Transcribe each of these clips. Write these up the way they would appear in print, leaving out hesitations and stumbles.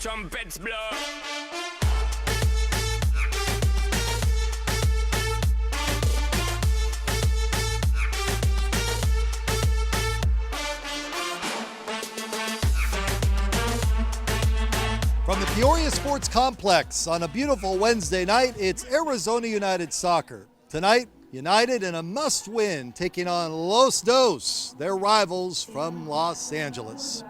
trumpets blow. From the Peoria Sports Complex on a beautiful Wednesday night, it's Arizona United Soccer. Tonight, United in a must-win, taking on Los Dos, their rivals from Los Angeles.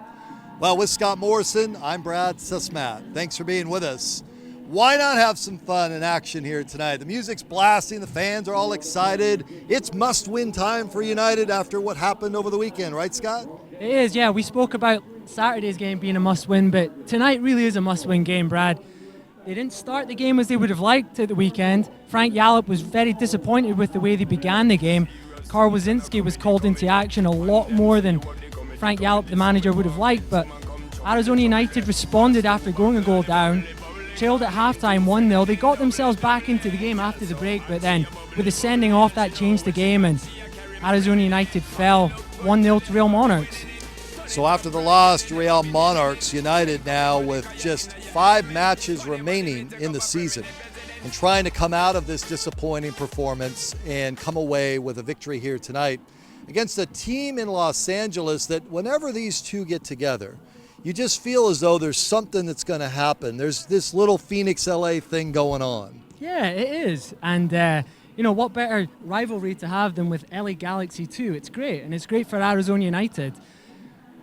Well, with Scott Morrison, I'm Brad Susmat. Thanks for being with us. Why not have some fun and action here tonight? The music's blasting, the fans are all excited. It's must-win time for United after what happened over the weekend, right, Scott? It is, yeah. We spoke about Saturday's game being a must-win, but tonight really is a must-win game, Brad. They didn't start the game as they would have liked at the weekend. Frank Yallop was very disappointed with the way they began the game. Karl Wazinski was called into action a lot more than Frank Yallop, the manager, would have liked, but Arizona United responded after going a goal down, trailed at halftime 1-0. They got themselves back into the game after the break, but then with the sending off, that changed the game, and Arizona United fell 1-0 to Real Monarchs. So after the loss to Real Monarchs, United now with just 5 matches remaining in the season and trying to come out of this disappointing performance and come away with a victory here tonight against a team in Los Angeles that whenever these two get together, you just feel as though there's something that's going to happen. There's this little Phoenix LA thing going on. Yeah, it is. And what better rivalry to have than with LA Galaxy 2? It's great, and it's great for Arizona United.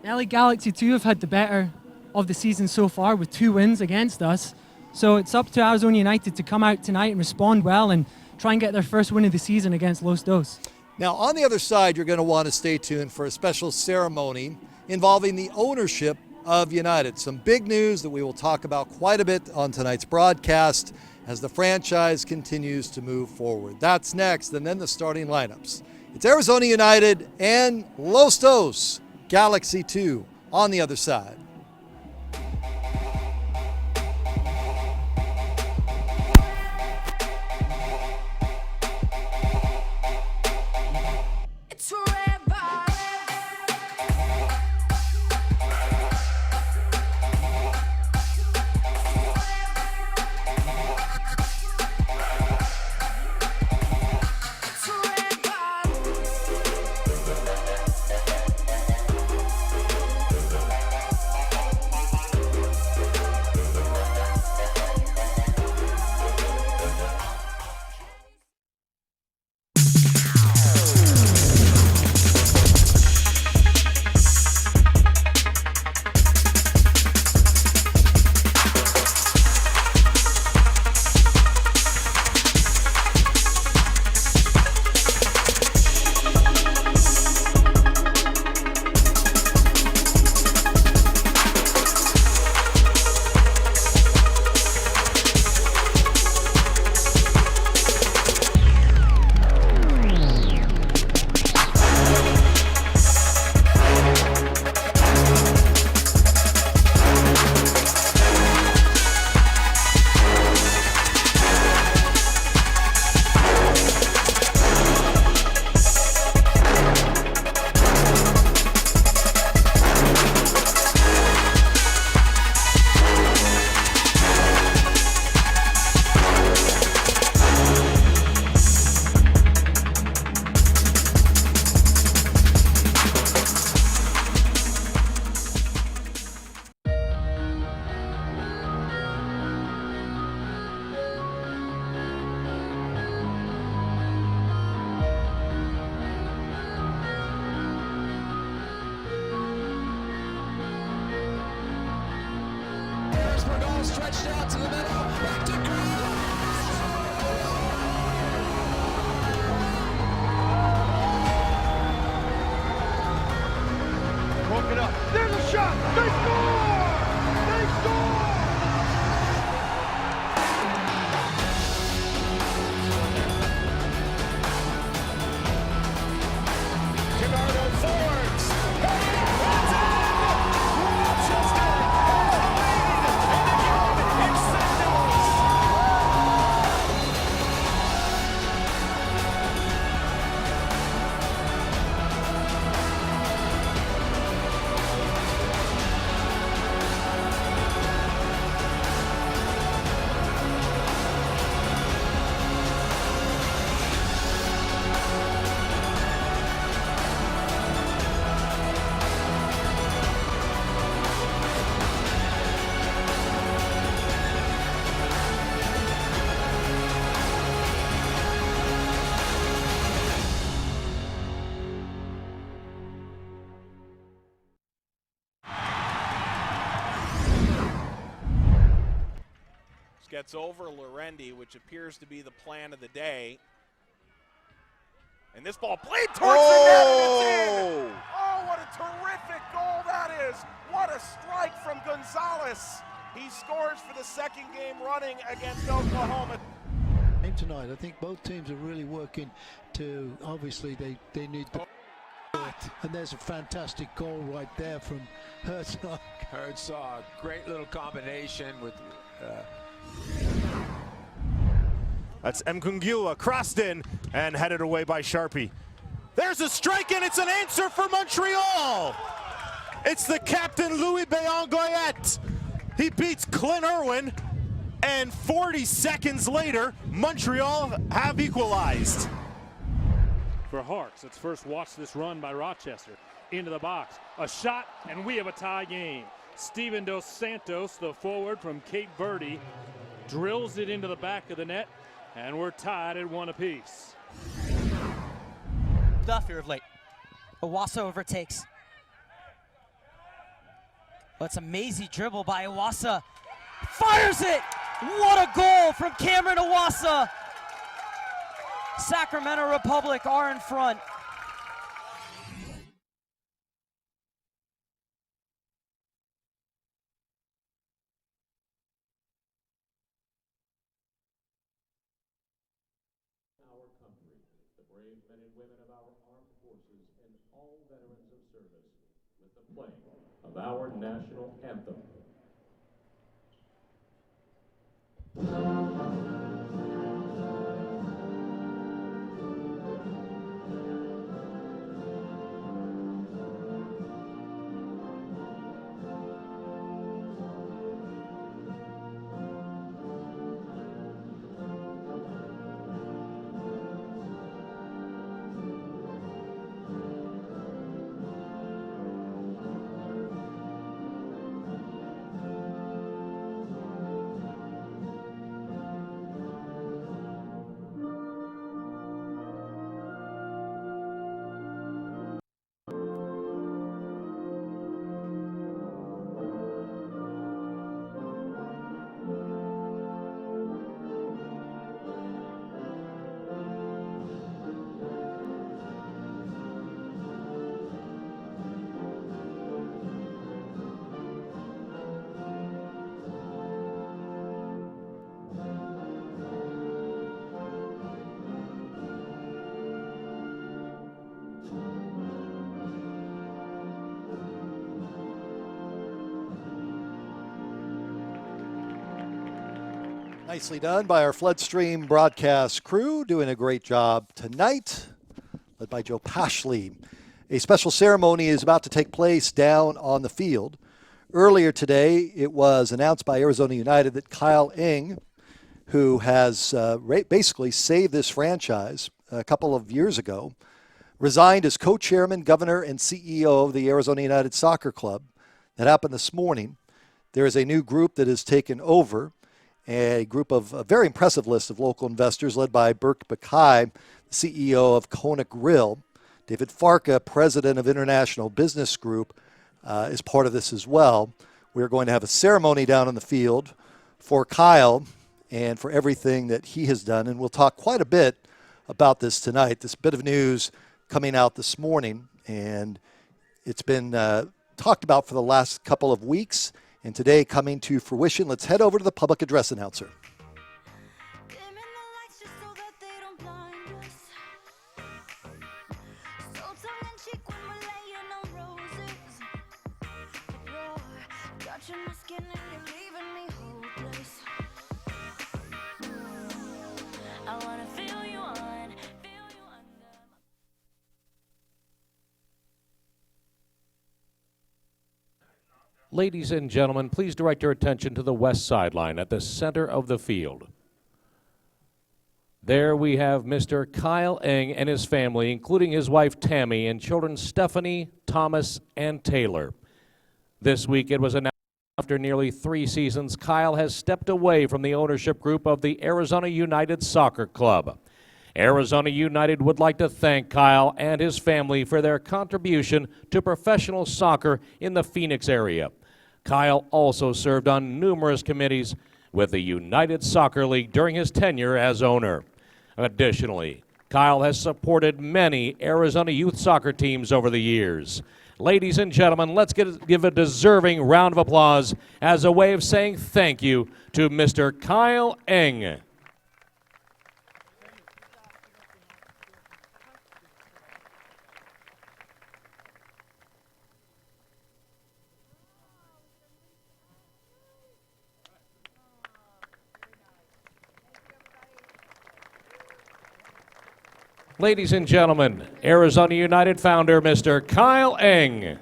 LA Galaxy 2 have had the better of the season so far with 2 wins against us. So it's up to Arizona United to come out tonight and respond well and try and get their first win of the season against Los Dos. Now, on the other side, you're going to want to stay tuned for a special ceremony involving the ownership of United. Some big news that we will talk about quite a bit on tonight's broadcast as the franchise continues to move forward. That's next, and then the starting lineups. It's Arizona United and Los Dos Galaxy 2 on the other side. Stretched out to the middle, back to broke it up. There's a shot. They score! They score! Gerardo Fords. Rochester. gets over Lorendi, which appears to be the plan of the day. And this ball played towards the net, and it's in! Oh, what a terrific goal that is! What a strike from Gonzalez! He scores for the second game running against Oklahoma. Tonight, I think both teams are really working to, obviously they need the and there's a fantastic goal right there from Herzog. Herzog, great little combination with That's Mkungua crossed in and headed away by Sharpie. There's a strike, and it's an answer for Montreal. It's the captain, Louis Béon-Goyette. He beats Clint Irwin, and 40 seconds later, Montreal have equalized. For Hawks, let's first watch this run by Rochester. Into the box, a shot, and we have a tie game. Steven Dos Santos, the forward from Cape Verde, drills it into the back of the net, and we're tied at 1 apiece. Stuff here of late. Iwasa overtakes. That's an amazing dribble by Iwasa. Fires it! What a goal from Cameron Iwasa! Sacramento Republic are in front. Our country, the brave men and women of our armed forces, and all veterans of service, with the playing of our national anthem. Nicely done by our Floodstream broadcast crew, doing a great job tonight, led by Joe Pashley. A special ceremony is about to take place down on the field. Earlier today, it was announced by Arizona United that Kyle Eng, who has basically saved this franchise a couple of years ago, resigned as co-chairman, governor, and CEO of the Arizona United Soccer Club. That happened this morning. There is a new group that has taken over, a group of a very impressive list of local investors led by Burke Bakai, the CEO of Kona Grill. David Farka, president of International Business Group, is part of this as well. We're going to have a ceremony down on the field for Kyle and for everything that he has done, and we'll talk quite a bit about this tonight. This bit of news coming out this morning, and it's been talked about for the last couple of weeks, and today coming to fruition. Let's head over to the public address announcer. Ladies and gentlemen, please direct your attention to the west sideline at the center of the field. There we have Mr. Kyle Eng and his family, including his wife Tammy and children Stephanie, Thomas, and Taylor. This week it was announced after nearly 3 seasons, Kyle has stepped away from the ownership group of the Arizona United Soccer Club. Arizona United would like to thank Kyle and his family for their contribution to professional soccer in the Phoenix area. Kyle also served on numerous committees with the United Soccer League during his tenure as owner. Additionally, Kyle has supported many Arizona youth soccer teams over the years. Ladies and gentlemen, let's give a deserving round of applause as a way of saying thank you to Mr. Kyle Eng. Ladies and gentlemen, Arizona United founder, Mr. Kyle Eng.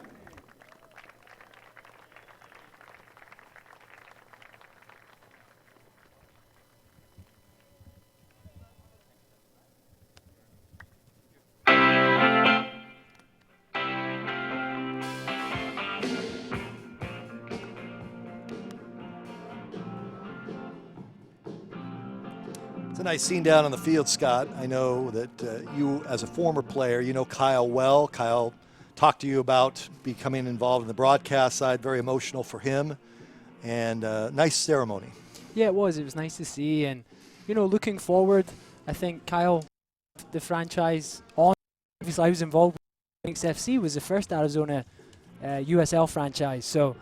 It's a nice scene down on the field, Scott. I know that you, as a former player, you know Kyle well. Kyle talked to you about becoming involved in the broadcast side, very emotional for him, and nice ceremony. Yeah, it was. It was nice to see. And, you know, looking forward, I think Kyle, the franchise on, obviously I was involved with Phoenix FC, was the first Arizona USL franchise. So,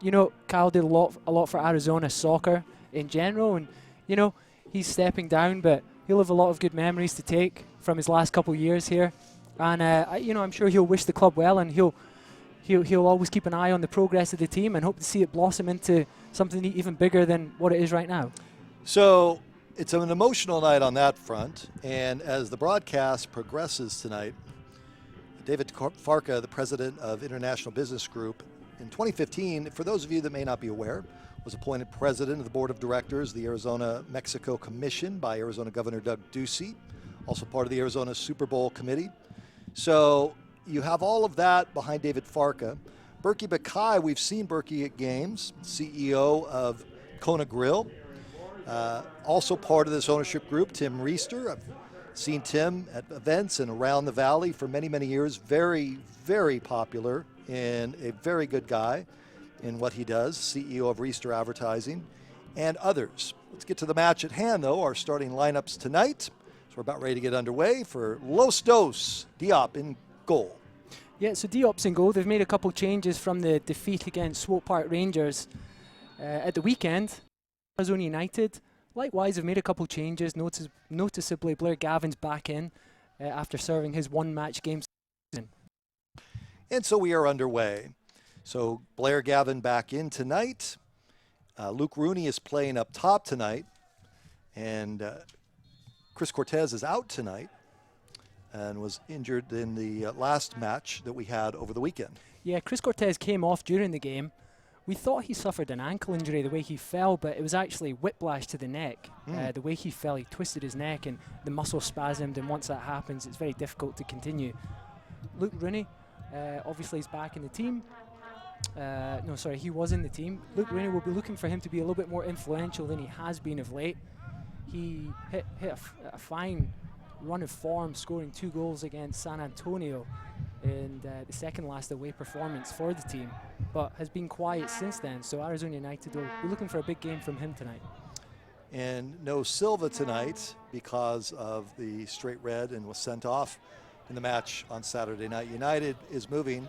you know, Kyle did a lot for Arizona soccer in general. And, you know, he's stepping down, but he'll have a lot of good memories to take from his last couple of years here. And, you know, I'm sure he'll wish the club well, and he'll always keep an eye on the progress of the team and hope to see it blossom into something even bigger than what it is right now. So it's an emotional night on that front, and as the broadcast progresses tonight, David Farka, the president of International Business Group, in 2015, for those of you that may not be aware, was appointed president of the board of directors of the Arizona-Mexico Commission by Arizona Governor Doug Ducey, also part of the Arizona Super Bowl committee. So you have all of that behind David Farka. Berkey Bakai, we've seen Berkey at games, CEO of Kona Grill, also part of this ownership group, Tim Reister. I've seen Tim at events and around the valley for many, many years. Very, very popular and a very good guy in what he does, CEO of Reister Advertising, and others. Let's get to the match at hand, though, our starting lineups tonight. So we're about ready to get underway for Los Dos, Diop in goal. Yeah, so Diop's in goal. They've made a couple changes from the defeat against Swope Park Rangers at the weekend. Arizona United, likewise, have made a couple changes. Noticeably, Blair Gavin's back in after serving his one-match game season. And so we are underway. So Blair Gavin back in tonight. Luke Rooney is playing up top tonight. And Chris Cortez is out tonight and was injured in the last match that we had over the weekend. Yeah, Chris Cortez came off during the game. We thought he suffered an ankle injury the way he fell, but it was actually whiplash to the neck. The way he fell, he twisted his neck and the muscle spasmed, and once that happens, it's very difficult to continue. Luke Rooney, obviously, is back in the team. He was in the team. Luke Rooney will be looking for him to be a little bit more influential than he has been of late. He hit a fine run of form, scoring 2 goals against San Antonio in the second last away performance for the team, but has been quiet since then. So Arizona United will be looking for a big game from him tonight. And no Silva tonight because of the straight red and was sent off in the match on Saturday night. United is moving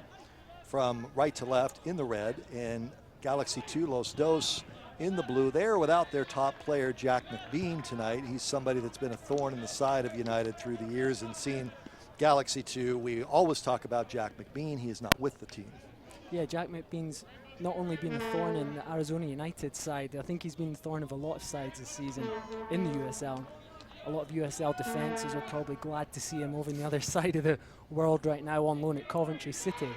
from right to left in the red, and Galaxy 2 Los Dos in the blue. They're without their top player, Jack McBean, tonight. He's somebody that's been a thorn in the side of United through the years, and seeing Galaxy 2, we always talk about Jack McBean. He is not with the team. Yeah, Jack McBean's not only been a thorn in the Arizona United side, I think he's been the thorn of a lot of sides this season in the USL. A lot of USL defenses are probably glad to see him over on the other side of the world right now on loan at Coventry City.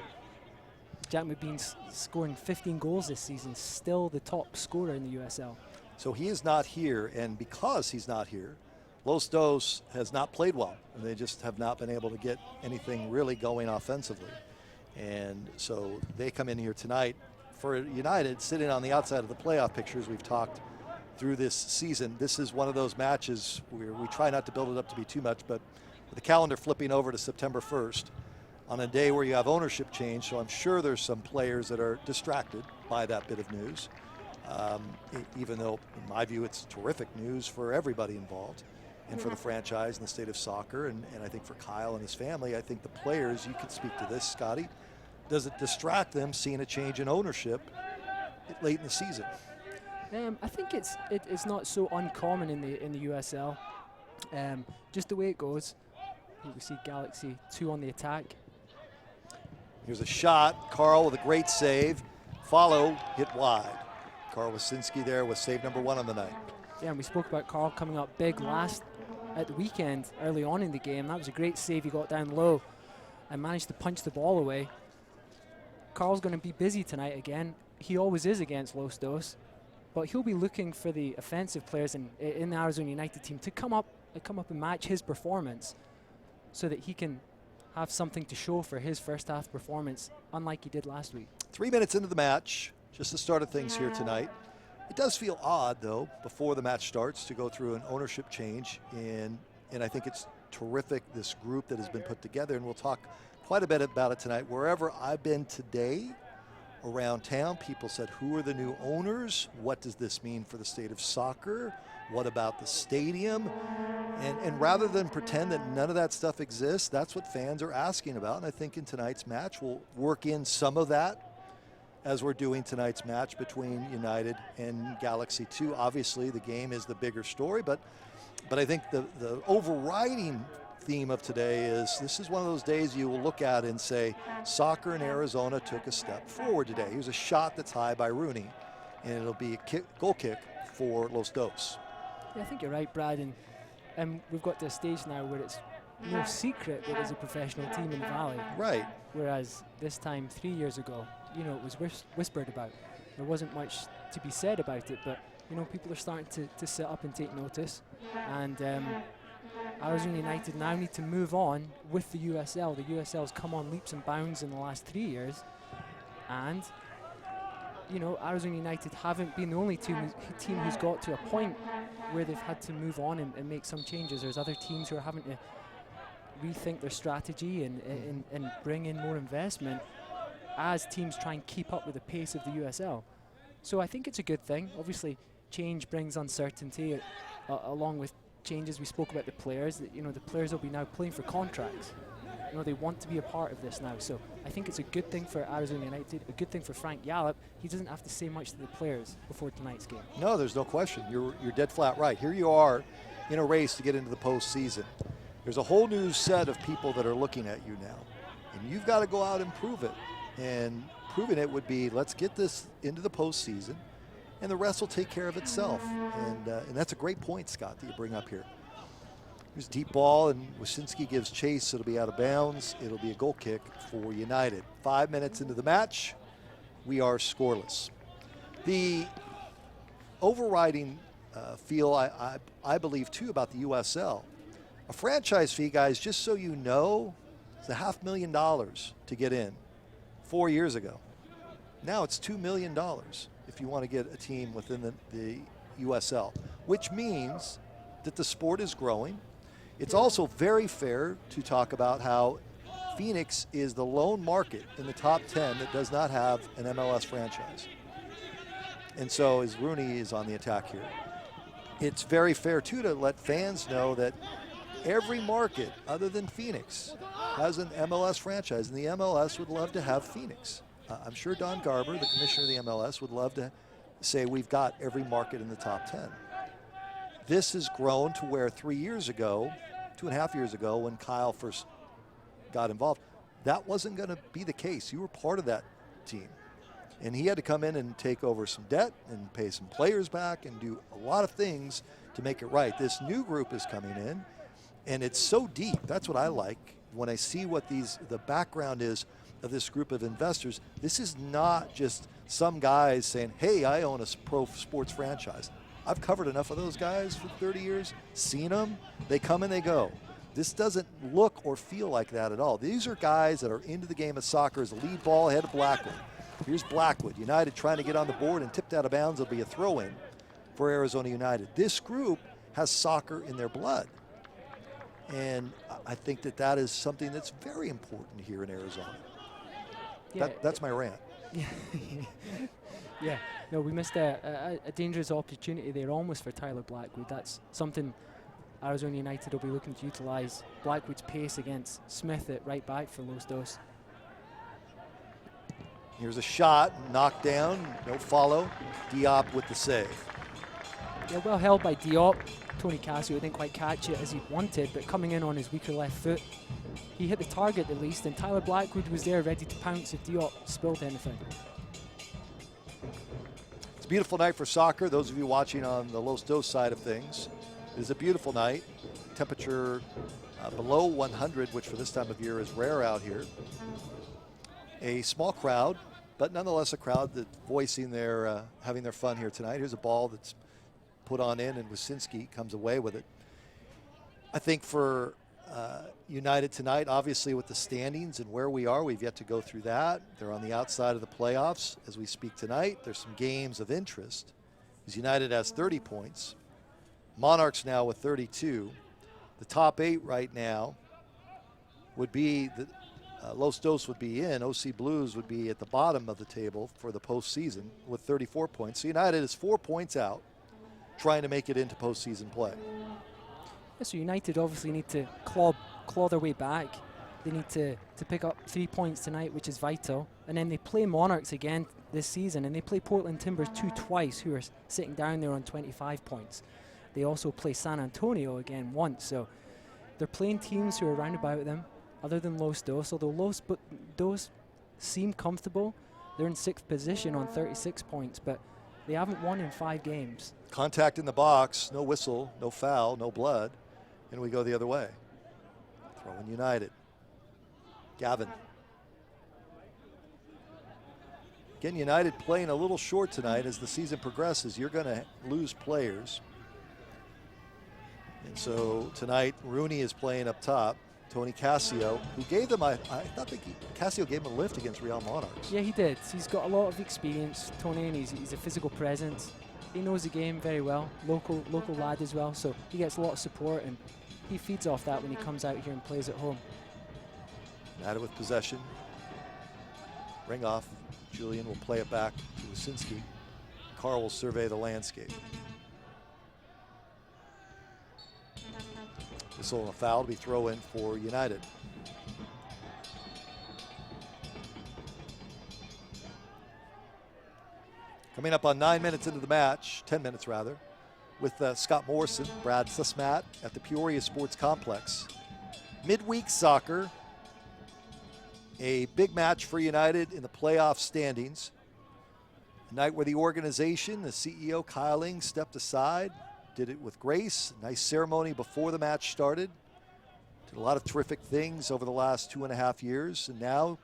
Jack McBean's scoring 15 goals this season, still the top scorer in the USL. So he is not here, and because he's not here, Los Dos has not played well, and they just have not been able to get anything really going offensively. And so they come in here tonight for United, sitting on the outside of the playoff pictures. We've talked through this season. This is one of those matches where we try not to build it up to be too much, but with the calendar flipping over to September 1st, on a day where you have ownership change, so I'm sure there's some players that are distracted by that bit of news. even though, in my view, it's terrific news for everybody involved and for the franchise and the state of soccer. And I think for Kyle and his family, I think the players, you could speak to this, Scotty, does it distract them seeing a change in ownership late in the season? I think it's not so uncommon in the USL. Just the way it goes. You can see Galaxy 2 on the attack. Here's a shot. Carl with a great save. Follow, hit wide. Carl Wasinski there with save number 1 on the night. Yeah, and we spoke about Carl coming up big at the weekend, early on in the game. That was a great save. He got down low and managed to punch the ball away. Carl's going to be busy tonight again. He always is against Los Dos, but he'll be looking for the offensive players in the Arizona United team to come up and match his performance, so that he can have something to show for his first half performance, unlike he did last week. 3 minutes into the match, just the start of things here tonight. It does feel odd, though, before the match starts to go through an ownership change, and I think it's terrific, this group that has been put together, and we'll talk quite a bit about it tonight. Wherever I've been today around town, people said, who are the new owners? What does this mean for the state of soccer? What about the stadium? And rather than pretend that none of that stuff exists, that's what fans are asking about. And I think in tonight's match, we'll work in some of that as we're doing tonight's match between United and Galaxy 2. Obviously, the game is the bigger story, but I think the overriding theme of today is this is one of those days you will look at and say, soccer in Arizona took a step forward today. Here's a shot that's high by Rooney, and it'll be a goal kick for Los Dos. Yeah, I think you're right, Brad, and we've got to a stage now where it's no secret that there's a professional team in the Valley. Right. Whereas this time 3 years ago, it was whispered about. There wasn't much to be said about it, but people are starting to sit up and take notice. And Arizona United now need to move on with the USL. The USL's come on leaps and bounds in the last 3 years, and Arizona United haven't been the only team who's got to a point where they've had to move on and make some changes. There's other teams who are having to rethink their strategy and bring in more investment as teams try and keep up with the pace of the USL. So I think it's a good thing. Obviously, change brings uncertainty along with changes. We spoke about the players. The players will be now playing for contracts. They want to be a part of this now. So I think it's a good thing for Arizona United, a good thing for Frank Yallop. He doesn't have to say much to the players before tonight's game. No, there's no question. You're dead flat right. Here you are in a race to get into the postseason. There's a whole new set of people that are looking at you now, and you've got to go out and prove it. And proving it would be, let's get this into the postseason, and the rest will take care of itself. And that's a great point, Scott, that you bring up here. Here's a deep ball, and Wasinski gives chase. It'll be out of bounds. It'll be a goal kick for United. 5 minutes into the match, we are scoreless. The overriding feel, I believe, too, about the USL, a franchise fee, guys, just so you know, is $500,000 to get in 4 years ago. Now it's $2 million if you want to get a team within the USL, which means that the sport is growing. It's also very fair to talk about how Phoenix is the lone market in the top 10 that does not have an MLS franchise. And so as Rooney is on the attack here, it's very fair too to let fans know that every market other than Phoenix has an MLS franchise, and the MLS would love to have Phoenix. I'm sure Don Garber, the commissioner of the MLS, would love to say we've got every market in the top 10. This has grown to where 3 years ago, 2.5 years ago, when Kyle first got involved, that wasn't going to be the case. You were part of that team. And he had to come in and take over some debt and pay some players back and do a lot of things to make it right. This new group is coming in, and it's so deep. That's what I like when I see what the background is of this group of investors. This is not just some guys saying, hey, I own a pro sports franchise. I've covered enough of those guys for 30 years, seen them. They come and they go. This doesn't look or feel like that at all. These are guys that are into the game of soccer as a lead ball ahead of Blackwood. Here's Blackwood. United trying to get on the board and tipped out of bounds. It'll be a throw-in for Arizona United. This group has soccer in their blood. And I think that is something that's very important here in Arizona. Yeah, that's my rant. Yeah. Yeah, no, we missed a dangerous opportunity there almost for Tyler Blackwood. That's something Arizona United will be looking to utilise. Blackwood's pace against Smith at right back for Los Dos. Here's a shot, knocked down, no follow. Diop with the save. Yeah, well held by Diop. Tony Cassio didn't quite catch it as he wanted, but coming in on his weaker left foot, he hit the target at least, and Tyler Blackwood was there ready to pounce if Diop spilled anything. It's a beautiful night for soccer. Those of you watching on the Los Dos side of things, it is a beautiful night. Temperature below 100, which for this time of year is rare out here. A small crowd, but nonetheless a crowd that's voicing their, having their fun here tonight. Here's a ball that's put on in, and Wyszynski comes away with it. I think for United tonight, obviously with the standings and where we are, we've yet to go through that. They're on the outside of the playoffs as we speak tonight. There's some games of interest, as United has 30 points. Monarchs now with 32. The top 8 right now would be the Los Dos would be in. OC Blues would be at the bottom of the table for the postseason with 34 points. So United is 4 points out, trying to make it into postseason play. Yeah, so United obviously need to claw their way back. They need to pick up 3 points tonight, which is vital. And then they play Monarchs again this season, and they play Portland Timbers twice, who are sitting down there on 25 points. They also play San Antonio again once. So they're playing teams who are round about them, other than Los Dos. Although Los Dos seem comfortable, they're in 6th position on 36 points, but they haven't won in 5 games. Contact in the box, no whistle, no foul, no blood, and we go the other way. Throw in United. Gavin. Again, United playing a little short tonight. As the season progresses, you're going to lose players. And so tonight, Rooney is playing up top. Tony Cassio, who gave them, I thought Cassio gave him a lift against Real Monarchs. Yeah, he did. He's got a lot of experience, Tony, and he's a physical presence. He knows the game very well, local lad as well, so he gets a lot of support, and he feeds off that when he comes out here and plays at home. United with possession. Ring off. Julian will play it back to Wyszynski. Carl will survey the landscape. Whistle and a foul to be throw in for United. Coming up on 9 minutes into the match, 10 minutes rather, with Scott Morrison, Brad Sussmat at the Peoria Sports Complex. Midweek soccer, a big match for United in the playoff standings. A night where the organization, the CEO Kyle Ing stepped aside, did it with grace. Nice ceremony before the match started. Did a lot of terrific things over the last 2.5 years. And now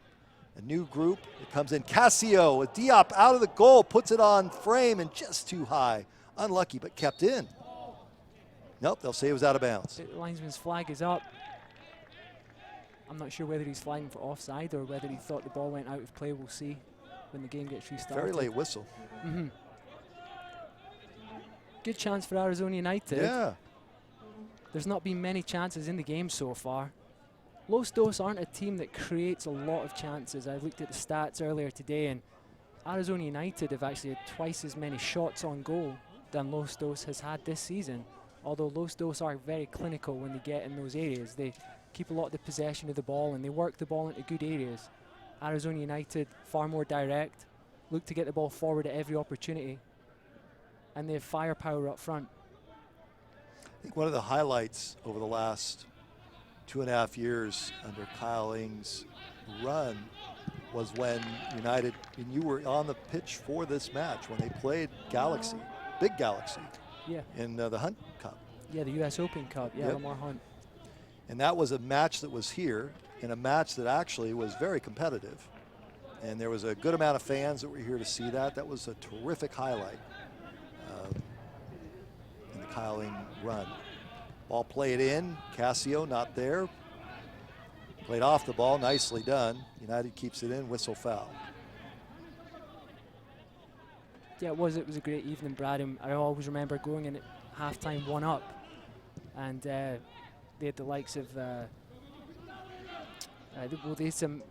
a new group that comes in. Cassio, a Diop out of the goal, puts it on frame and just too high. Unlucky, but kept in. Nope, they'll say it was out of bounds. The linesman's flag is up. I'm not sure whether he's flagging for offside or whether he thought the ball went out of play. We'll see when the game gets restarted. Very late whistle. Mm-hmm. Good chance for Arizona United. Yeah. There's not been many chances in the game so far. Los Dos aren't a team that creates a lot of chances. I looked at the stats earlier today, and Arizona United have actually had twice as many shots on goal than Los Dos has had this season. Although Los Dos are very clinical when they get in those areas. They keep a lot of the possession of the ball, and they work the ball into good areas. Arizona United, far more direct, look to get the ball forward at every opportunity, and they have firepower up front. I think one of the highlights over the last 2.5 years under Kyle Ing's run was when United, and you were on the pitch for this match, when they played Galaxy, big Galaxy, yeah, in the Hunt Cup. Yeah, the U.S. Open Cup, yeah, Yep. Lamar Hunt. And that was a match that was here, and a match that actually was very competitive. And there was a good amount of fans that were here to see that. That was a terrific highlight in the Kyle Ing run. Ball played in, Cassio not there. Played off the ball, nicely done. United keeps it in, whistle foul. Yeah, it was a great evening, Brad. And I always remember going in at halftime 1-up, and they had the likes of Well, there's some,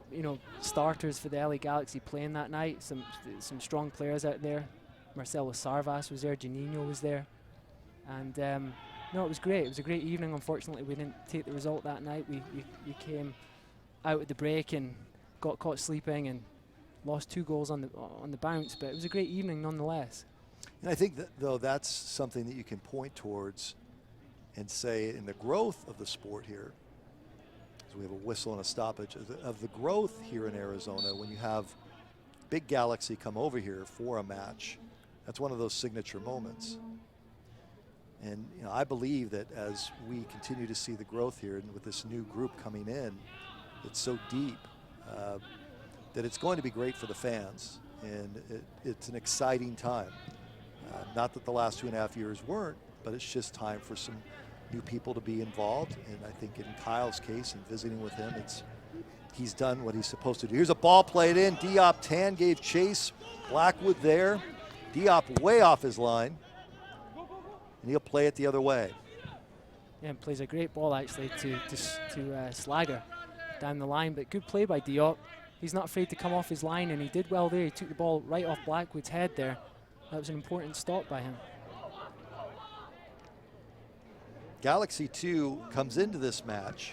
starters for the LA Galaxy playing that night. Some strong players out there. Marcelo Sarvas was there. Juninho was there, and no, it was great. It was a great evening. Unfortunately, we didn't take the result that night. We came out at the break and got caught sleeping and lost 2 goals on the bounce. But it was a great evening nonetheless. And I think that, though, that's something that you can point towards and say in the growth of the sport here. So we have a whistle and a stoppage of the growth here in Arizona. When you have big Galaxy come over here for a match, that's one of those signature moments. And I believe that as we continue to see the growth here, and with this new group coming in, it's so deep that it's going to be great for the fans, and it's an exciting time. Not that the last 2.5 years weren't, but it's just time for some new people to be involved. And I think in Kyle's case, and visiting with him, he's done what he's supposed to do. Here's a ball played in. Diop Tan gave chase. Blackwood there. Diop way off his line, and he'll play it the other way. Yeah, and plays a great ball actually to Slager down the line, but good play by Diop. He's not afraid to come off his line, and he did well there. He took the ball right off Blackwood's head there. That was an important stop by him. Galaxy 2 comes into this match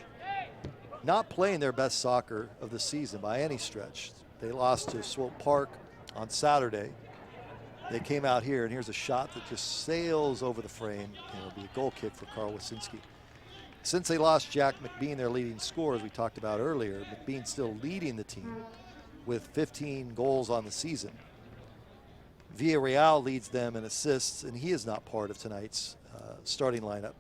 not playing their best soccer of the season by any stretch. They lost to Swope Park on Saturday. They came out here, and here's a shot that just sails over the frame, and it'll be a goal kick for Carl Wasinski. Since they lost Jack McBean, their leading scorer, as we talked about earlier, McBean still leading the team with 15 goals on the season. Villarreal leads them in assists, and he is not part of tonight's starting lineup.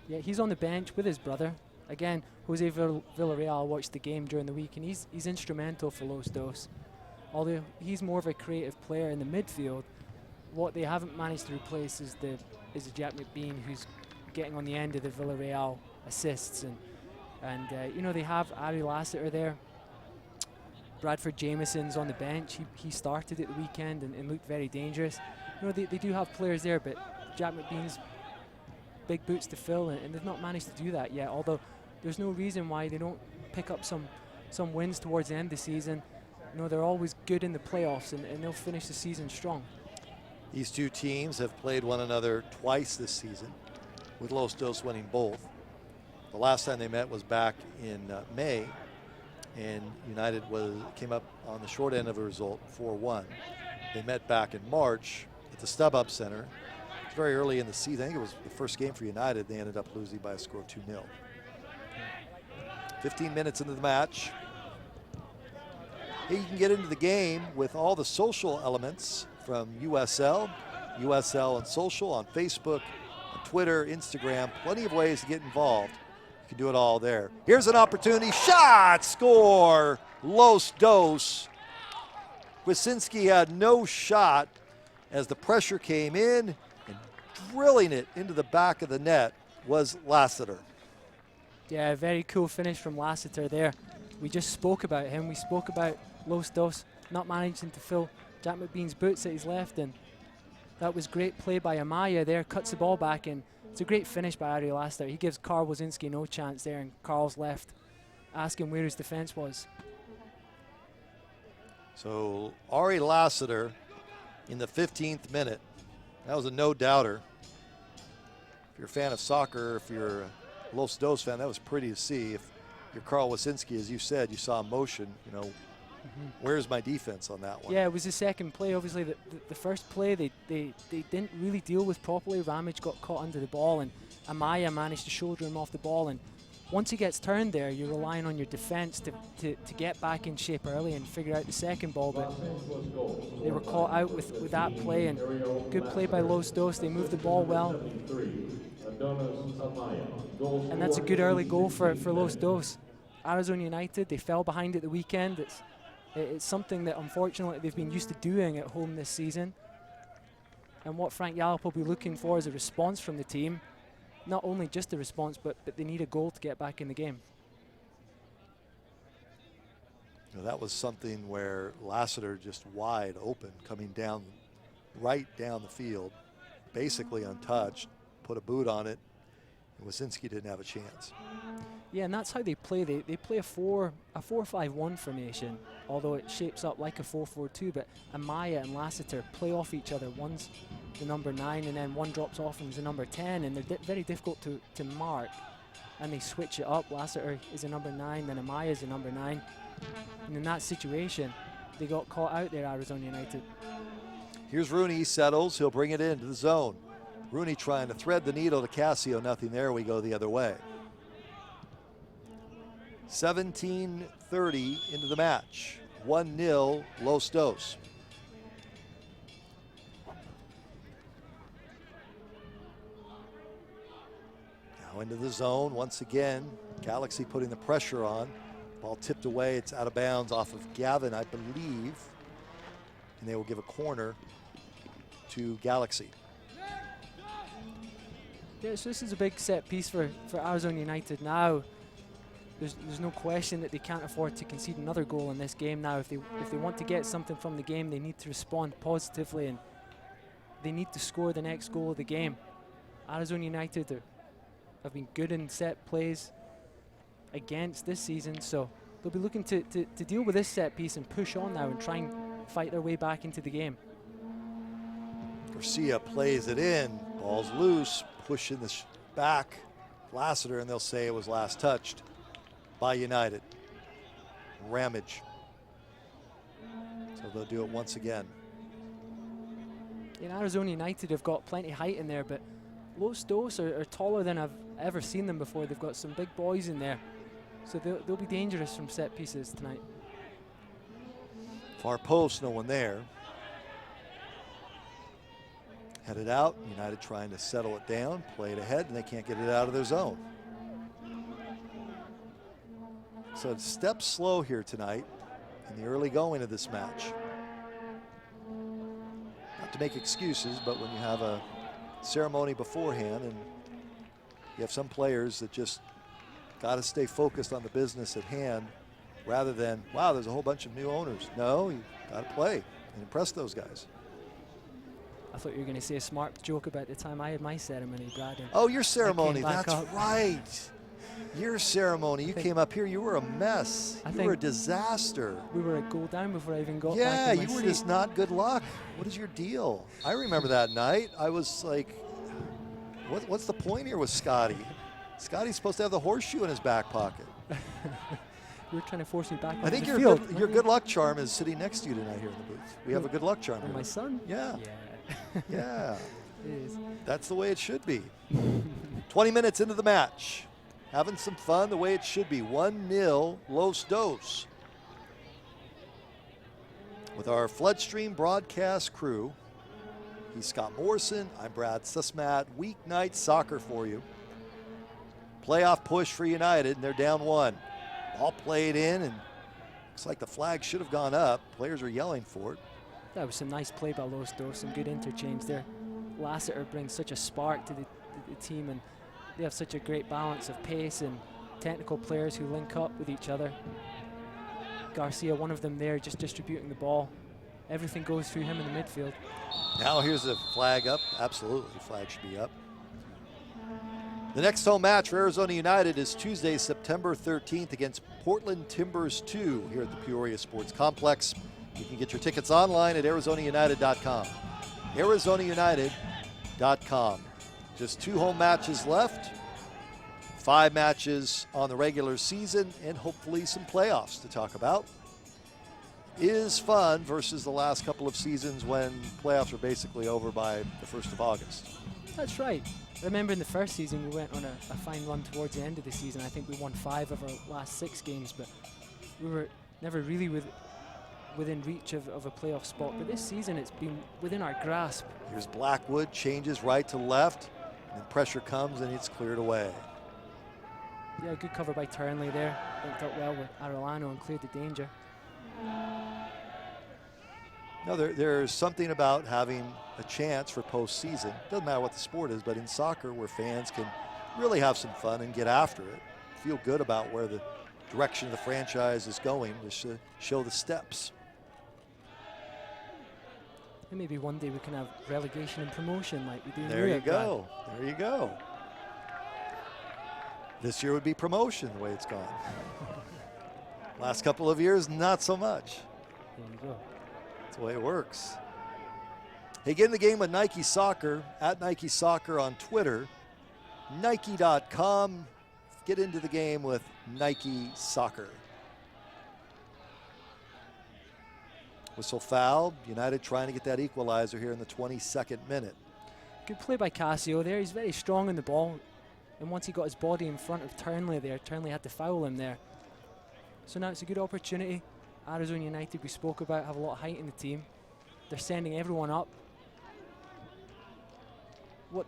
Yeah, he's on the bench with his brother. Again, Jose Villarreal watched the game during the week, and he's instrumental for Los Dos. Although he's more of a creative player in the midfield, what they haven't managed to replace is the Jack McBean, who's getting on the end of the Villarreal assists. And they have Ari Lassiter there. Bradford Jameson's on the bench. He started at the weekend and looked very dangerous. They do have players there, but Jack McBean's big boots to fill, and they've not managed to do that yet. Although there's no reason why they don't pick up some wins towards the end of the season. They're always good in the playoffs, and they'll finish the season strong. These two teams have played one another twice this season, with Los Dos winning both. The last time they met was back in May, and United came up on the short end of a result, 4-1. They met back in March at the StubHub Center. It's very early in the season. I think it was the first game for United. They ended up losing by a score of 2-0. 15 minutes into the match. Here you can get into the game with all the social elements from USL and social on Facebook, on Twitter, Instagram. Plenty of ways to get involved. You can do it all there. Here's an opportunity. Shot! Score! Los Dos. Wasinski had no shot as the pressure came in, and drilling it into the back of the net was Lassiter. Yeah, a very cool finish from Lassiter there. We just spoke about him. We spoke about Los Dos not managing to fill Jack McBean's boots at his left, and that was great play by Amaya there. Cuts the ball back, and it's a great finish by Ari Lassiter. He gives Carl Wasinski no chance there, and Carl's left asking where his defense was. So Ari Lassiter in the 15th minute. That was a no-doubter. If you're a fan of soccer, if you're a Los Dos fan, that was pretty to see. If you're Carl Wasinski, as you said, you saw motion, where's my defense on that one? Yeah, it was the second play. Obviously, the first play, they didn't really deal with properly. Ramage got caught under the ball, and Amaya managed to shoulder him off the ball. And once he gets turned there, you're relying on your defense to get back in shape early and figure out the second ball. But they were caught out with that play, and good play by Los Dos. They moved the ball well. And that's a good early goal for Los Dos. Arizona United, they fell behind at the weekend. It's something that unfortunately they've been used to doing at home this season. And what Frank Yallop will be looking for is a response from the team. Not only just a response, but they need a goal to get back in the game. That was something where Lassiter just wide open, coming down, right down the field, basically untouched, put a boot on it, and Wasinski didn't have a chance. Yeah, and that's how they play. They play a 4-5-1 formation, although it shapes up like a 4-4-2. But Amaya and Lassiter play off each other. One's the number 9, and then one drops off and is the number 10, and they're very difficult to mark. And they switch it up. Lassiter is a number 9, then Amaya is a number 9. And in that situation, they got caught out there, Arizona United. Here's Rooney, he settles, he'll bring it into the zone. Rooney trying to thread the needle to Casio, nothing there, we go the other way. 17:30 into the match, 1-0 Los Dos. Now into the zone once again, Galaxy putting the pressure on. Ball tipped away, it's out of bounds off of Gavin, I believe. And they will give a corner to Galaxy. Yeah, so this is a big set piece for Arizona United now. There's no question that they can't afford to concede another goal in this game now. If they want to get something from the game, they need to respond positively, and they need to score the next goal of the game. Arizona United have been good in set plays against this season, so they'll be looking to deal with this set piece and push on now and try and fight their way back into the game. Garcia plays it in, ball's loose, pushing this back. Lassiter, and they'll say it was last touched by United. Ramage. So they'll do it once again. In Arizona United have got plenty of height in there, but Los Dos are taller than I've ever seen them before. They've got some big boys in there, so they'll be dangerous from set pieces tonight. Far post, no one there. Headed out, United trying to settle it down, play it ahead, and they can't get it out of their zone. So it's steps slow here tonight in the early going of this match. Not to make excuses, but when you have a ceremony beforehand and you have some players that just got to stay focused on the business at hand rather than, wow, there's a whole bunch of new owners. No, you got to play and impress those guys. I thought you were going to say a smart joke about the time I had my ceremony, Brad. Oh, your ceremony, that's right. Your ceremony, you came up here, you were a mess. You were a disaster. We were a goal down before I even got back Yeah, in my you were seat. just not good luck. What is your deal? I remember that night. I was like, what's the point here with Scotty? Scotty's supposed to have the horseshoe in his back pocket. You were trying to force me back I think into your the field. your good luck charm is sitting next to you tonight here in the booth. We have a good luck charm here. My son? Yeah. Yeah. It is. That's the way it should be. 20 minutes into the match. Having some fun the way it should be. 1-0 Los Dos. With our Floodstream broadcast crew. He's Scott Morrison. I'm Brad Sussmat. Weeknight soccer for you. Playoff push for United, and they're down 1. All played in, and looks like the flag should have gone up. Players are yelling for it. That was some nice play by Los Dos, some good interchange there. Lassiter brings such a spark to the team, and they have such a great balance of pace and technical players who link up with each other. Garcia, one of them there, just distributing the ball. Everything goes through him in the midfield. Now here's the flag up. Absolutely, flag should be up. The next home match for Arizona United is Tuesday, September 13th against Portland Timbers 2 here at the Peoria Sports Complex. You can get your tickets online at ArizonaUnited.com. ArizonaUnited.com. Just 2 home matches left, 5 matches on the regular season, and hopefully some playoffs to talk about. Is fun versus the last couple of seasons when playoffs were basically over by the 1st of August. That's right. I remember in the first season we went on a fine run towards the end of the season. I think we won 5 of our last 6 games, but we were never really within reach of a playoff spot. But this season it's been within our grasp. Here's Blackwood, changes right to left, and pressure comes and it's cleared away. Yeah, good cover by Turnley there. Linked up well with Arellano and cleared the danger. No, there's something about having a chance for postseason. Doesn't matter what the sport is, but in soccer where fans can really have some fun and get after it, feel good about where the direction of the franchise is going, just to show the steps. And maybe one day we can have relegation and promotion like we do in There you Europe, Brad. go. There you go. This year would be promotion the way it's gone. Last couple of years, not so much. There you go. That's the way it works. Hey, get in the game with Nike Soccer, at Nike Soccer on Twitter, Nike.com. Get into the game with Nike Soccer. Whistle foul. United trying to get that equalizer here in the 22nd minute. Good play by Cassio there. He's very strong in the ball. And once he got his body in front of Turnley there, Turnley had to foul him there. So now it's a good opportunity. Arizona United, we spoke about, have a lot of height in the team. They're sending everyone up.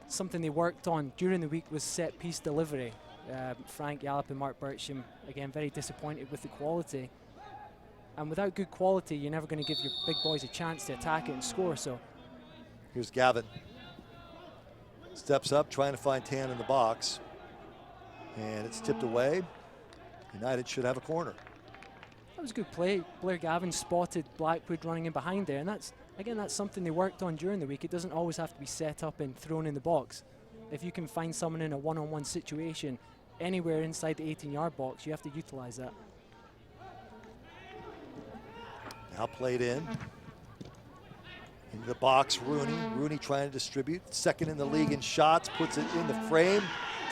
Something they worked on during the week was set piece delivery. Frank Yallop and Mark Bircham, again, very disappointed with the quality. And without good quality, you're never going to give your big boys a chance to attack it and score. So here's Gavin. Steps up, trying to find Tan in the box. And it's tipped away. United should have a corner. That was a good play. Blair Gavin spotted Blackwood running in behind there. And that's something they worked on during the week. It doesn't always have to be set up and thrown in the box. If you can find someone in a one-on-one situation anywhere inside the 18-yard box, you have to utilize that. Now played in. Into the box, Rooney. Rooney trying to distribute. Second in the league in shots, puts it in the frame.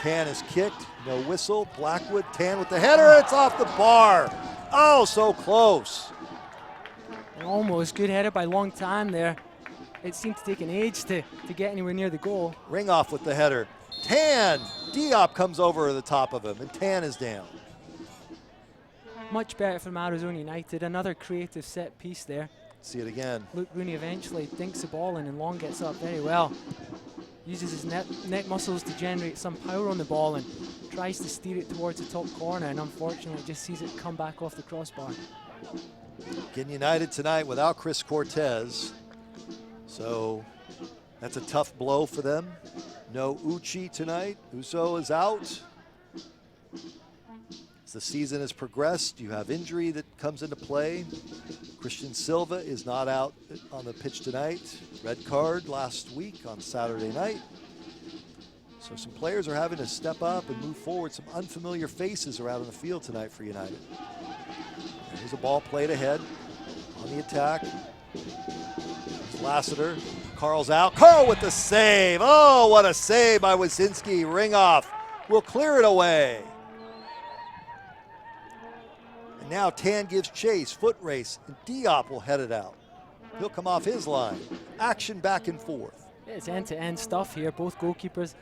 Tan is kicked, no whistle. Blackwood, Tan with the header, it's off the bar. Oh, so close. Almost good header by Long Tan there. It seemed to take an age to get anywhere near the goal. Ring off with the header. Tan, Diop comes over the top of him, and Tan is down. Much better from Arizona United. Another creative set piece there. See it again. Luke Rooney eventually dinks the ball in, and Long gets up very well. Uses his neck muscles to generate some power on the ball and tries to steer it towards the top corner, and unfortunately just sees it come back off the crossbar. Getting United tonight without Chris Cortez. So that's a tough blow for them. No Uchi tonight. Uso is out. As the season has progressed, you have injury that comes into play. Christian Silva is not out on the pitch tonight. Red card last week on Saturday night. So some players are having to step up and move forward. Some unfamiliar faces are out on the field tonight for United. Here's a ball played ahead on the attack. Here's Lassiter. Carl's out. Carl with the save. Oh, what a save by Wazinski. Ring off. We'll clear it away. And now Tan gives chase. Foot race. And Diop will head it out. He'll come off his line. Action back and forth. Yeah, it's end-to-end stuff here. Both goalkeepers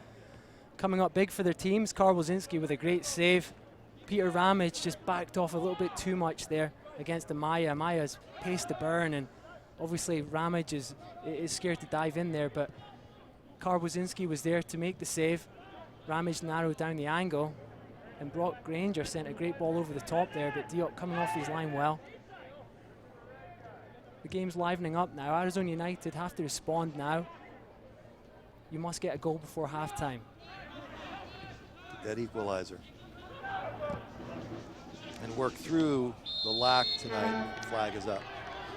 coming up big for their teams. Karl Wazinski with a great save. Peter Ramage just backed off a little bit too much there against Amaya. Amaya's pace to burn, and obviously Ramage is scared to dive in there, but Karl Wazinski was there to make the save. Ramage narrowed down the angle, and Brock Granger sent a great ball over the top there, but Diop coming off his line well. The game's livening up now. Arizona United have to respond now. You must get a goal before halftime. That equalizer. And work through the lack tonight. Flag is up.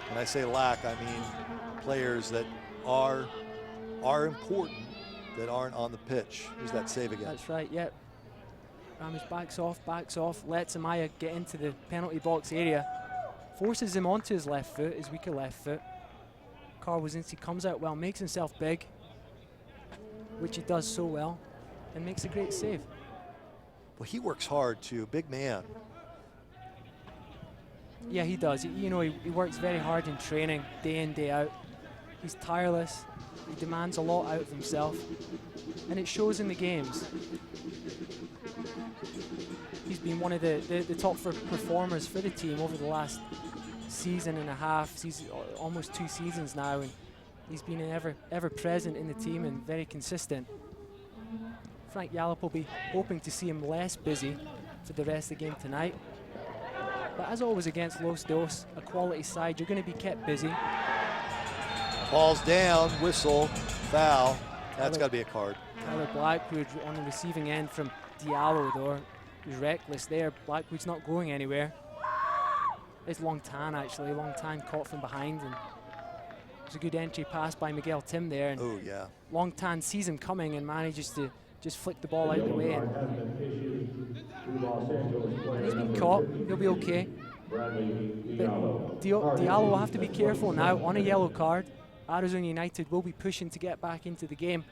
When I say lack, I mean players that are important that aren't on the pitch. Here's that save again. That's right, yep. Ramage backs off, lets Amaya get into the penalty box area. Forces him onto his left foot, his weaker left foot. Karl Wazinski comes out well, makes himself big, which he does so well, and makes a great save. Well, he works hard too, big man. Yeah, he does. He works very hard in training, day in, day out. He's tireless. He demands a lot out of himself, and it shows in the games. He's been one of the top performers for the team over the last season and a half, almost 2 seasons now, and he's been ever present in the team and very consistent. Frank Yallop will be hoping to see him less busy for the rest of the game tonight. But as always against Los Dos, a quality side, you're going to be kept busy. Ball's down, whistle, foul. That's got to be a card. Tyler Blackwood on the receiving end from Diallo, though. He was reckless there. Blackwood's not going anywhere. It's Long Tan, actually. Long Tan caught from behind, and it was a good entry pass by Miguel Tim there. Oh, yeah. Long Tan sees him coming and manages to just flick the ball out of the way. And And he's been caught. He'll be okay. But Diallo will have to be careful now on a yellow card. Arizona United will be pushing to get back into the game.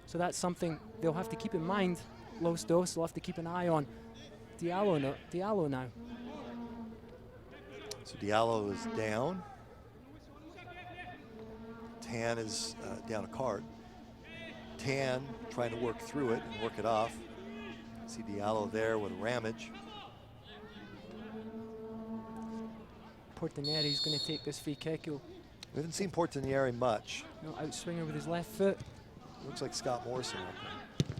So that's something they'll have to keep in mind. Los Dos will have to keep an eye on. Diallo now. So Diallo is down. Tan is down a card. Tan trying to work through it and work it off. See Diallo there with a Ramage. Portineri's going to take this free kick. We haven't seen Portinieri much. No, outswinger with his left foot. Looks like Scott Morrison.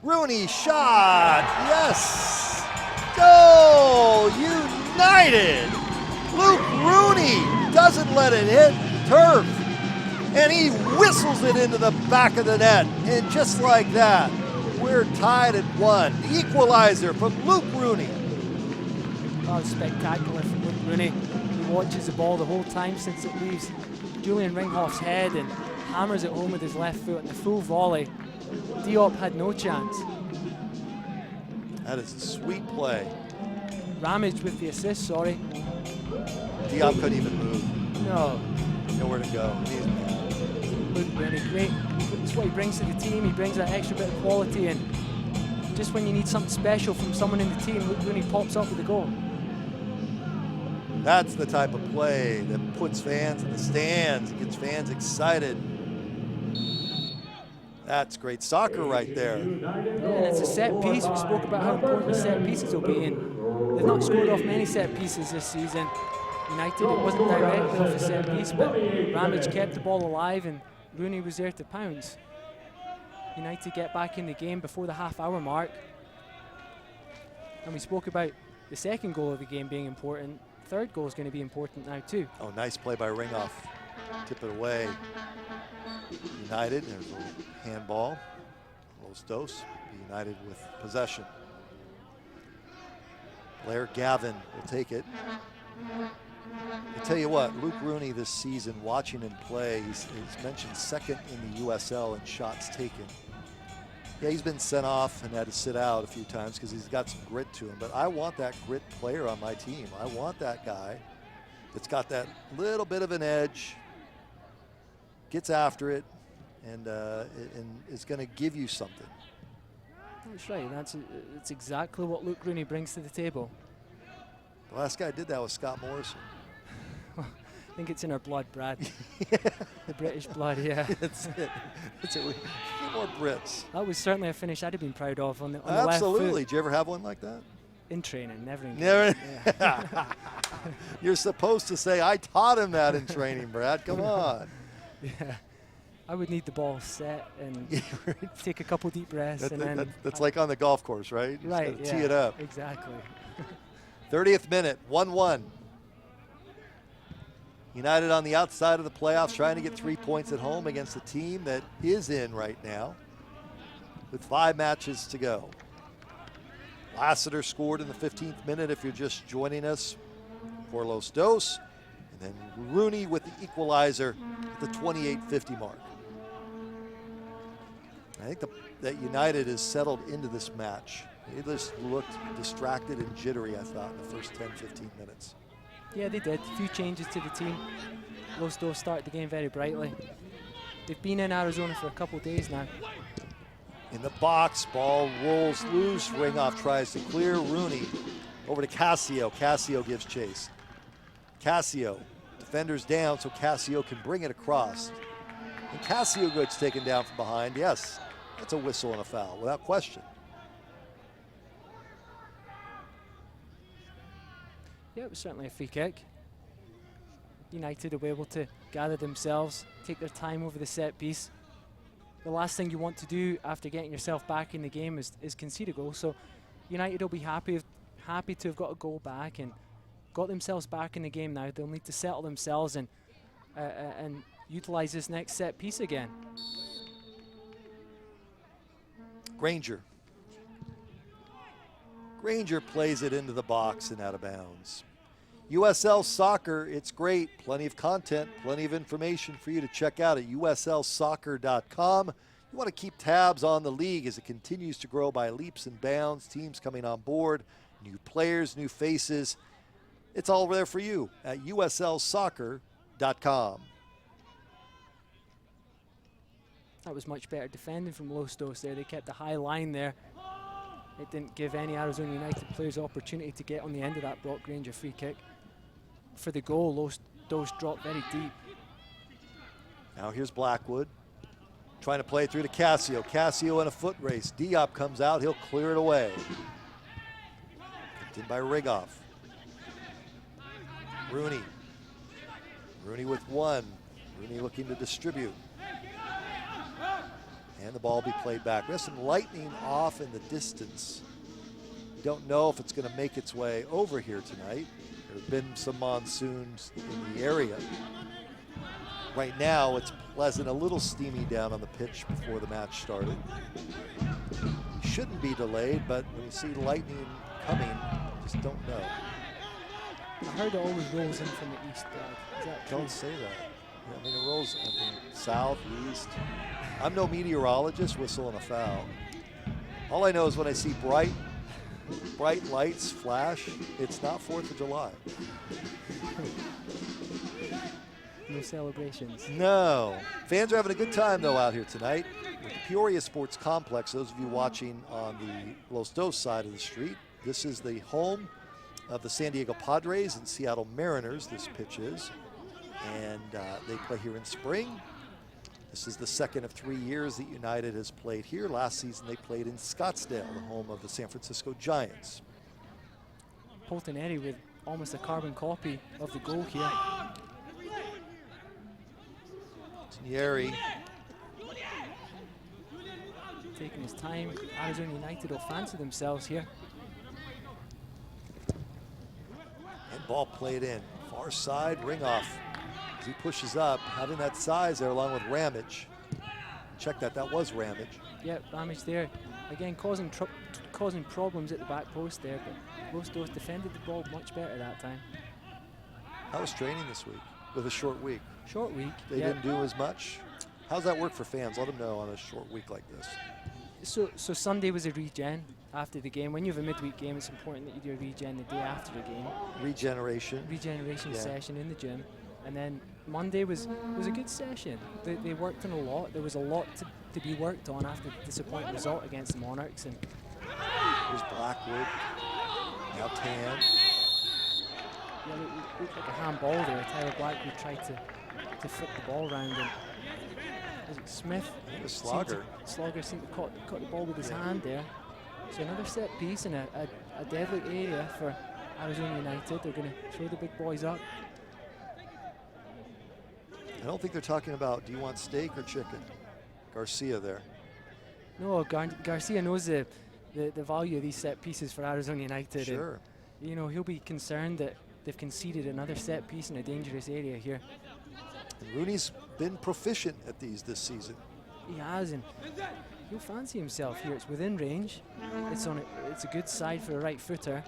Rooney shot, yes! Goal, United! Luke Rooney doesn't let it hit turf. And he whistles it into the back of the net. And just like that, we're tied at 1. The equalizer from Luke Rooney. Oh, spectacular from Luke Rooney. He watches the ball the whole time since it leaves Julian Ringhoff's head and hammers it home with his left foot in the full volley. Diop had no chance. That is a sweet play. Ramage with the assist, sorry. Diop couldn't even move. No. Nowhere to go. Luke Rooney, great. That's what he brings to the team. He brings that extra bit of quality, and just when you need something special from someone in the team, Luke Rooney pops up with a goal. That's the type of play that puts fans in the stands, gets fans excited. That's great soccer right there. Yeah, and it's a set piece. We spoke about how important set pieces will be, and they've not scored off many set pieces this season. United, it wasn't directly off a set piece, but Ramage kept the ball alive and Rooney was there to pounce. United get back in the game before the half-hour mark. And we spoke about the second goal of the game being important. Third goal is going to be important now too. Oh, nice play by Ringhoff. Tip it away. United, there's a little handball. Los Dos, United with possession. Blair Gavin will take it. I tell you what, Luke Rooney this season, watching him play, he's mentioned second in the USL in shots taken. Yeah, he's been sent off and had to sit out a few times because he's got some grit to him, but I want that grit player on my team. I want that guy that's got that little bit of an edge, gets after it, and is going to give you something. That's right, that's exactly what Luke Rooney brings to the table. The last guy did that was Scott Morrison. I think it's in our blood, Brad. The British blood, yeah. That's it. That's it. We need more Brits. That was certainly a finish I'd have been proud of on the left foot. Absolutely. Did you ever have one like that? In training, never in Never. training. Yeah. You're supposed to say, I taught him that in training, Brad. Come on. Yeah. I would need the ball set and take a couple deep breaths. That's like on the golf course, right? You right, just gotta tee it up. Exactly. 30th minute, 1-1. United on the outside of the playoffs, trying to get 3 points at home against a team that is in right now with 5 matches to go. Lassiter scored in the 15th minute if you're just joining us for Los Dos. And then Rooney with the equalizer at the 28:50 mark. I think that United is settled into this match. They just looked distracted and jittery, I thought, in the first 10, 15 minutes. Yeah, they did. A few changes to the team. Los Dos started the game very brightly. They've been in Arizona for a couple of days now. In the box, ball rolls loose. Ringhoff tries to clear. Rooney over to Cassio. Cassio gives chase. Cassio, defenders down so Cassio can bring it across. And Cassio gets taken down from behind. Yes, that's a whistle and a foul, without question. Yeah, it was certainly a free kick. United will be able to gather themselves, take their time over the set piece. The last thing you want to do after getting yourself back in the game is concede a goal. So United will be happy to have got a goal back and got themselves back in the game now. They'll need to settle themselves and utilize this next set piece again. Granger. Granger plays it into the box and out of bounds. USL Soccer, it's great. Plenty of content, plenty of information for you to check out at uslsoccer.com. You want to keep tabs on the league as it continues to grow by leaps and bounds, teams coming on board, new players, new faces. It's all there for you at uslsoccer.com. That was much better defending from Los Dos there. They kept the high line there. It didn't give any Arizona United players opportunity to get on the end of that Brock Granger free kick. For the goal, Los Dos dropped very deep. Now here's Blackwood trying to play through to Casio. Casio in a foot race. Diop comes out. He'll clear it away. Kicked in by Rigoff. Rooney. Rooney with one. Rooney looking to distribute. And the ball will be played back. We have some lightning off in the distance. We don't know if it's going to make its way over here tonight. There have been some monsoons in the area. Right now, it's pleasant, a little steamy down on the pitch before the match started. We shouldn't be delayed, but when you see lightning coming, just don't know. I heard it always rolls in from the east. Is that true? Don't say that. Yeah, I mean, it rolls south, east. I'm no meteorologist, whistling a foul. All I know is when I see bright lights flash, it's not 4th of July. No celebrations. No. Fans are having a good time, though, out here tonight. With the Peoria Sports Complex, those of you watching on the Los Dos side of the street, this is the home of the San Diego Padres and Seattle Mariners, this pitch is. And they play here in spring. This is the second of 3 years that United has played here. Last season they played in Scottsdale, the home of the San Francisco Giants. Poltinelli with almost a carbon copy of the goal here. Tanieri taking his time. Arizona United will fancy themselves here. And ball played in. Far side, Ringoff. As he pushes up, having that size there along with Ramage. Check that was Ramage. Yep, Ramage there. Again, causing problems at the back post there, but Los Dos defended the ball much better that time. How was training this week with a short week? Short week. They didn't do as much? How's that work for fans? Let them know on a short week like this. So Sunday was a regen after the game. When you have a midweek game, it's important that you do a regen the day after the game. Regeneration Session in the gym. And then Monday was a good session. They worked on a lot. There was a lot to be worked on after the disappointing result against the Monarchs. And here's Blackwood. Now Tan. Yeah, it looked like a handball there. Tyler Blackwood tried to flip the ball around. And was it Smith? It was Slogger. Slogger seemed to caught the ball with his hand there. So another set piece in a deadly area for Arizona United. They're going to throw the big boys up. I don't think they're talking about, do you want steak or chicken? Garcia there. No, Garcia knows the value of these set pieces for Arizona United. Sure. And, you know, he'll be concerned that they've conceded another set piece in a dangerous area here. And Rooney's been proficient at these this season. He has, and he'll fancy himself here. It's within range. It's a good side for a right footer.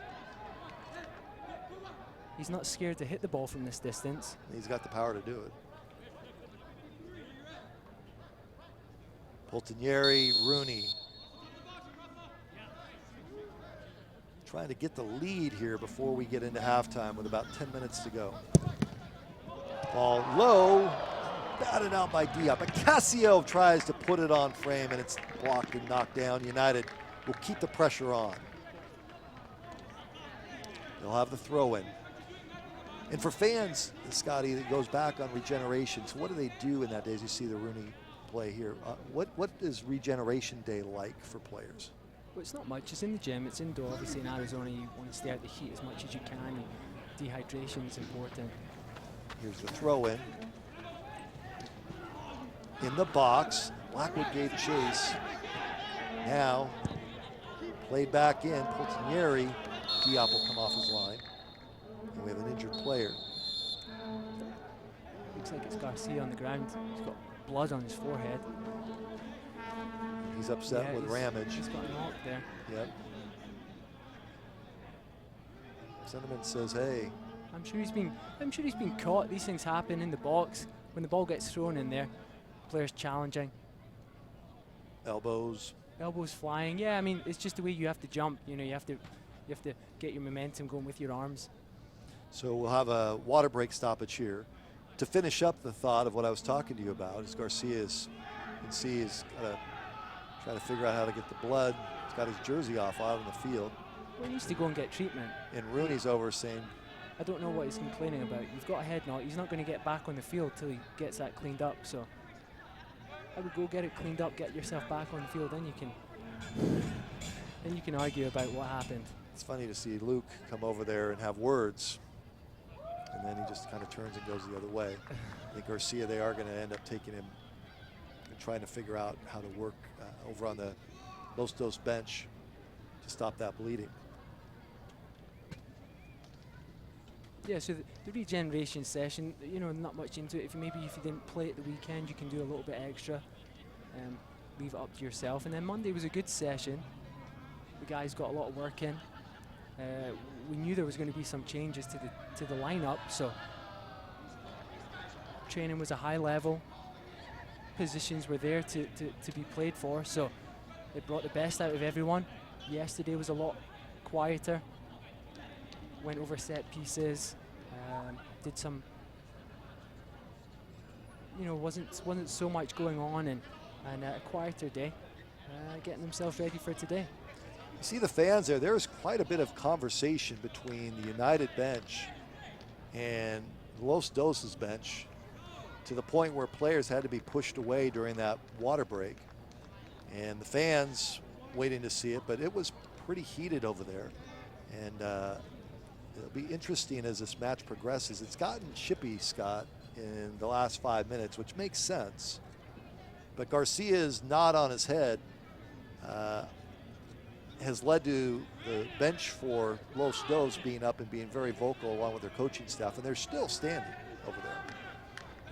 He's not scared to hit the ball from this distance. He's got the power to do it. Poltinelli, Rooney. Trying to get the lead here before we get into halftime with about 10 minutes to go. Ball low, batted out by Diop. But Casio tries to put it on frame and it's blocked and knocked down. United will keep the pressure on. They'll have the throw in. And for fans, Scotty, that goes back on regeneration. So what do they do in that day as you see the Rooney play here? What is regeneration day like for players? Well, it's not much. It's in the gym. It's indoor. Obviously, in Arizona, you want to stay out the heat as much as you can. And dehydration is important. Here's the throw in. In the box, Blackwood gave chase. Now, played back in. Poltinelli, Diop will come off his line. And we have an injured player. Looks like it's Garcia on the ground. He's got blood on his forehead. He's upset with Ramage. He's got a knock there. Yep. Sentiment says, hey. I'm sure he's been caught. These things happen in the box when the ball gets thrown in there. Players challenging. Elbows. Elbows flying. Yeah, I mean, it's just the way you have to jump. You know, you have to get your momentum going with your arms. So we'll have a water break stoppage here. To finish up the thought of what I was talking to you about, is Garcia's, you can see he's got to try to figure out how to get the blood. He's got his jersey off out on the field. Well, he needs to go and get treatment. And Rooney's over saying, I don't know what he's complaining about. You've got a head knock. He's not going to get back on the field till he gets that cleaned up. So I would go get it cleaned up, get yourself back on the field, then you can argue about what happened. it's funny to see Luke come over there and have words, and then he just kind of turns and goes the other way. I think Garcia, they are going to end up taking him and trying to figure out how to work over on the Los Dos bench to stop that bleeding. Yeah, so the regeneration session, you know, not much into it. If you didn't play at the weekend, you can do a little bit extra. Leave it up to yourself. And then Monday was a good session. The guys got a lot of work in. We knew there was going to be some changes to the lineup, so training was a high level. Positions were there to be played for, so it brought the best out of everyone. Yesterday was a lot quieter. Went over set pieces, did some, you know, wasn't so much going on, and a quieter day, getting themselves ready for today. You see the fans there. There's quite a bit of conversation between the United bench and Los Dos' bench, to the point where players had to be pushed away during that water break, and the fans waiting to see it. But it was pretty heated over there, and it'll be interesting as this match progresses. It's gotten chippy, Scott, in the last 5 minutes, which makes sense. But Garcia's nod on his head has led to the bench for Los Dos being up and being very vocal along with their coaching staff, and they're still standing over there.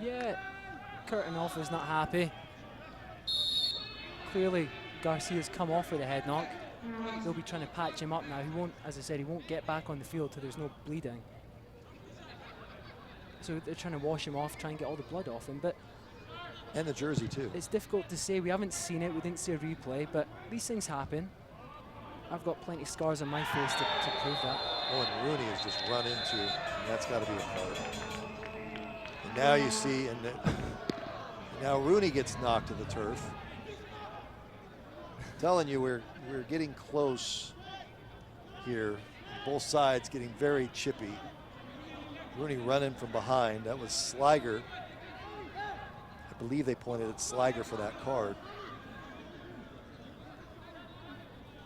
Yeah, Curtin Alpha's not happy. Clearly, Garcia's come off with a head knock. They'll be trying to patch him up now. He won't, as I said, he won't get back on the field till there's no bleeding. So they're trying to wash him off, try and get all the blood off him. But and the jersey too. It's difficult to say. We haven't seen it. We didn't see a replay, but these things happen. I've got plenty of scars on my face to prove that. Oh, and Rooney has just run into, and that's got to be a card. And now you see, and now Rooney gets knocked to the turf. I'm telling you, we're getting close here. Both sides getting very chippy. Rooney running from behind. That was Sliger. I believe they pointed at Sliger for that card.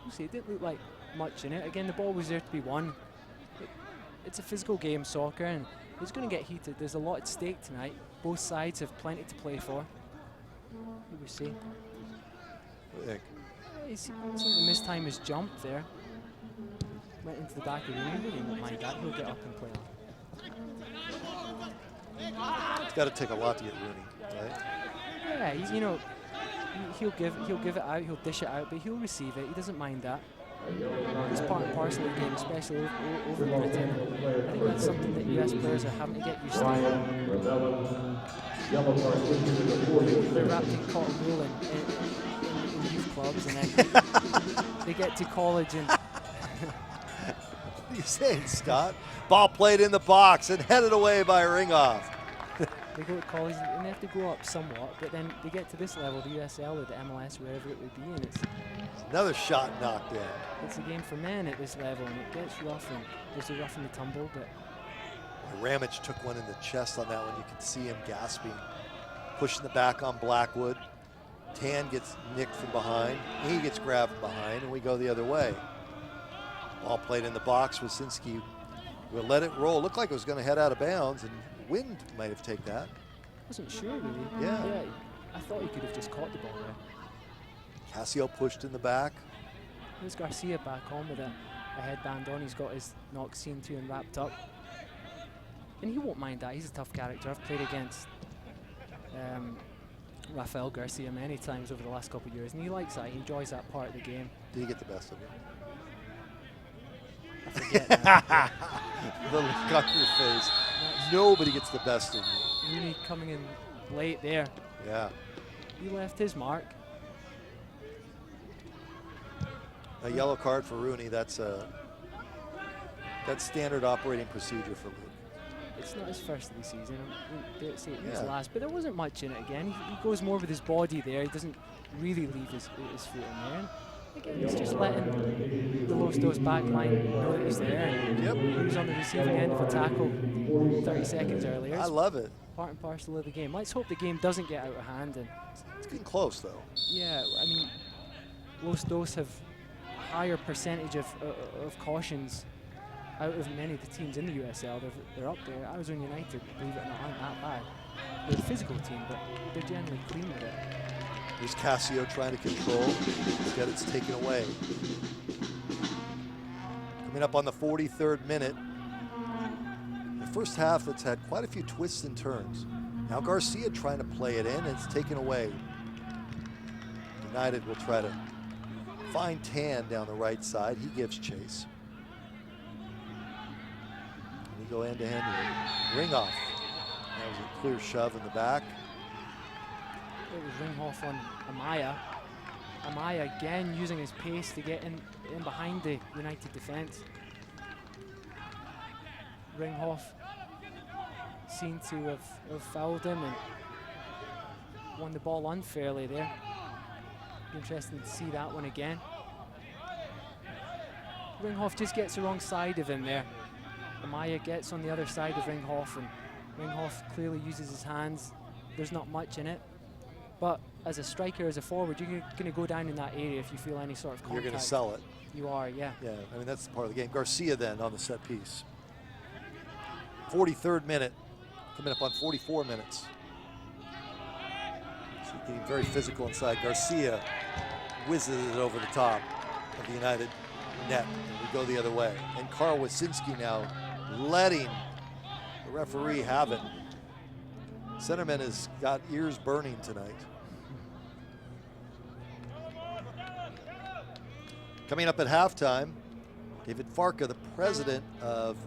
You see, it didn't look like much in it. Again, the ball was there to be won. It's a physical game, soccer, and it's going to get heated. There's a lot at stake tonight. Both sides have plenty to play for. You will see. What do you think? He seemed to miss time his jump there. Went into the back of the room. He won't mind that. He'll get up and play on. It's got to take a lot to get Rooney, right? Yeah, you know, he'll give it out. He'll dish it out, but he'll receive it. He doesn't mind that. It's part and parcel of the game, especially over Britain. I think that's something that US players are having to get used to. They're wrapped in cotton wool in youth clubs, and then they get to college and. What are you saying, Scott? Ball played in the box and headed away by Ringoff. They go to college and they have to go up somewhat, but then they get to this level, the USL or the MLS, wherever it would be, and it's another shot knocked in. It's a game for men at this level, and it gets rough, and there's a rough in the tumble, but Ramage took one in the chest on that one. You can see him gasping, pushing the back on Blackwood. Tan gets nicked from behind. He gets grabbed from behind, and we go the other way. Ball played in the box. Wasinski will let it roll. Looked like it was going to head out of bounds, and Wind might have taken that. Wasn't sure really. Yeah. I thought he could have just caught the ball there. Casio pushed in the back. There's Garcia back on with a headband on. He's got his knock seen to and wrapped up. And he won't mind that. He's a tough character. I've played against Rafael Garcia many times over the last couple of years, and he likes that. He enjoys that part of the game. Did he get the best of him? I forget now. The look on your face. Nobody gets the best of me. Rooney coming in late there. Yeah. He left his mark. A yellow card for Rooney, that's standard operating procedure for Luke. It's not his first of the season. I dare say it was last, but there wasn't much in it again. He goes more with his body there. He doesn't really leave his foot in there. And again, he's just letting the Los Dos back line know that he's there. Yep. He was on the receiving end of a tackle 30 seconds earlier. I love it. Part and parcel of the game. Let's hope the game doesn't get out of hand. And it's getting close, though. Yeah, I mean, Los Dos have a higher percentage of cautions out of many of the teams in the USL. They're up there. Arizona United, believe it or not, aren't that bad. They're a physical team, but they're generally clean with it. Here's Casio trying to control. Instead, it's taken away. Coming up on the 43rd minute. The first half that's had quite a few twists and turns. Now Garcia trying to play it in, and it's taken away. United will try to find Tan down the right side. He gives chase. And we go end-to-end. Ring off. That was a clear shove in the back. It was Ringhoff on Amaya. Amaya again using his pace to get in behind the United defense. Ringhoff seemed to have fouled him and won the ball unfairly there. Be interesting to see that one again. Ringhoff just gets the wrong side of him there. Amaya gets on the other side of Ringhoff, and Ringhoff clearly uses his hands. There's not much in it. But as a striker, as a forward, you're going to go down in that area if you feel any sort of contact. You're going to sell it. You are, yeah. Yeah, I mean, that's part of the game. Garcia then on the set piece. 43rd minute, coming up on 44 minutes. So getting very physical inside. Garcia whizzes it over the top of the United net, and we go the other way. And Carl Wasinski now letting the referee have it. Centerman has got ears burning tonight. Coming up at halftime, David Farka, the president of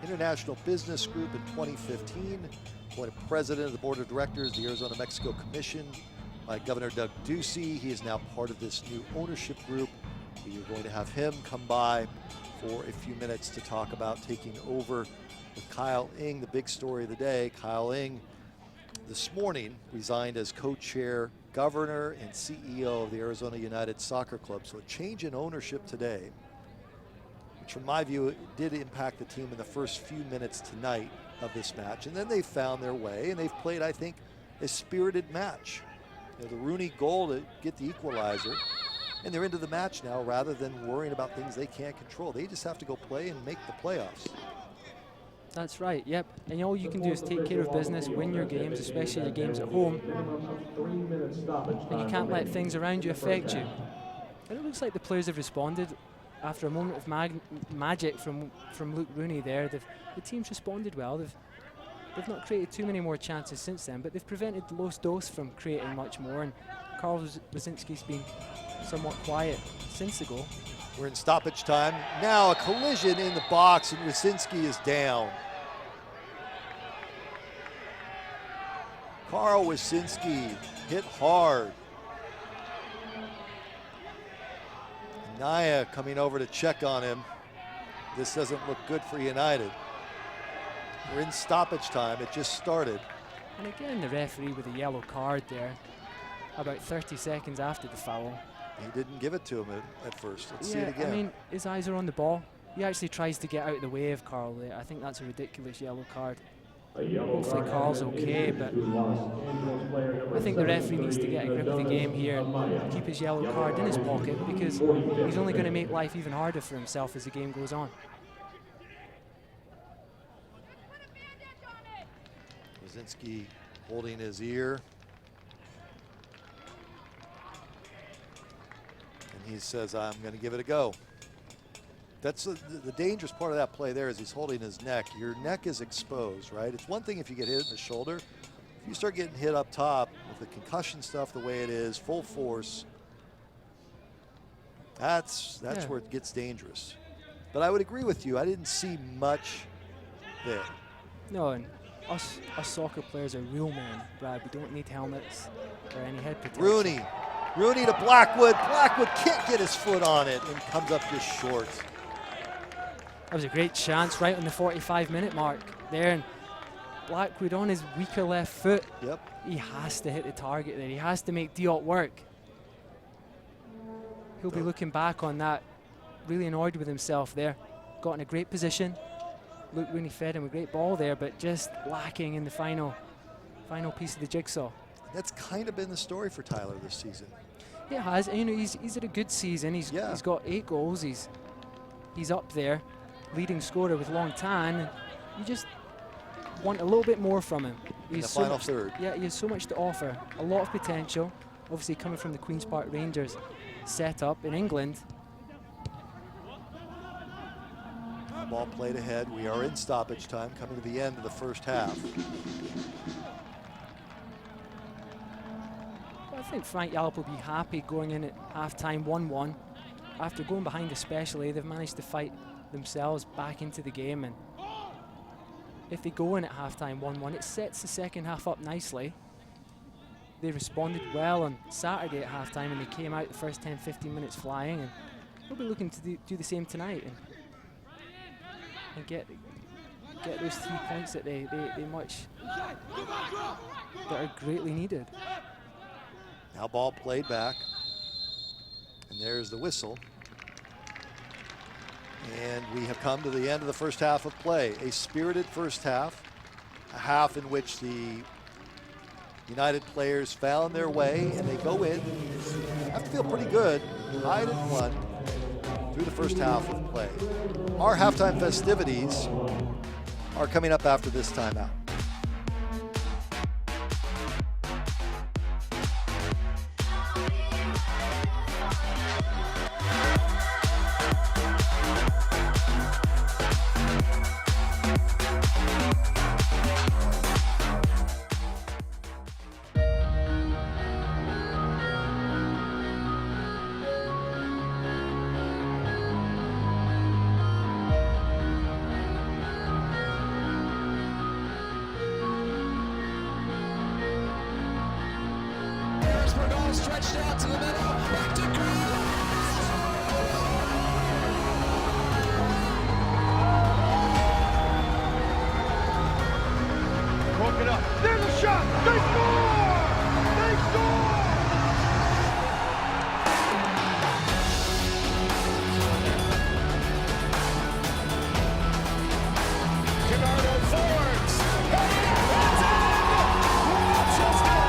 International Business Group in 2015, appointed president of the board of directors of the Arizona-Mexico Commission by Governor Doug Ducey. He is now part of this new ownership group. We are going to have him come by for a few minutes to talk about taking over with Kyle Ing, the big story of the day. Kyle Ing this morning resigned as co-chair, governor, and CEO of the Arizona United Soccer Club. So a change in ownership today, which from my view did impact the team in the first few minutes tonight of this match. And then they found their way, and they've played, I think, a spirited match. You know, the Rooney goal to get the equalizer, and they're into the match now rather than worrying about things they can't control. They just have to go play and make the playoffs. That's right, yep. And all you can do is take care of business, win your games, especially your games at home. And you can't let things around you affect you. And it looks like the players have responded after a moment of magic from Luke Rooney there. The team's responded well. They've not created too many more chances since then, but they've prevented Los Dos from creating much more. And Carl Wasinski's been somewhat quiet since the goal. We're in stoppage time. Now a collision in the box, and Wasinski is down. Carl Wasinski hit hard. Naya coming over to check on him. This doesn't look good for United. We're in stoppage time. It just started. And again, the referee with a yellow card there, about 30 seconds after the foul. He didn't give it to him at first. Let's see it again. I mean, his eyes are on the ball. He actually tries to get out of the way of Carl there. I think that's a ridiculous yellow card. Hopefully Carl's okay, but I think the referee needs to get a grip of the game here and keep his yellow card in his pocket, because he's only going to make life even harder for himself as the game goes on. Wasinski holding his ear. And he says, I'm going to give it a go. That's the dangerous part of that play there, is he's holding his neck. Your neck is exposed, right? It's one thing if you get hit in the shoulder. If you start getting hit up top with the concussion stuff the way it is, full force, that's where it gets dangerous. But I would agree with you. I didn't see much there. No, and us soccer players are real men, Brad. We don't need helmets or any head protection. Rooney Rooney to Blackwood. Blackwood can't get his foot on it and comes up just short. That was a great chance right on the 45-minute mark there. And Blackwood on his weaker left foot. Yep. He has to hit the target there. He has to make Diop work. He'll be looking back on that, really annoyed with himself there. Got in a great position. Luke Rooney fed him a great ball there, but just lacking in the final piece of the jigsaw. That's kind of been the story for Tyler this season. It has. And, you know, he's had a good season. He's got 8 goals. He's up there, leading scorer with Long Tan. And you just want a little bit more from him. In the final third. Yeah, he has so much to offer. A lot of potential. Obviously coming from the Queen's Park Rangers setup in England. Ball played ahead. We are in stoppage time, coming to the end of the first half. I think Frank Yallop will be happy going in at halftime 1-1. After going behind especially, they've managed to fight themselves back into the game, and if they go in at halftime 1-1, it sets the second half up nicely. They responded well on Saturday at halftime, and they came out the first 10-15 minutes flying, and they'll be looking to do the same tonight and get those 3 points that they are greatly needed. Now ball played back, and there's the whistle. And we have come to the end of the first half of play. A spirited first half, a half in which the United players found their way, and they go in, have to feel pretty good, tied at 1 through the first half of play. Our halftime festivities are coming up after this timeout. Stretched out to the middle, back to Broke it up. There's a shot. They score! They score! Gerardo forwards. It's in! Rochester!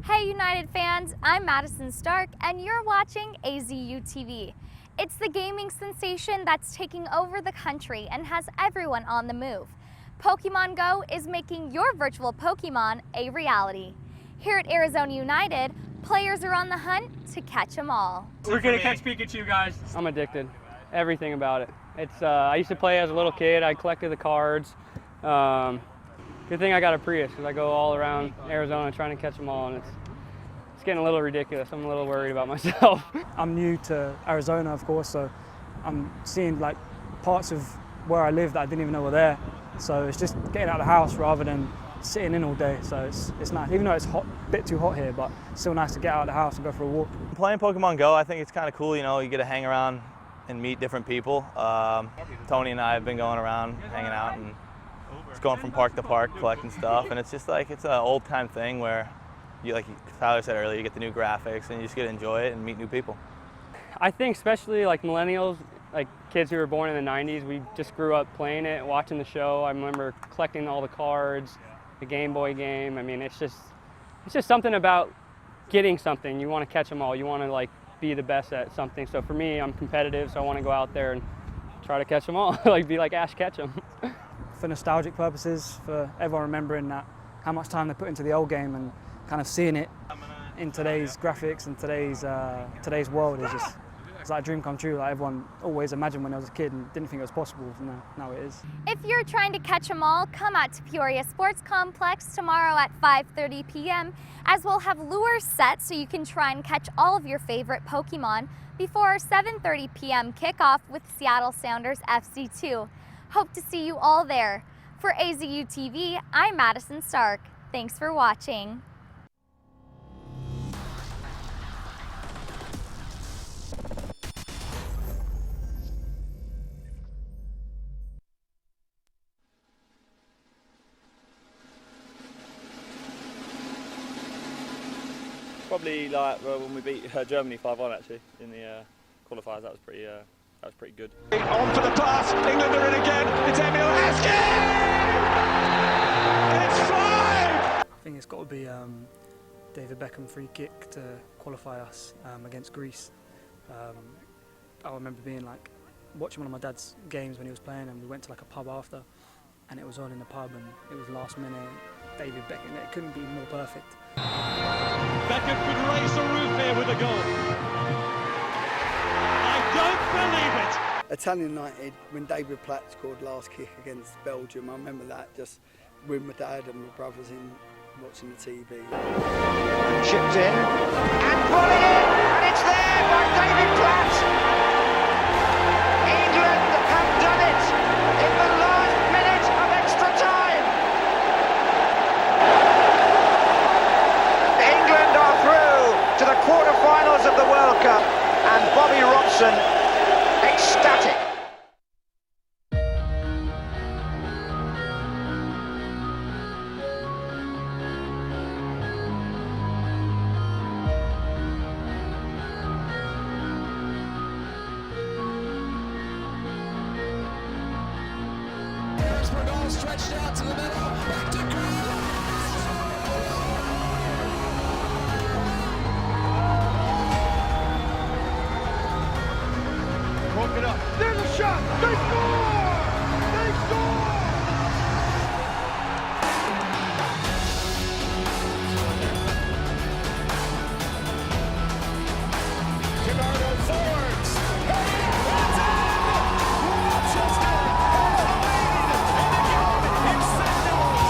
Hey United fans, I'm Madison Stark and you're watching AZU TV. It's the gaming sensation that's taking over the country and has everyone on the move. Pokemon Go is making your virtual Pokemon a reality. Here at Arizona United, players are on the hunt to catch them all. We're gonna catch Pikachu, guys. I'm addicted. Everything about it. It's I used to play as a little kid. I collected the cards. Good thing I got a Prius because I go all around Arizona trying to catch them all, and it's getting a little ridiculous. I'm a little worried about myself. I'm new to Arizona, of course, so I'm seeing like parts of where I live that I didn't even know were there. So it's just getting out of the house rather than sitting in all day. So it's nice, even though it's a bit too hot here, but it's still nice to get out of the house and go for a walk. Playing Pokemon Go, I think it's kind of cool. You know, you get to hang around and meet different people. Tony and I have been going around, hanging out, and just going from park to park, collecting stuff. And it's just like, it's an old time thing where you, like Tyler said earlier, you get the new graphics and you just get to enjoy it and meet new people. I think especially like millennials, like kids who were born in the 90s, we just grew up playing it, watching the show. I remember collecting all the cards, the Game Boy game. I mean, it's just something about getting something. You want to catch them all. You want to like be the best at something. So for me, I'm competitive, so I want to go out there and try to catch them all, like be like Ash Ketchum. For nostalgic purposes, for everyone remembering that how much time they put into the old game and kind of seeing it in today's graphics and today's world is just, it's like a dream come true. Like everyone always imagined when I was a kid and didn't think it was possible. Now it is. If you're trying to catch them all, come out to Peoria Sports Complex tomorrow at 5:30 p.m. as we'll have lures set so you can try and catch all of your favorite Pokemon before our 7:30 p.m. kickoff with Seattle Sounders FC2. Hope to see you all there. For AZU TV, I'm Madison Stark. Thanks for watching. Probably like when we beat Germany 5-1 actually in the qualifiers. That was pretty good. On for the pass, England are in again, it's Emil Heskey! It's 5! I think it's got to be David Beckham free kick to qualify us against Greece. I remember being like watching one of my dad's games when he was playing, and we went to like a pub after, and it was on in the pub, and it was last minute. David Beckham, it couldn't be more perfect. Beckham could raise the roof here with a goal. I don't believe it! Italian United, when David Platt scored last kick against Belgium, I remember that just with my dad and my brothers in watching the TV. Chipped in, and volleyed in, and it's there by David Platt! England have done it in the last minute of extra time! England are through to the quarter-finals of the World Cup, and Bobby Robson ecstatic. Stretched out to the middle, back to Broke it up. There's a shot. They score! They score! Bernardo Fords. That's in! Rochester has the lead. And again, it's St. Louis.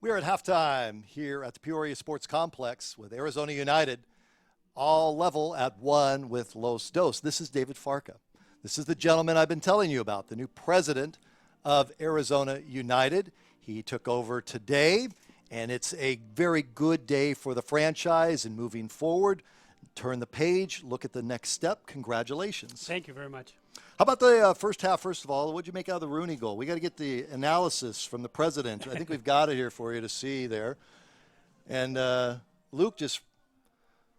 We're at halftime here at the Peoria Sports Complex with Arizona United, all level at 1 with Los Dos. This is David Farka. This is the gentleman I've been telling you about, the new president of Arizona United. He took over today, and it's a very good day for the franchise and moving forward. Turn the page, look at the next step. Congratulations. Thank you very much. How about the first half, first of all? What did you make out of the Rooney goal? We got to get the analysis from the president. I think we've got it here for you to see there. And Luke, just, it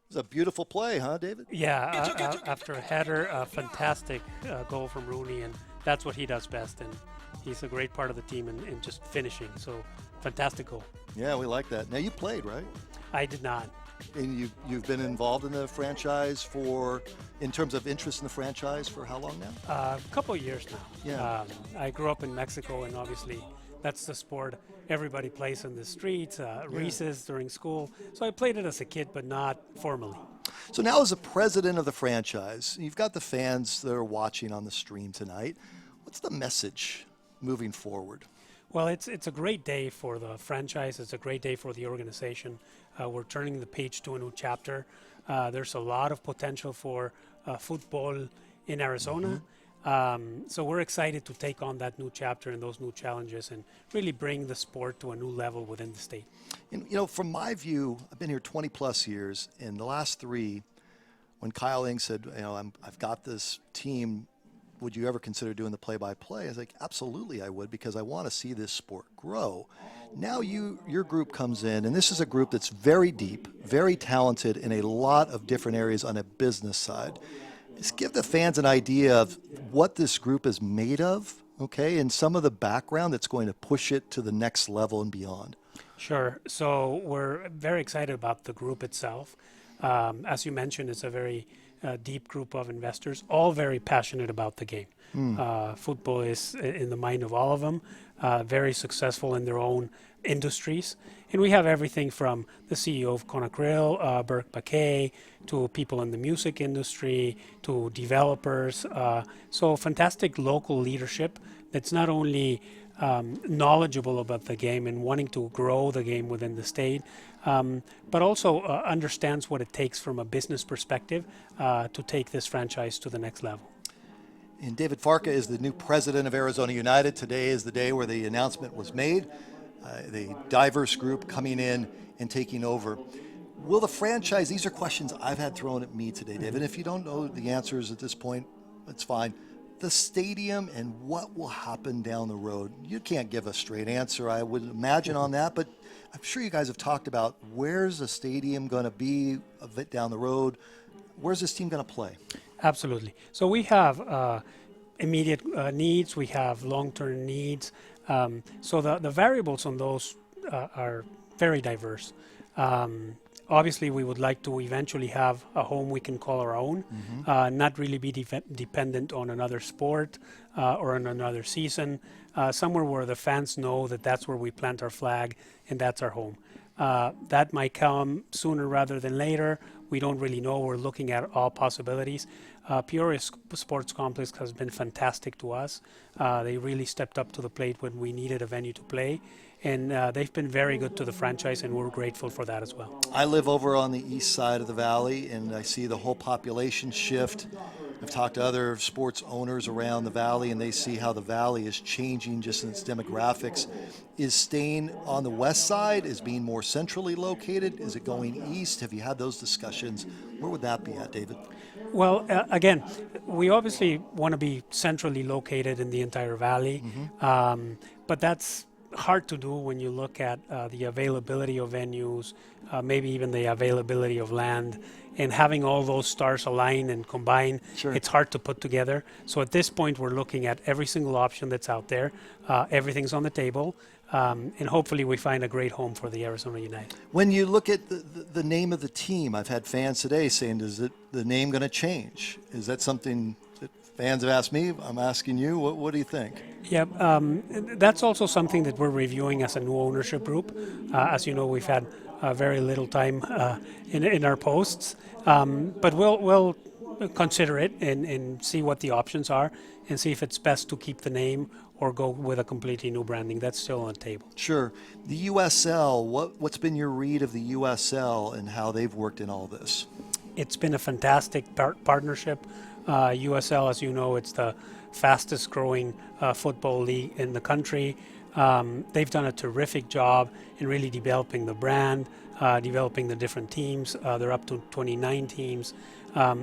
was a beautiful play, huh, David? Yeah, after a header, a fantastic goal from Rooney, and that's what he does best. And he's a great part of the team in just finishing. So, fantastic goal. Yeah, we like that. Now, you played, right? I did not. And you've been involved in the franchise in terms of interest in the franchise for how long now? A couple of years now. Yeah. I grew up in Mexico, and obviously that's the sport everybody plays in the streets, recess during school. So I played it as a kid, but not formally. So now as a president of the franchise, you've got the fans that are watching on the stream tonight. What's the message moving forward? Well, it's a great day for the franchise. It's a great day for the organization. We're turning the page to a new chapter. There's a lot of potential for football in Arizona. So we're excited to take on that new chapter and those new challenges and really bring the sport to a new level within the state. And, you know, from my view, I've been here 20 plus years. In the last 3, when Kyle Ing said, you know, I've got this team, would you ever consider doing the play-by-play? I was like, absolutely I would, because I want to see this sport grow. Now your group comes in, and this is a group that's very deep, very talented in a lot of different areas on a business side. Just give the fans an idea of what this group is made of, okay, and some of the background that's going to push it to the next level and beyond. Sure. So we're very excited about the group itself. As you mentioned, it's a very deep group of investors, all very passionate about the game. Football is in the mind of all of them, very successful in their own industries. And we have everything from the CEO of Conakry, Burke Paquet, to people in the music industry, to developers. So fantastic local leadership that's not only knowledgeable about the game and wanting to grow the game within the state, but also understands what it takes from a business perspective to take this franchise to the next level. And David Farka is the new president of Arizona United. Today is the day where the announcement was made. The diverse group coming in and taking over. Will the franchise, these are questions I've had thrown at me today, David. If you don't know the answers at this point, that's fine. The stadium and what will happen down the road. You can't give a straight answer, I would imagine, on that, but I'm sure you guys have talked about where's the stadium going to be a bit down the road. Where's this team going to play? Absolutely. So we have immediate needs. We have long-term needs. So the variables on those are very diverse. Obviously, we would like to eventually have a home we can call our own, not really be dependent on another sport or on another season, somewhere where the fans know that that's where we plant our flag and that's our home. That might come sooner rather than later. We don't really know. We're looking at all possibilities. Peoria Sports Complex has been fantastic to us. They really stepped up to the plate when we needed a venue to play. And they've been very good to the franchise, and we're grateful for that as well. I live over on the east side of the valley, and I see the whole population shift. I've talked to other sports owners around the valley, and they see how the valley is changing just in its demographics. Is staying on the west side, is being more centrally located? Is it going east? Have you had those discussions? Where would that be at, David? Well, again, we obviously want to be centrally located in the entire valley, but that's hard to do when you look at the availability of venues, maybe even the availability of land, and having all those stars align and combine. Sure. It's hard to put together. So at this point, we're looking at every single option that's out there. Everything's on the table, and hopefully we find a great home for the Arizona United. When you look at the name of the team, I've had fans today saying, is the name going to change? Is that something that fans have asked me? I'm asking you. What do you think? Yeah, that's also something that we're reviewing as a new ownership group. As you know, we've had very little time in our posts, but we'll consider it and see what the options are and see if it's best to keep the name or go with a completely new branding. That's still on the table. Sure. The USL, what's been your read of the USL and how they've worked in all this? It's been a fantastic partnership. USL, as you know, it's the fastest growing football league in the country. They've done a terrific job in really developing the brand, developing the different teams. They're up to 29 teams.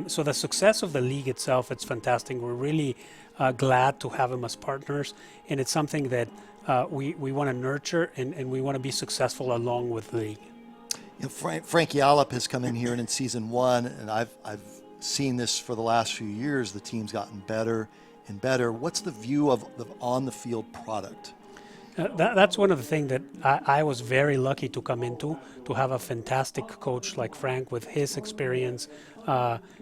So the success of the league itself, it's fantastic. We're really glad to have them as partners, and it's something that we want to nurture and we want to be successful along with the league. You know, Frank Yallop has come in here and in season 1, and I've seen this for the last few years. The team's gotten better and better. What's the view of the on-the-field product? That's one of the things that I was very lucky to come into, to have a fantastic coach like Frank with his experience,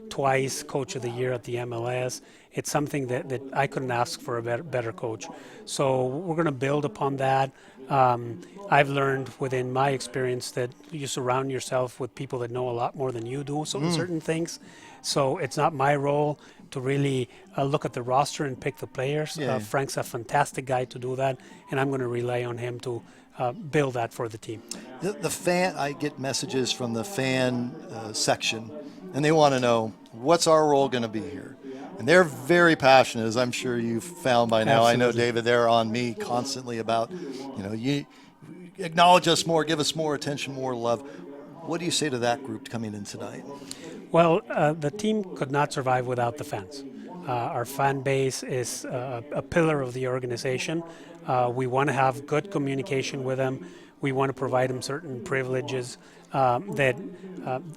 twice Coach of the Year at the MLS. It's something that I couldn't ask for a better coach. So we're going to build upon that. I've learned within my experience that you surround yourself with people that know a lot more than you do certain things. So it's not my role to really look at the roster and pick the players. Yeah. Frank's a fantastic guy to do that, and I'm going to rely on him to build that for the team. The fan, I get messages from the fan section, and they want to know, what's our role going to be here? And they're very passionate, as I'm sure you've found by now. Absolutely. I know, David, they're on me constantly about, you acknowledge us more, give us more attention, more love. What do you say to that group coming in tonight? Well, the team could not survive without the fans. Our fan base is a pillar of the organization. We want to have good communication with them. We want to provide them certain privileges that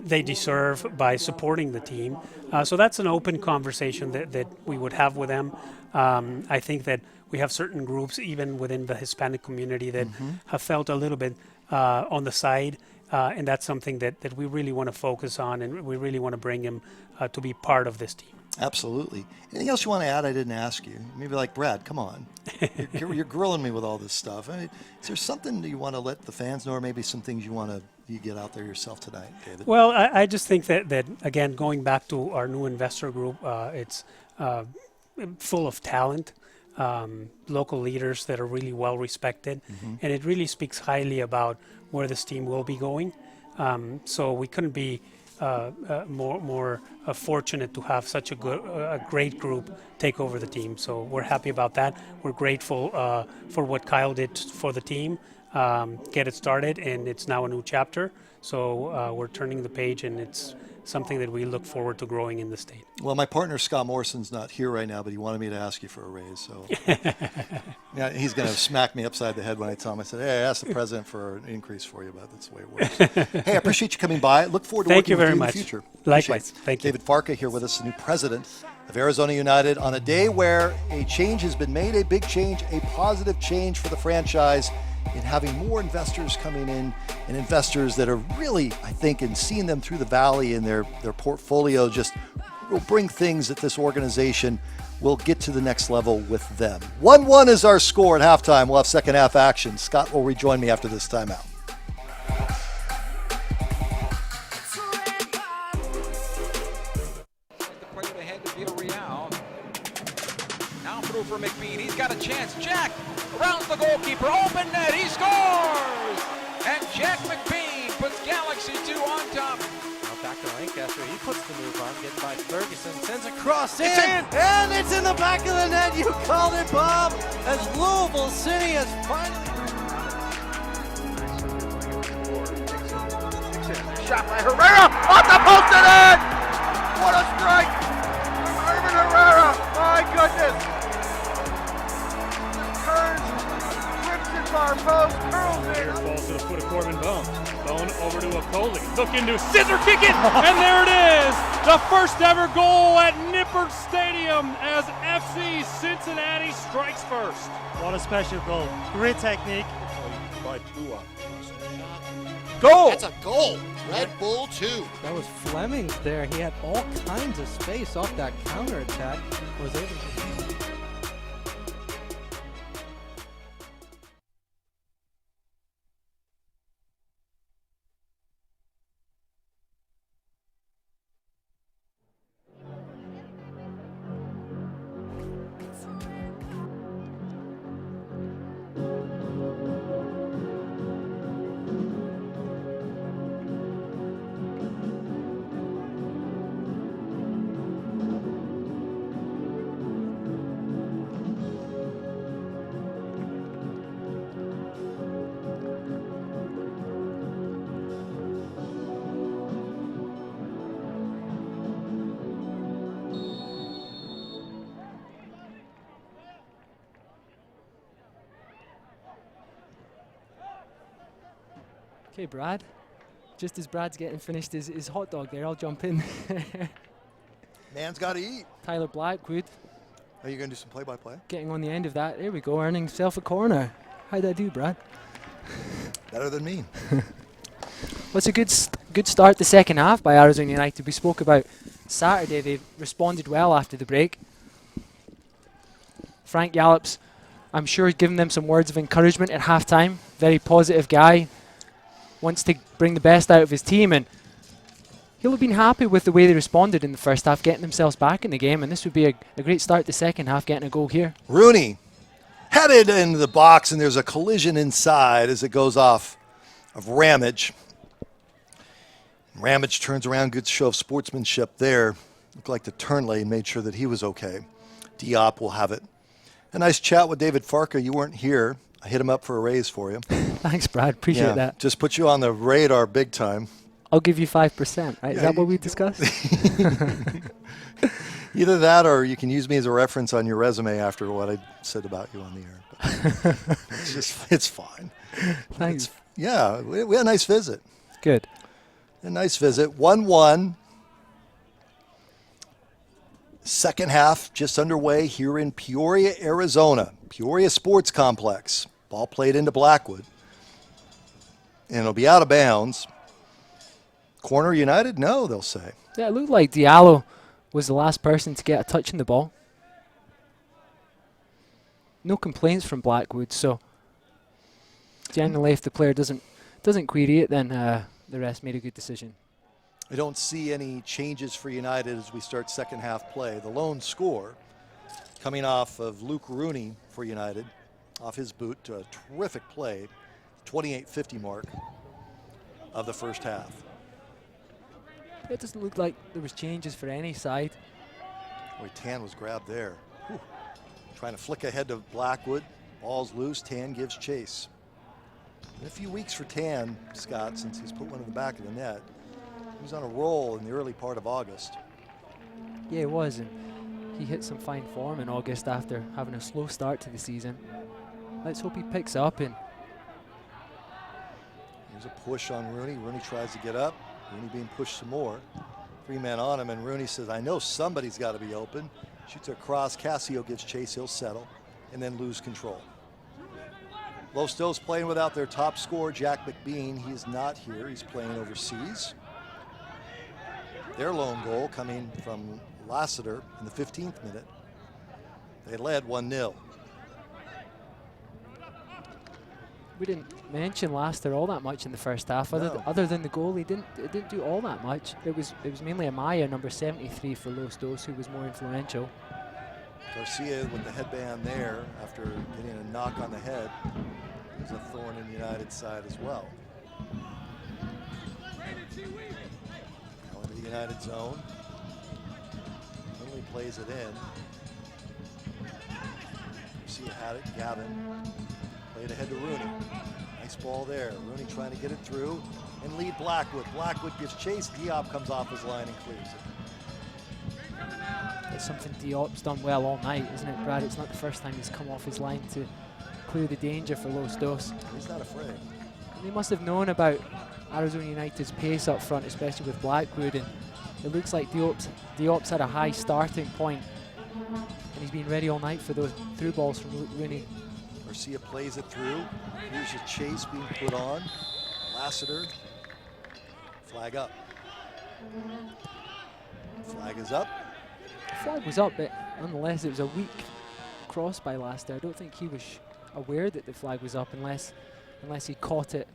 they deserve by supporting the team. So that's an open conversation that we would have with them. I think that we have certain groups, even within the Hispanic community, that have felt a little bit on the side. And that's something that we really want to focus on, and we really want to bring him to be part of this team. Absolutely. Anything else you want to add I didn't ask you? Maybe like, Brad, come on. You're grilling me with all this stuff. I mean, is there something that you want to let the fans know, or maybe some things you want to get out there yourself tonight, David? Well, I just think that, again, going back to our new investor group, it's full of talent, local leaders that are really well respected, and it really speaks highly about where this team will be going. So we couldn't be more fortunate to have such a great group take over the team. So we're happy about that. We're grateful for what Kyle did for the team, get it started, and it's now a new chapter. So we're turning the page, and it's something that we look forward to growing in the state. Well, my partner Scott Morrison's not here right now, but he wanted me to ask you for a raise. So yeah, he's going to smack me upside the head when I tell him. I said, hey, I asked the president for an increase for you, but that's the way it works. Hey, I appreciate you coming by. Look forward to Thank working you with very you in the much. future. Likewise. Appreciate it. Thank you. David Farka here with us, the new president of Arizona United, on a day where a change has been made, a big change, a positive change for the franchise, in having more investors coming in, and investors that are really, I think, in seeing them through the valley in their portfolio, just will bring things that this organization will get to the next level with them. 1-1 is our score at halftime. We'll have second half action. Scott will rejoin me after this timeout. Now through for McBean. He's got a chance. Jack around the goalkeeper. Open net. He scores! And Jack McBean puts Galaxy 2 on top. Now back to Lancaster. He puts the move on. Getting by Ferguson. Sends a cross in. It's in! And it's in the back of the net. You called it, Bob. As Louisville City has finally... Shot by Herrera off the post and in! What a strike from Irvin Herrera! My goodness! Just turns, rips it far post, curls it. Falls to the foot of Corbin Bone. Bone over to Okoli. Look into scissor kick it, and there it is! The first ever goal at Nippert Stadium as FC Cincinnati strikes first. What a special goal. Great technique. By Tua. Goal! That's a goal. Red Bull 2. That was Fleming's there. He had all kinds of space off that counter attack. Was able to. Okay, Brad. Just as Brad's getting finished his hot dog there, I'll jump in. Man's got to eat. Tyler Blackwood. Are you going to do some play-by-play? Getting on the end of that. There we go, earning himself a corner. How'd I do, Brad? Better than me. What's a good start the second half by Arizona United. We spoke about Saturday. They responded well after the break. Frank Yallop's I'm sure giving them some words of encouragement at halftime. Very positive guy. Wants to bring the best out of his team, and he'll have been happy with the way they responded in the first half, getting themselves back in the game, and this would be a great start to the second half, getting a goal here. Rooney headed into the box, and there's a collision inside as it goes off of Ramage. Ramage turns around, good show of sportsmanship there. Looked like the turn lane made sure that he was okay. Diop will have it. A nice chat with David Farka. You weren't here. I hit him up for a raise for you. Thanks, Brad. Appreciate that. Just put you on the radar big time. I'll give you 5%, right? Is that what we discussed? Either that or you can use me as a reference on your resume after what I said about you on the air. But it's fine. Thanks. We had a nice visit. Good. A nice visit. 1-1. Second half just underway here in Peoria, Arizona. Peoria Sports Complex. Ball played into Blackwood. And it'll be out of bounds. Corner United? No, they'll say. Yeah, it looked like Diallo was the last person to get a touch in the ball. No complaints from Blackwood, so generally if the player doesn't query it, then the rest made a good decision. I don't see any changes for United as we start second half play. The lone score coming off of Luke Rooney for United, off his boot to a terrific play, 28:50 mark of the first half. It doesn't look like there was changes for any side. Boy, Tan was grabbed there. Whew. Trying to flick ahead to Blackwood. Ball's loose. Tan gives chase. Been a few weeks for Tan, Scott, since he's put one in the back of the net. He was on a roll in the early part of August. Yeah, it was, and he hit some fine form in August after having a slow start to the season. Let's hope he picks up. And here's a push on Rooney. Rooney tries to get up. Rooney being pushed some more. 3 men on him, and Rooney says, I know somebody's got to be open. Shoots across. Cassio gets chase. He'll settle and then lose control. Lostos playing without their top scorer, Jack McBean. He is not here. He's playing overseas. Their lone goal coming from Lassiter in the 15th minute. They led 1-0. We didn't mention Lassiter all that much in the first half. Other than the goal, it didn't do all that much. It was mainly Amaya, number 73 for Lostos, who was more influential. Garcia with the headband there after getting a knock on the head. There's a thorn in United's side as well. Now into the United zone. Finley plays it in. Garcia had it. Gavin played ahead to Rooney. Nice ball there. Rooney trying to get it through and lead Blackwood. Blackwood gives chase. Diop comes off his line and clears it. It's something Diop's done well all night, isn't it, Brad? It's not the first time he's come off his line to clear the danger for Lostos. He's not afraid. They must have known about Arizona United's pace up front, especially with Blackwood, and it looks like Diop's had a high starting point, and he's been ready all night for those through balls from Luke Rooney. Garcia plays it through. Here's a chase being put on. Lassiter. Flag up. Flag is up. Flag was up, but nonetheless it was a weak cross by Lassiter. I don't think he was aware that the flag was up unless he caught it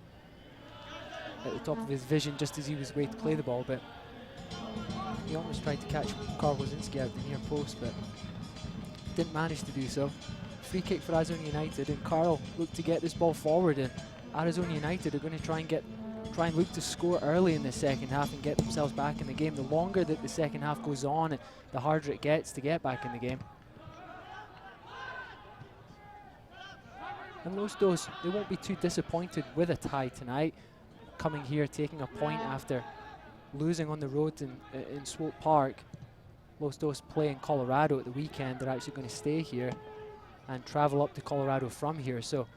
at the top of his vision just as he was waiting to play the ball. But he almost tried to catch Karl Wozinski out the near post, but didn't manage to do so. Free kick for Arizona United, and Karl looked to get this ball forward, and Arizona United are going to try and look to score early in the second half and get themselves back in the game. The longer that the second half goes on, the harder it gets to get back in the game. And Lostos, they won't be too disappointed with a tie tonight, coming here taking a point after losing on the road in Swope Park. Lostos play in Colorado at the weekend. They're actually going to stay here and travel up to Colorado from here. So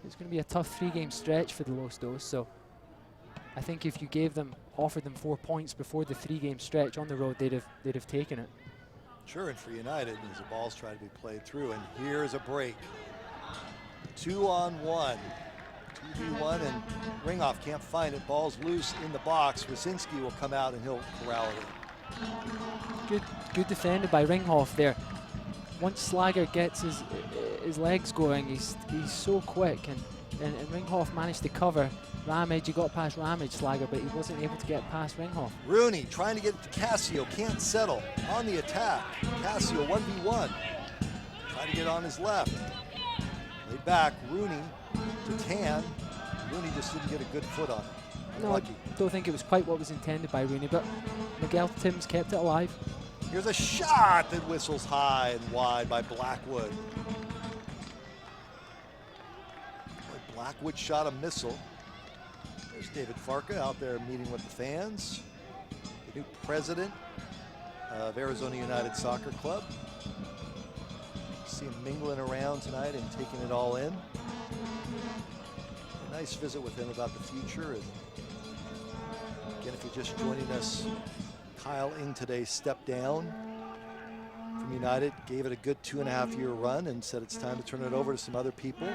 it's going to be a tough 3-game stretch for the Lostos. So I think if you offered them 4 points before the 3-game stretch on the road, they'd have taken it. Sure, and for United, as the balls try to be played through, and here's a break. 2-on-1. 2v1, and Ringoff can't find it. Ball's loose in the box. Wozinski will come out and he'll corral it. Good defended by Ringhoff there. Once Slager gets get his legs going. He's so quick, and Ringhoff managed to cover. Ramage, he got past Ramage, Slager, but he wasn't able to get past Ringhoff. Rooney trying to get to Cassio, can't settle. On the attack, Cassio 1v1. Trying to get on his left. Laid back, Rooney to Tan. Rooney just didn't get a good foot on it. No, I don't think it was quite what was intended by Rooney, but Miguel Timms kept it alive. Here's a shot that whistles high and wide by Blackwood. Blackwood shot a missile. There's David Farka out there meeting with the fans. The new president of Arizona United Soccer Club. See him mingling around tonight and taking it all in. A nice visit with him about the future. And again, if you're just joining us, Kyle Ing today stepped down from United, gave it a good 2.5-year run and said it's time to turn it over to some other people.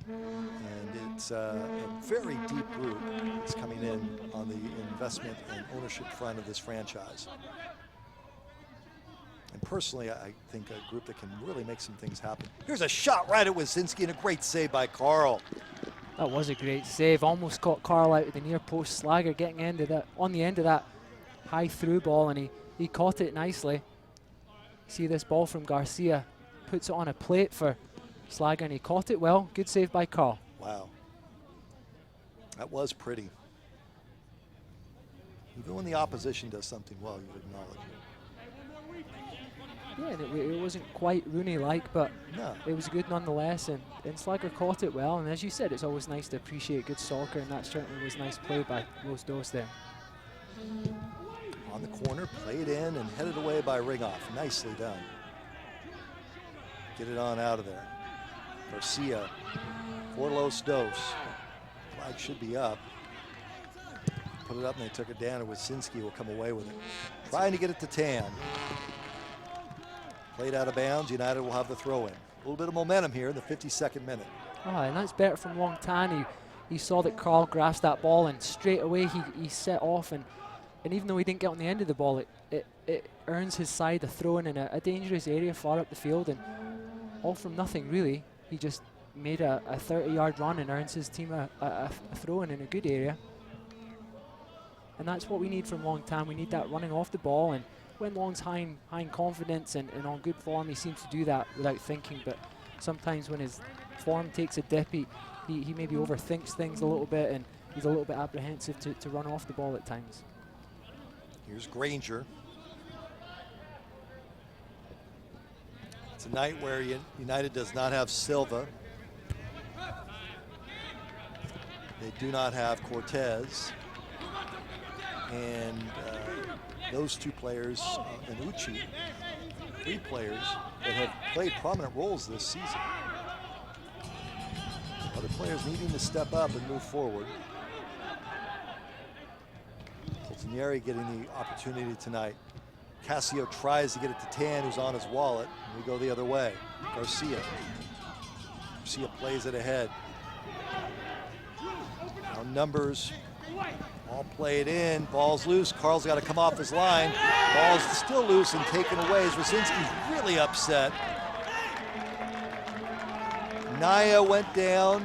And it's a very deep group that's coming in on the investment and ownership front of this franchise. And personally, I think a group that can really make some things happen. Here's a shot right at Wazinski and a great save by Carl. That was a great save. Almost caught Carl out of the near post. Slager getting on the end of that high through ball, and he caught it nicely. See this ball from Garcia, puts it on a plate for Slager, and he caught it well. Good save by Carl. Wow. That was pretty. Even when the opposition does something well, you acknowledge it. Yeah, and it wasn't quite Rooney-like, but no, it was good nonetheless, and Slager caught it well. And as you said, it's always nice to appreciate good soccer, and that certainly was nice play by Los Dos there. On the corner, played in and headed away by Ringhoff. Nicely done. Get it on out of there. Garcia for Los Dos. Flag should be up. Put it up and they took it down, and Wazinski will come away with it. Trying to get it to Tan. Played out of bounds. United will have the throw in. A little bit of momentum here in the 52nd minute. Oh, and that's better from Long Tan. He saw that Carl grasped that ball, and straight away he set off, and even though he didn't get on the end of the ball, it earns his side a throw-in in a dangerous area far up the field, and all from nothing really. He just made a 30-yard run and earns his team a throw-in in a good area. And that's what we need from Long Tan. We need that running off the ball, and when Long's high in confidence and on good form, he seems to do that without thinking, but sometimes when his form takes a dip, he maybe overthinks things a little bit, and he's a little bit apprehensive to run off the ball at times. Here's Granger. It's a night where United does not have Silva. They do not have Cortez. And those two players, and Uchi, 3 players that have played prominent roles this season. Other players needing to step up and move forward. Coltinieri getting the opportunity tonight. Cassio tries to get it to Tan, who's on his wallet, and we go the other way. Garcia plays it ahead. Now numbers. All played in, ball's loose. Carl's got to come off his line. Ball's still loose and taken away as Wazinski's really upset. Naya went down,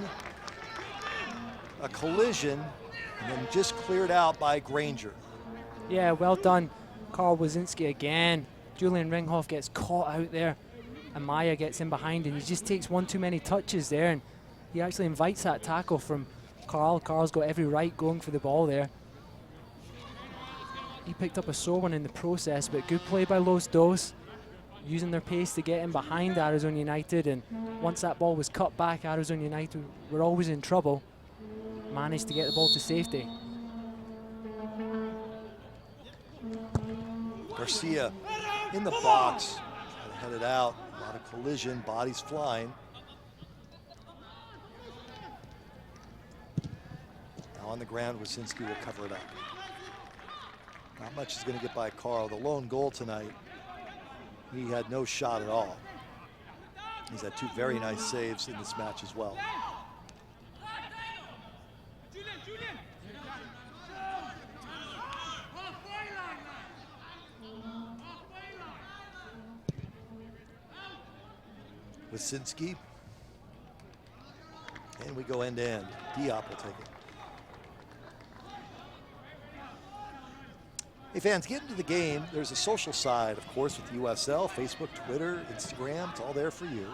a collision, and then just cleared out by Granger. Yeah, well done, Carl Wazinski again. Julian Ringhoff gets caught out there, and Maya gets in behind, and he just takes one too many touches there, and he actually invites that tackle from Carl. Carl's got every right going for the ball there. He picked up a sore one in the process, but good play by Los Dos, using their pace to get in behind Arizona United, and once that ball was cut back, Arizona United were always in trouble. Managed to get the ball to safety. Garcia in the box, trying to head it out. A lot of collision, bodies flying. Now on the ground, Wazinski will cover it up. Not much is going to get by Carl. The lone goal tonight, he had no shot at all. He's had 2 very nice saves in this match as well. Wyszynski. And we go end to end. Diop will take it. Hey fans, get into the game. There's a social side, of course, with USL, Facebook, Twitter, Instagram. It's all there for you.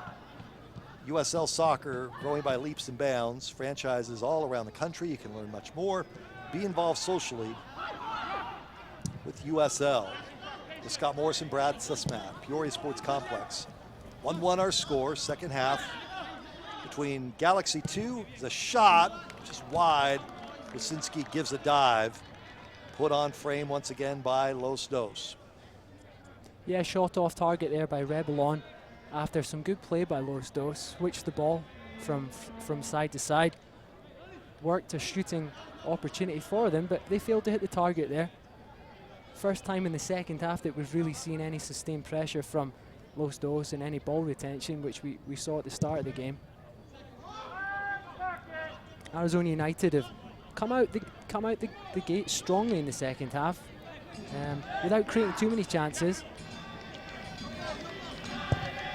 USL Soccer growing by leaps and bounds. Franchises all around the country. You can learn much more. Be involved socially with USL. With Scott Morrison, Brad Sussman, Peoria Sports Complex. 1-1 our score, second half. Between Galaxy 2, the shot, just wide. Wyszynski gives a dive. Put on frame once again by Los Dos. Yeah, shot off target there by Rebelon after some good play by Los Dos. Switched the ball from side to side. Worked a shooting opportunity for them, but they failed to hit the target there. First time in the second half that we've really seen any sustained pressure from Los Dos and any ball retention, which we saw at the start of the game. Arizona United have come out the gate strongly in the second half, without creating too many chances.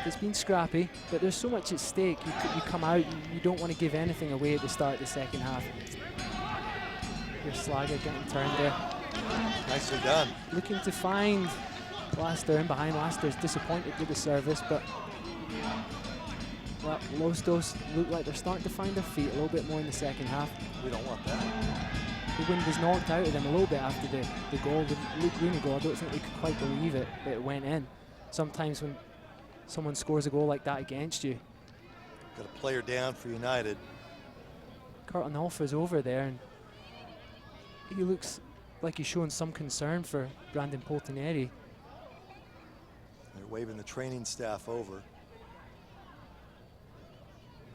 It's been scrappy, but there's so much at stake. You come out, you don't want to give anything away at the start of the second half. Here's Slager getting turned there. Nicely done. Looking to find Laster in behind. Laster's disappointed with the service, but Los Dos look like they're starting to find their feet a little bit more in the second half. We don't want that. The wind was knocked out of them a little bit after the goal. The Luke Rooney goal, I don't think they could quite believe it, that it went in. Sometimes when someone scores a goal like that against you. Got a player down for United. Curtin Alpha's over there, and he looks like he's showing some concern for Brandon Poltineri. They're waving the training staff over.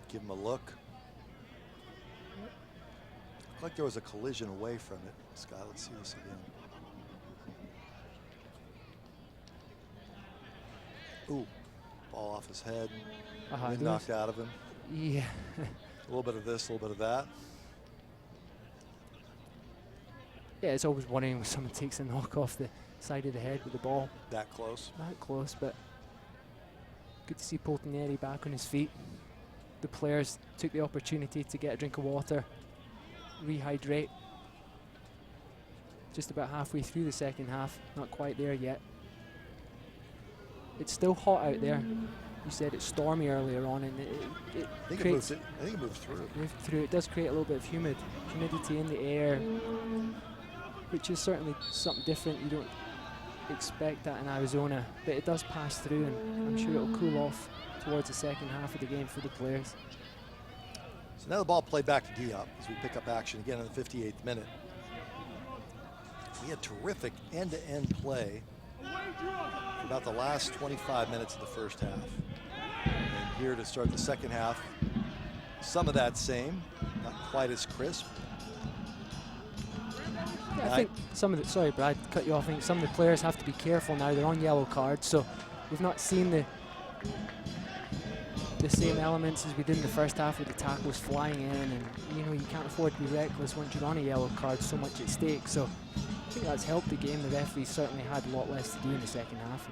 Give him a look. Looked like there was a collision away from it. Scott, let's see this again. Ooh, ball off his head. Wind knocked out of him. Yeah. A little bit of this, a little bit of that. Yeah, it's always worrying when someone takes a knock off the side of the head with the ball. That close. That close, but good to see Poltineri back on his feet. The players took the opportunity to get a drink of water, rehydrate. Just about halfway through the second half, not quite there yet. It's still hot out there. You said it's stormy earlier on, and I think it moved through. It does create a little bit of humidity in the air, which is certainly something different. You don't expect that in Arizona, but it does pass through, and I'm sure it'll cool off towards the second half of the game for the players. So now the ball played back to Diop as we pick up action again in the 58th minute. We had terrific end-to-end play for about the last 25 minutes of the first half. And here to start the second half, some of that same, not quite as crisp. Yeah, I think some of the, sorry Brad, cut you off, I think some of the players have to be careful now. They're on yellow cards, so we've not seen the same elements as we did in the first half with the tackles flying in, and you can't afford to be reckless once you're on a yellow card, so much at stake. So I think that's helped the game. The referees certainly had a lot less to do in the second half.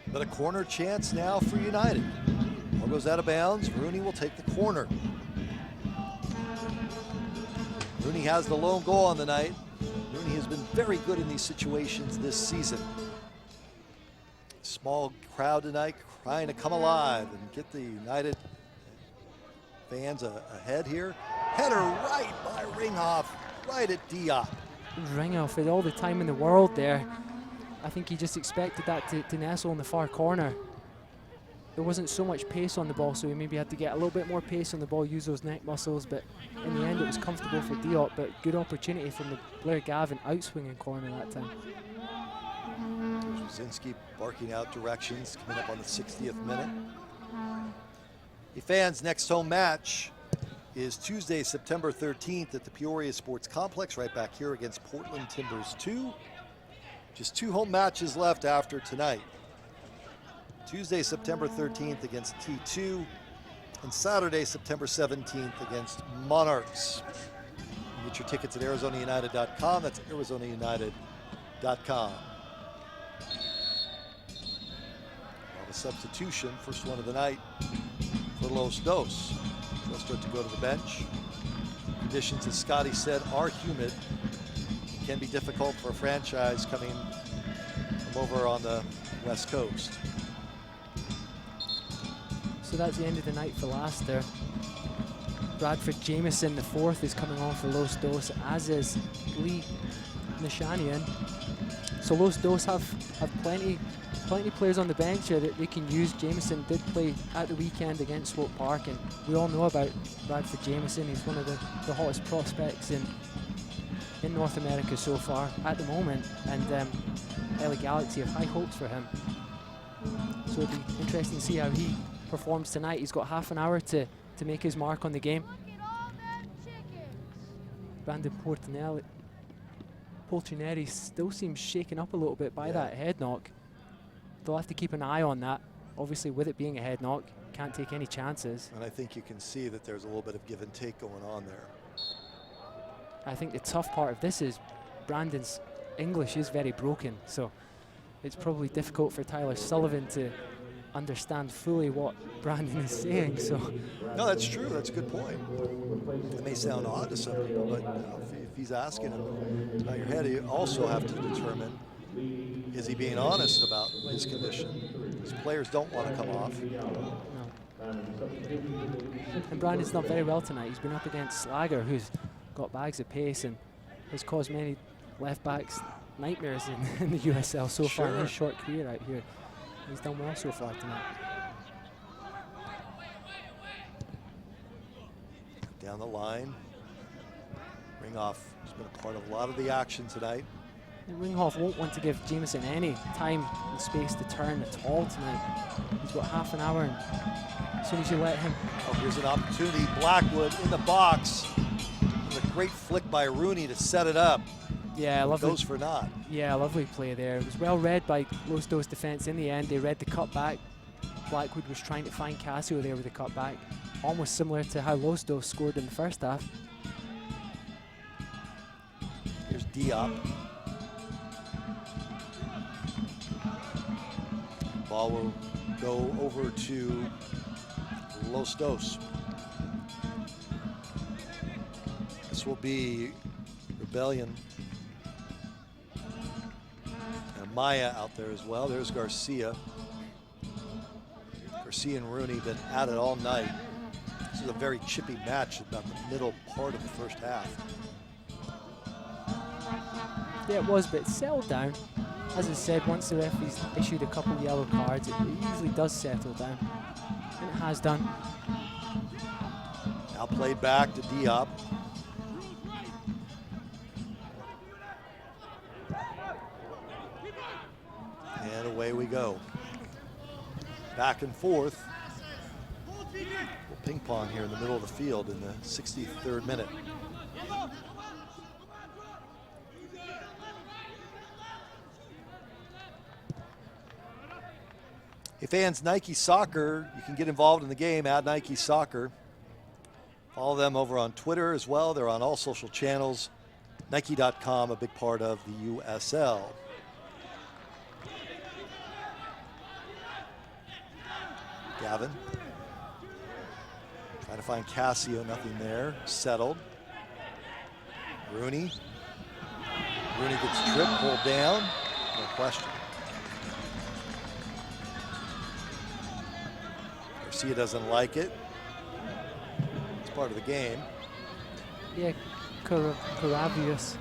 But a corner chance now for United. Ball goes out of bounds. Rooney will take the corner. Rooney has the lone goal on the night. Rooney has been very good in these situations this season. Small crowd tonight trying to come alive and get the United fans ahead here. Header right by Ringhoff, right at Diop. Ringhoff with all the time in the world there. I think he just expected that to nestle in the far corner. There wasn't so much pace on the ball, so he maybe had to get a little bit more pace on the ball, use those neck muscles, but in the end it was comfortable for Diop, but good opportunity from the Blair Gavin outswinging corner that time. Wyszynski barking out directions, coming up on the 60th minute. Hey fans, next home match is Tuesday, September 13th at the Peoria Sports Complex, right back here against Portland Timbers 2. Just 2 home matches left after tonight. Tuesday, September 13th against T2, and Saturday, September 17th against Monarchs. You get your tickets at ArizonaUnited.com. That's ArizonaUnited.com. Well, the substitution, first one of the night. Los Dos. They'll start to go to the bench. Conditions, as Scotty said, are humid. It can be difficult for a franchise coming from over on the West Coast. So that's the end of the night for Leicester. Bradford Jamieson, the fourth, is coming on for Los Dos, as is Lee Nishanian. So Los Dos have plenty players on the bench here that they can use. Jamieson did play at the weekend against Swope Park, and we all know about Bradford Jamieson. He's one of the hottest prospects in North America so far at the moment, and LA Galaxy have high hopes for him. So it'll be interesting to see how he performs tonight. He's got half an hour to make his mark on the game. Brandon Polcinelli still seems shaken up a little bit by that head knock. They'll have to keep an eye on that. Obviously, with it being a head knock, can't take any chances. And I think you can see that there's a little bit of give and take going on there. I think the tough part of this is Brandon's English is very broken, so it's probably difficult for Tyler Sullivan to understand fully what Brandon is saying. So no, that's true. That's a good point. It may sound odd to some people, but if he's asking him about your head, you also have to determine, is he being honest about his condition? His players don't want to come off. No. And Brandon's not very well tonight. He's been up against Slager, who's got bags of pace and has caused many left backs nightmares in the USL so far in his short career out here. He's done well so far tonight. Down the line. Ringhoff has been a part of a lot of the action tonight. And Ringhoff won't want to give Jamieson any time and space to turn at all tonight. He's got half an hour, and as soon as you let him. Oh, here's an opportunity. Blackwood in the box. And a great flick by Rooney to set it up. Yeah, lovely. Goes for naught. Yeah, lovely play there. It was well read by Los Dos defense in the end. They read the cutback. Blackwood was trying to find Casio there with the cutback. Almost similar to how Los Dos scored in the first half. Here's Diop. Ball will go over to Los Dos. This will be Rebellion. And Maya out there as well. There's Garcia. Garcia and Rooney been at it all night. This is a very chippy match about the middle part of the first half. Yeah, it was, but it settled down. As I said, once the referees issued a couple yellow cards, it usually does settle down. And it has done. Now played back to Diop. And away we go. Back and forth. We'll ping pong here in the middle of the field in the 63rd minute. Hey fans, Nike Soccer, you can get involved in the game, add Nike Soccer. Follow them over on Twitter as well. They're on all social channels. Nike.com, a big part of the USL. Gavin. Trying to find Casio, nothing there. Settled. Rooney. Rooney gets tripped, pulled down. No question. Garcia doesn't like it. It's part of the game. Yeah, Caravius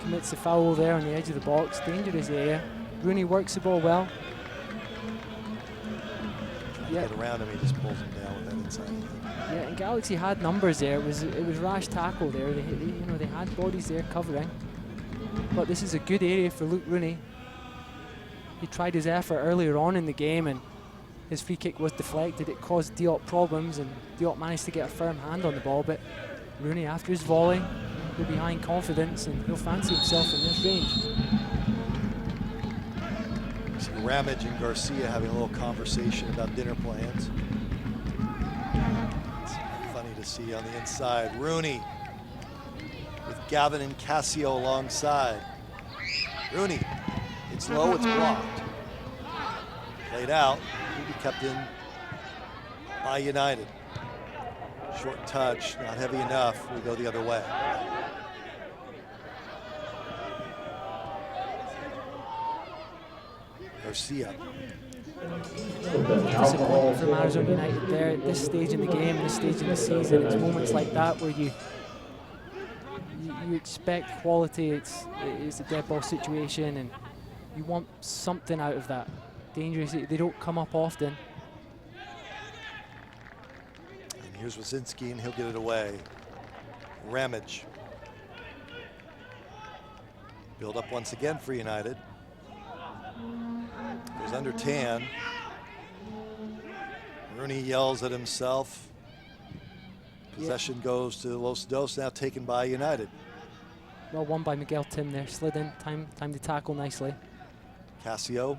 commits a foul there on the edge of the box. Dangerous area. Rooney works the ball well. Get around him, he just pulls him down with that inside hand. Yeah, and Galaxy had numbers there. It was rash tackle there. They had bodies there covering. But this is a good area for Luke Rooney. He tried his effort earlier on in the game, and his free kick was deflected. It caused Diop problems, and Diop managed to get a firm hand on the ball. But Rooney, after his volley, will be behind confidence, and he'll fancy himself in this range. Ramage and Garcia having a little conversation about dinner plans. It's funny to see on the inside. Rooney with Gavin and Casio alongside. Rooney, it's low, it's blocked. Played out, he'll be kept in by United. Short touch, not heavy enough. We go the other way. Garcia. Disappointing from Arizona United there at this stage in the game, this stage in the season. It's moments like that where you expect quality. It's a dead ball situation, and you want something out of that. Dangerous. They don't come up often. And here's Wazinski, and he'll get it away. Ramage. Build up once again for United. Goes under Tan. Rooney yells at himself. Possession goes to Los Dos, now taken by United. Well won by Miguel Tim there. Slid in, time to tackle nicely. Casio.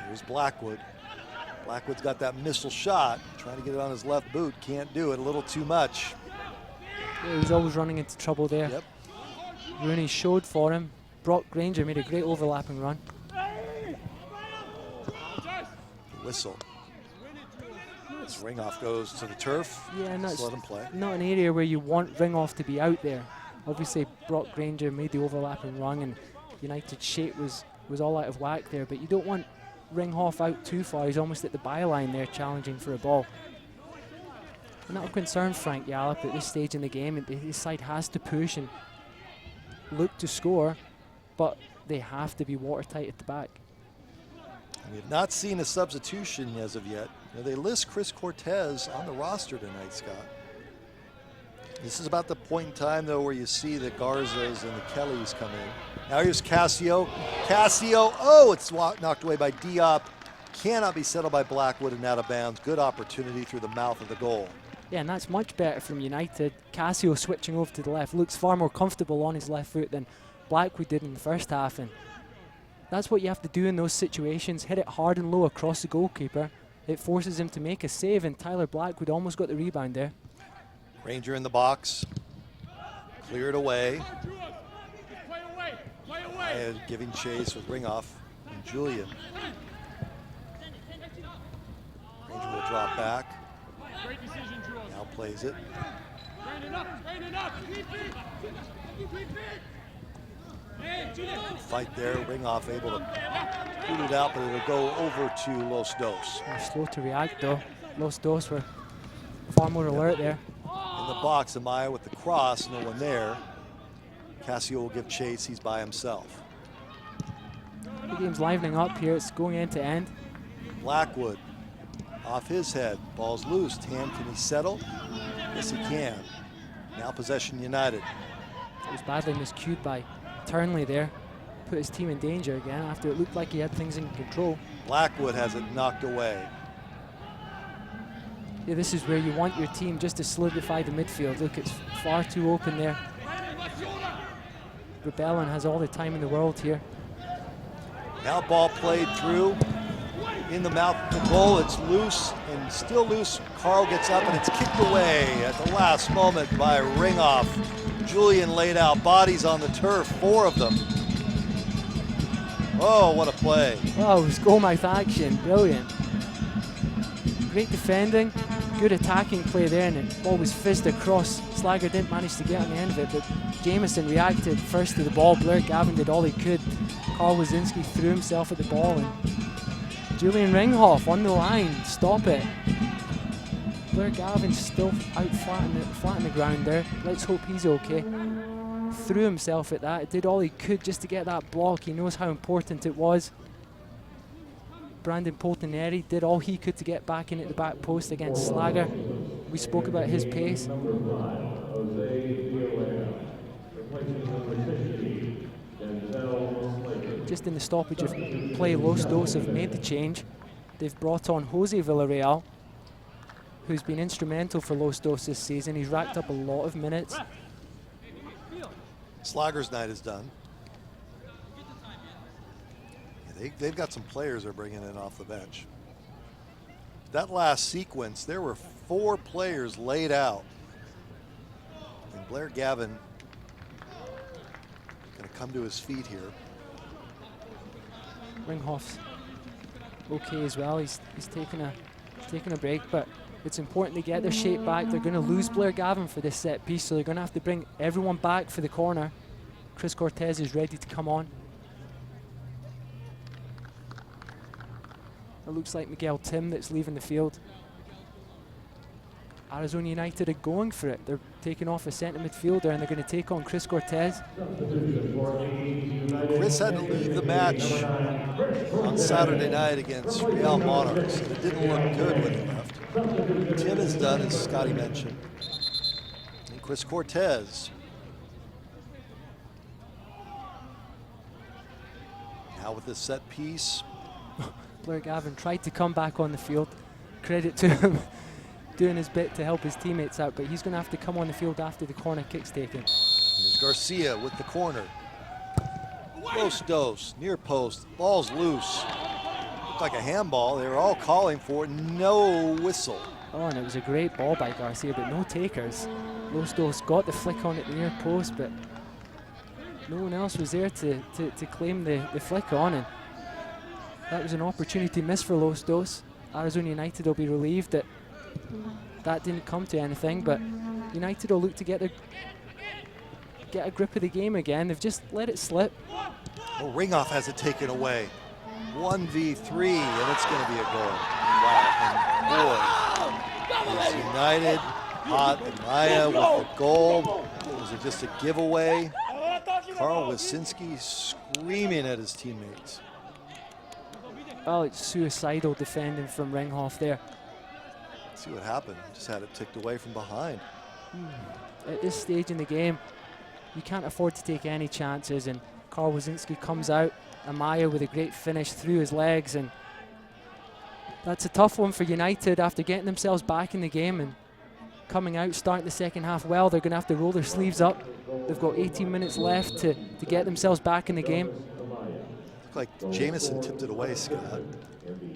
Here's Blackwood. Blackwood's got that missile shot. Trying to get it on his left boot. Can't do it. A little too much. Yeah, he's always running into trouble there. Yep. Rooney showed for him. Brock Granger made a great overlapping run. Whistle. This Ringoff goes to the turf. Yeah, and that's let him play. not an area where you want Ringoff to be out there. Obviously, Brock Granger made the overlapping run, and United's shape was all out of whack there. But you don't want Ringhoff out too far. He's almost at the byline there, challenging for a ball. And that'll concern Frank Yallop at this stage in the game. His side has to push and look to score, but they have to be watertight at the back. We have not seen a substitution as of yet. They list Chris Cortez on the roster tonight, Scott. This is about the point in time, though, where you see the Garzas and the Kellys come in. Now here's Casio. Casio, oh, it's knocked away by Diop. Cannot be settled by Blackwood and out of bounds. Good opportunity through the mouth of the goal. Yeah, and that's much better from United. Casio switching over to the left looks far more comfortable on his left foot than Blackwood did in the first half, and that's what you have to do in those situations. Hit it hard and low across the goalkeeper. It forces him to make a save, and Tyler Blackwood almost got the rebound there. Ranger in the box. Cleared away. Giving chase with Ringoff and Julian. Ranger will drop back. Now plays it. Fight there, Ringoff able to boot it out, but it'll go over to Los Dos. They're slow to react though. Los Dos were far more alert there. In the box, Amaya with the cross, no one there. Casio will give chase, he's by himself. The game's livening up here, it's going end to end. Blackwood, off his head, ball's loose. Tan, can he settle? Yes, he can. Now possession United. It was badly miscued by Turnley there. Put his team in danger again after it looked like he had things in control. Blackwood has it knocked away. Yeah, this is where you want your team just to solidify the midfield. Look, it's far too open there. Rebellin has all the time in the world here. Now ball played through. In the mouth of the goal, it's loose and still loose. Carl gets up and it's kicked away at the last moment by Ringoff. Julian laid out bodies on the turf, 4 of them. Oh, what a play. Oh, it was goal-mouth action, brilliant. Great defending, good attacking play there, and the ball was fizzed across. Slager didn't manage to get on the end of it, but Jameson reacted first to the ball. Blair Gavin did all he could. Carl Wazinski threw himself at the ball, and Julian Ringhoff on the line, stop it. Blair Gavin's still out flat on the ground there. Let's hope he's okay. Threw himself at that, did all he could just to get that block. He knows how important it was. Brandon Poltineri did all he could to get back in at the back post against Slager. We spoke about his pace. Just in the stoppage of play, Los Dos have made the change. They've brought on Jose Villarreal, who's been instrumental for Los Dos this season. He's racked up a lot of minutes. Slager's night is done. Yeah, they've got some players they're bringing in off the bench. That last sequence, there were 4 players laid out. And Blair Gavin going to come to his feet here. Ringhoff's okay as well. He's taking a break, but it's important to get their shape back. They're going to lose Blair Gavin for this set piece, so they're going to have to bring everyone back for the corner. Chris Cortez is ready to come on. It looks like Miguel Tim that's leaving the field. Arizona United are going for it. They're taking off a centre midfielder and they're going to take on Chris Cortez. Chris had to leave the match on Saturday night against Real Monarchs, and it didn't look good when he left. Tim is done, as Scotty mentioned. And Chris Cortez. Now with this set piece. Blair Gavin tried to come back on the field. Credit to him doing his bit to help his teammates out, but he's going to have to come on the field after the corner kick's taken. Here's Garcia with the corner. Los Dos, near post, ball's loose. Looked like a handball. They were all calling for it, no whistle. Oh, and it was a great ball by Garcia, but no takers. Los Dos got the flick on at the near post, but no one else was there to claim the flick on, and that was an opportunity missed for Los Dos. Arizona United will be relieved that that didn't come to anything, but United will look to get a grip of the game again. They've just let it slip. Well, Ringhoff has it taken away. 1v3, and it's going to be a goal. Wow, and boy, is United hot. And Maya with the goal. Was it just a giveaway? Carl Wasinski screaming at his teammates. Oh, it's suicidal defending from Ringhoff there. See what happened. Just had it ticked away from behind. At this stage in the game, you can't afford to take any chances, and Carl Wasinski comes out. Amaya with a great finish through his legs, and that's a tough one for United after getting themselves back in the game and coming out, starting the second half well. They're going to have to roll their sleeves up. They've got 18 minutes left to get themselves back in the game. Looked like Jamieson tipped it away, Scott.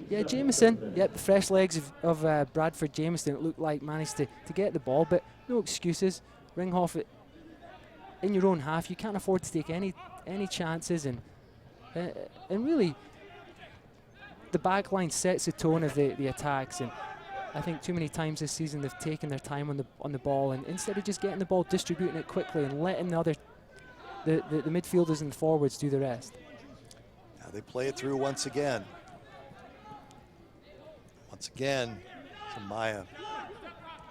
Yeah, Jamieson, yep, the fresh legs of Bradford Jamieson, it looked like managed to get the ball, but no excuses. Ringhoff, in your own half, you can't afford to take any chances, and really, the back line sets the tone of the attacks, and I think too many times this season they've taken their time on the ball, and instead of just getting the ball, distributing it quickly and letting the midfielders and the forwards do the rest. Now they play it through once again. Once again, Maya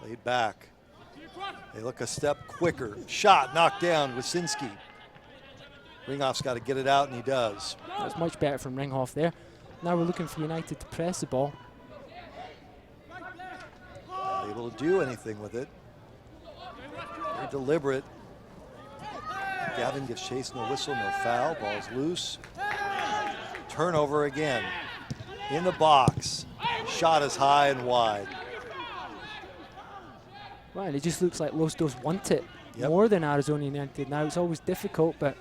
laid back. They look a step quicker. Shot knocked down, Wasinski. Ringhoff's got to get it out, and he does. That's much better from Ringhoff there. Now we're looking for United to press the ball. Not able to do anything with it. Very deliberate. Gavin gives chase, no whistle, no foul. Ball's loose. Turnover again. In the box. Shot is high and wide. Well, and it just looks like Los Dos want it more than Arizona United. Now it's always difficult, but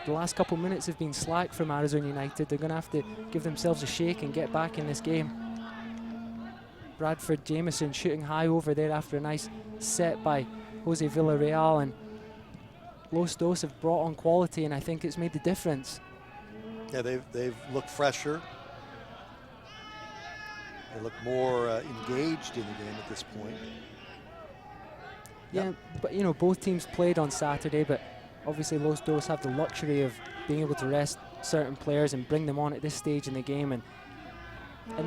the last couple minutes have been slack from Arizona United. They're going to have to give themselves a shake and get back in this game. Bradford Jamieson shooting high over there after a nice set by Jose Villarreal, and Los Dos have brought on quality, and I think it's made the difference. Yeah, they've looked fresher. They look more engaged in the game at this point. Yeah, but you know, both teams played on Saturday, but obviously Los Dos have the luxury of being able to rest certain players and bring them on at this stage in the game, and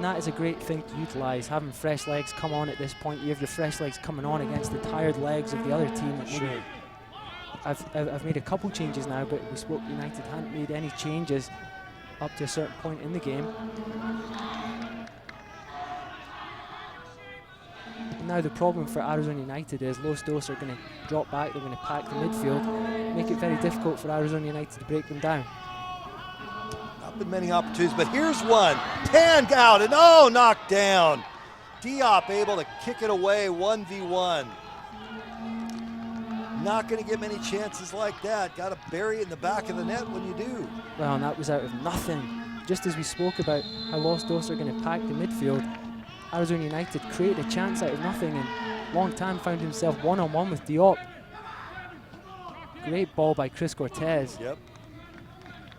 that is a great thing to utilize, having fresh legs come on at this point. You have your fresh legs coming on against the tired legs of the other team. Sure. I've made a couple changes now, but we spoke United hadn't made any changes up to a certain point in the game. Now the problem for Arizona United is Los Dos are going to drop back, they're going to pack the midfield, make it very difficult for Arizona United to break them down. Not been many opportunities, but here's one. Panned out and knocked down. Diop able to kick it away 1v1. Not going to get many chances like that. Got to bury it in the back of the net when you do. Well, and that was out of nothing. Just as we spoke about how Los Dos are going to pack the midfield, Arizona United created a chance out of nothing, and Long Tan found himself one-on-one with Diop. Great ball by Chris Cortez. Yep.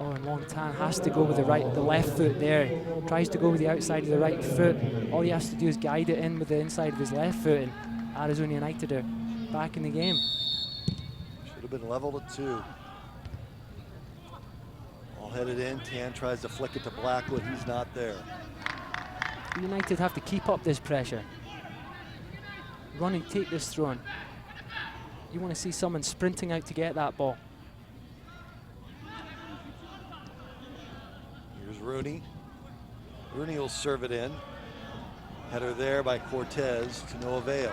Oh, and Long Tan has to go with the left foot there. Tries to go with the outside of the right foot. All he has to do is guide it in with the inside of his left foot, and Arizona United are back in the game. Should have been leveled at 2. All headed in. Tan tries to flick it to Blackwood. He's not there. United have to keep up this pressure. Run and take this throw in. You want to see someone sprinting out to get that ball. Here's Rooney. Rooney will serve it in. Header there by Cortez to no avail.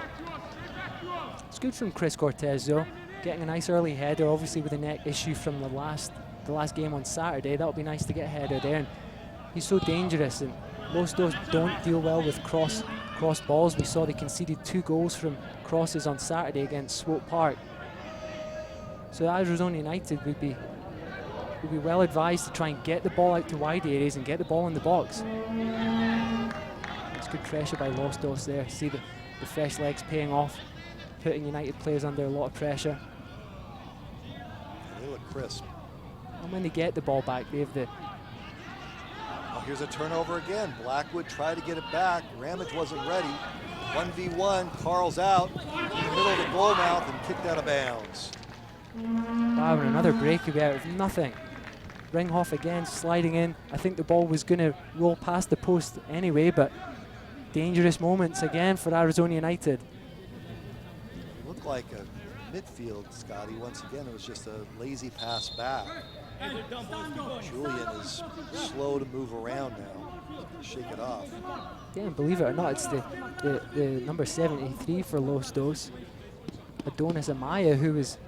It's good from Chris Cortez though, getting a nice early header, obviously with a neck issue from the last game on Saturday. That'll be nice to get a header there, and he's so dangerous, and Los Dos don't deal well with cross balls. We saw they conceded 2 goals from crosses on Saturday against Swope Park. So Arizona United would be well advised to try and get the ball out to wide areas and get the ball in the box. It's good pressure by Los Dos there. See the fresh legs paying off, putting United players under a lot of pressure. They look crisp. And when they get the ball back, they have the... Oh, here's a turnover again. Blackwood tried to get it back. Ramage wasn't ready. 1v1, Carl's out in the middle of the goal mouth and kicked out of bounds. Wow, and another breakaway out of nothing. Ringhoff again sliding in. I think the ball was going to roll past the post anyway, but dangerous moments again for Arizona United. It looked like a midfield, Scotty. Once again, it was just a lazy pass back. Julian is slow to move around now. Shake it off. Yeah, and believe it or not, it's the number 73 for Los Dos, Adonis Amaya, who was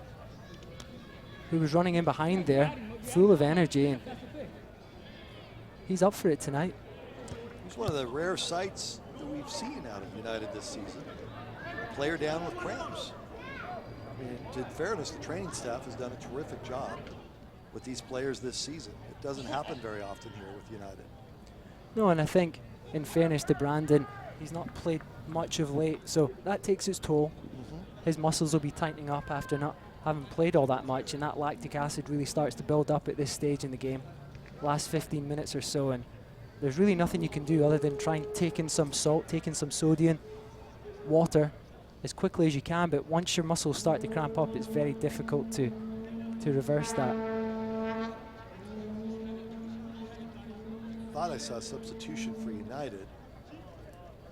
running in behind there, full of energy, and he's up for it tonight. He's one of the rare sights that we've seen out of United this season. A player down with cramps. I mean, in fairness, the training staff has done a terrific job with these players this season. It doesn't happen very often here with United. No, and I think, in fairness to Brandon, he's not played much of late, so that takes its toll. His muscles will be tightening up after not having played all that much, and that lactic acid really starts to build up at this stage in the game. Last 15 minutes or so, and there's really nothing you can do other than try and take in some salt, take in some sodium, water, as quickly as you can, but once your muscles start to cramp up, it's very difficult to reverse that. Thought I saw a substitution for United.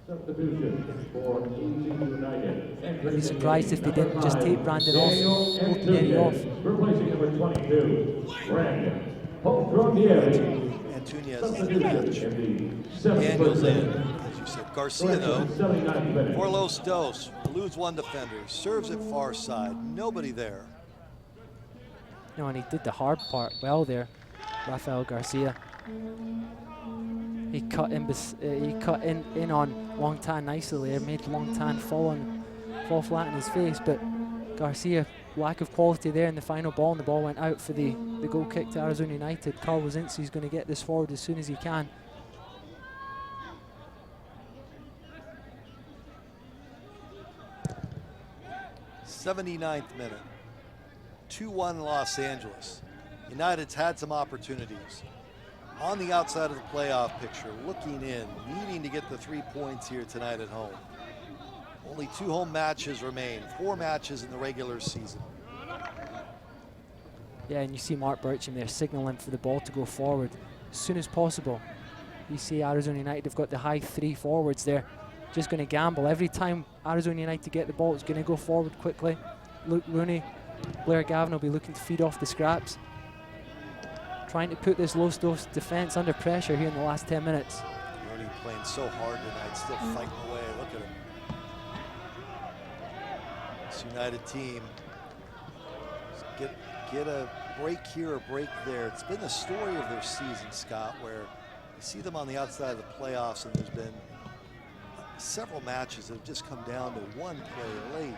Substitution for AC United. I'd be surprised if they didn't just take Brandon off, Portieri off. Replacing number 22, Brandon Portieri. Antunes Daniels in, as you said. Garcia, though, for Los Dos, eludes one defender, serves it far side, nobody there. No, and he did the hard part well there, Rafael Garcia. He cut in on Long Tan nicely there, made Long Tan fall flat in his face, but Garcia, lack of quality there in the final ball, and the ball went out for the goal kick to Arizona United. Carl Wozinski is going to get this forward as soon as he can. '79th minute, 2-1 Los Angeles. United's had some opportunities. On the outside of the playoff picture, looking in, needing to get the 3 points here tonight at home. Only 2 home matches remain, 4 matches in the regular season. Yeah, and you see Mark Bircham there signaling for the ball to go forward as soon as possible. You see Arizona United have got the high 3 forwards there, just going to gamble. Every time Arizona United get the ball, it's going to go forward quickly. Luke Rooney, Blair Gavin will be looking to feed off the scraps, trying to put this Los Dos defense under pressure here in the last 10 minutes. Rooney playing so hard tonight, still fighting away. Look at him. This United team, get a break here, a break there. It's been the story of their season, Scott, where you see them on the outside of the playoffs, and there's been several matches that have just come down to one play late.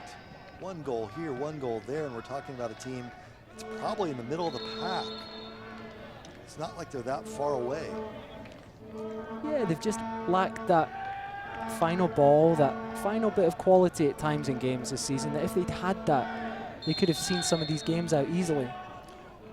1 goal here, 1 goal there, and we're talking about a team that's probably in the middle of the pack. It's not like they're that far away. Yeah, they've just lacked that final ball, that final bit of quality at times in games this season, that if they'd had that, they could have seen some of these games out easily.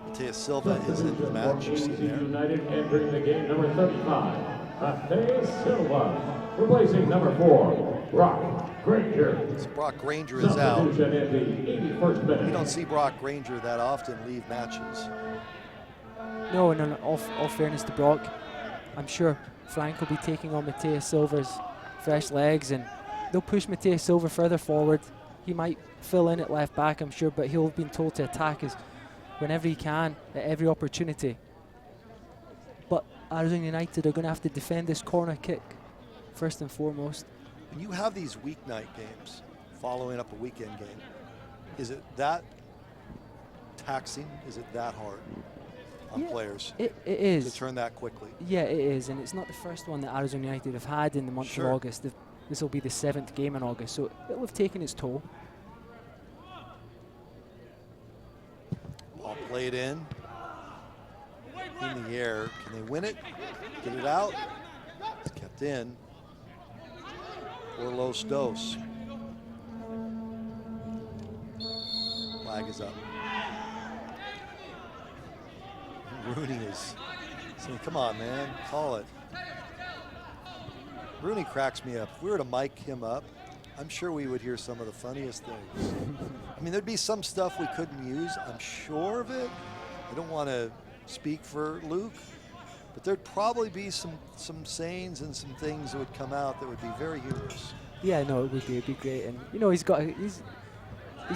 Matias Silva is in the match. You see there. United entering the game, number 35, Matias Silva, replacing number 4, Brock Granger. So Brock Granger is out. Substitution in the 81st minute. You don't see Brock Granger that often leave matches. No, all fairness to Brock, I'm sure Frank will be taking on Matias Silva's fresh legs, and they'll push Matias Silva further forward. He might fill in at left back, I'm sure, but he'll have been told to attack us whenever he can, at every opportunity. But Arizona United are going to have to defend this corner kick, first and foremost. When you have these weeknight games, following up a weekend game, is it that taxing? Is it that hard on players It is. to turn that quickly? Yeah, it is, and it's not the first one that Arizona United have had in the month of August. This will be the 7th game in August, so it'll have taken its toll. Ball played in the air. Can they win it? Get it out? It's kept in. For Los Dos. Flag is up. Rooney is saying, come on, man, call it. Rooney cracks me up. If we were to mic him up, I'm sure we would hear some of the funniest things. I mean, there'd be some stuff we couldn't use, I'm sure of it. I don't want to speak for Luke, but there'd probably be some sayings and some things that would come out that would be very humorous. Yeah, no, it would be. It'd be great, and you know, he's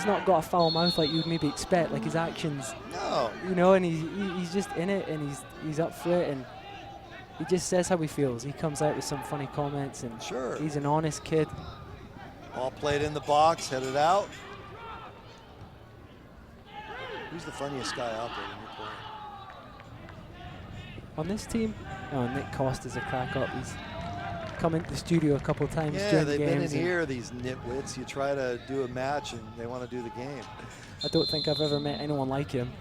not got a foul mouth like you'd maybe expect. Like his actions, no, you know, and he's just in it, and he's up for it, and he just says how he feels. He comes out with some funny comments, and he's an honest kid. Ball played in the box, headed out. Who's the funniest guy out there when you're playing? On this team, oh, Nick Costa's a crack up. He's come into the studio a couple times during the they've been games. in here, these nitwits. You try to do a match and they want to do the game. I don't think I've ever met anyone like him.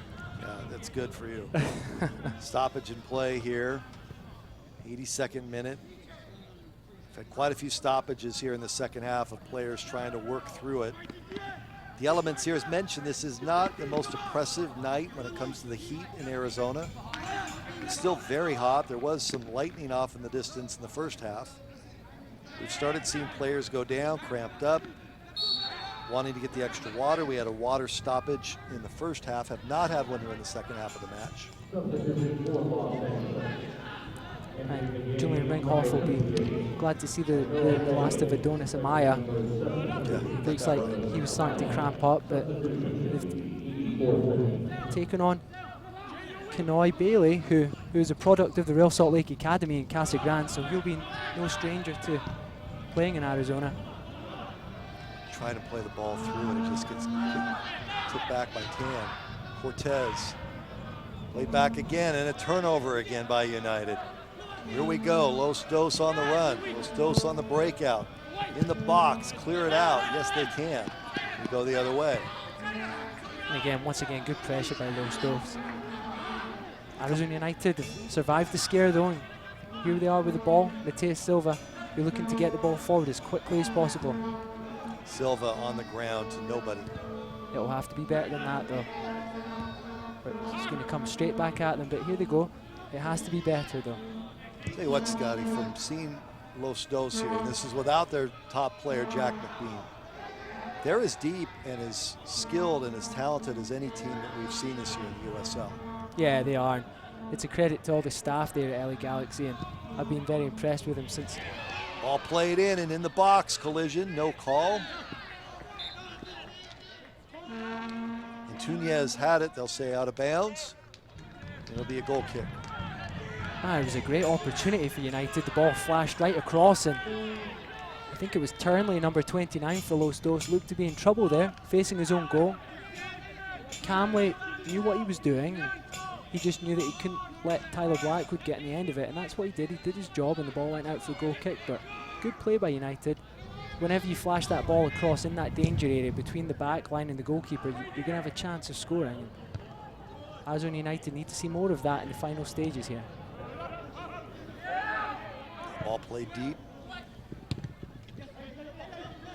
Yeah, that's good for you. Stoppage in play here. 82nd minute. We've had quite a few stoppages here in the second half of players trying to work through it. The elements here, as mentioned, this is not the most oppressive night when it comes to the heat in Arizona. It's still very hot. There was some lightning off in the distance in the first half. We've started seeing players go down, cramped up, wanting to get the extra water. We had a water stoppage in the first half, have not had one here in the second half of the match. And Julian Ringhoff will be glad to see the last of Adonis Amaya. Looks like he was starting to cramp up, but they've taken on Kenoi Bailey, who's a product of the Real Salt Lake Academy in Casa Grande, so he'll be no stranger to playing in Arizona. Trying to play the ball through and it just gets tipped back by Tan. Cortez played back again and a turnover again by United. Here we go, Los Dos on the run, Los Dos on the breakout. In the box, clear it out. Yes, they can. We go the other way. And again, once again, good pressure by Los Dos. Arizona United survived the scare though, and here they are with the ball. Matias Silva, you're looking to get the ball forward as quickly as possible. Silva on the ground to nobody. It'll have to be better than that though. But it's going to come straight back at them, but here they go. It has to be better though. Tell you what, Scotty, from seeing Los Dos here, and this is without their top player, Jack McBean. They're as deep and as skilled and as talented as any team that we've seen this year in the USL. Yeah, they are. It's a credit to all the staff there at LA Galaxy, and I've been very impressed with them since. Ball played in and in the box, collision, no call. And Tunez had it, they'll say out of bounds. It'll be a goal kick. It was a great opportunity for United. The ball flashed right across, and I think it was Turnley, number 29 for Los Dos, looked to be in trouble there, facing his own goal. Camley knew what he was doing, and he just knew that he couldn't let Tyler Blackwood get in the end of it, and that's what he did. He did his job, and the ball went out for a goal kick, but good play by United. Whenever you flash that ball across in that danger area between the back line and the goalkeeper, you're going to have a chance of scoring. Arizona United need to see more of that in the final stages here. Ball played deep.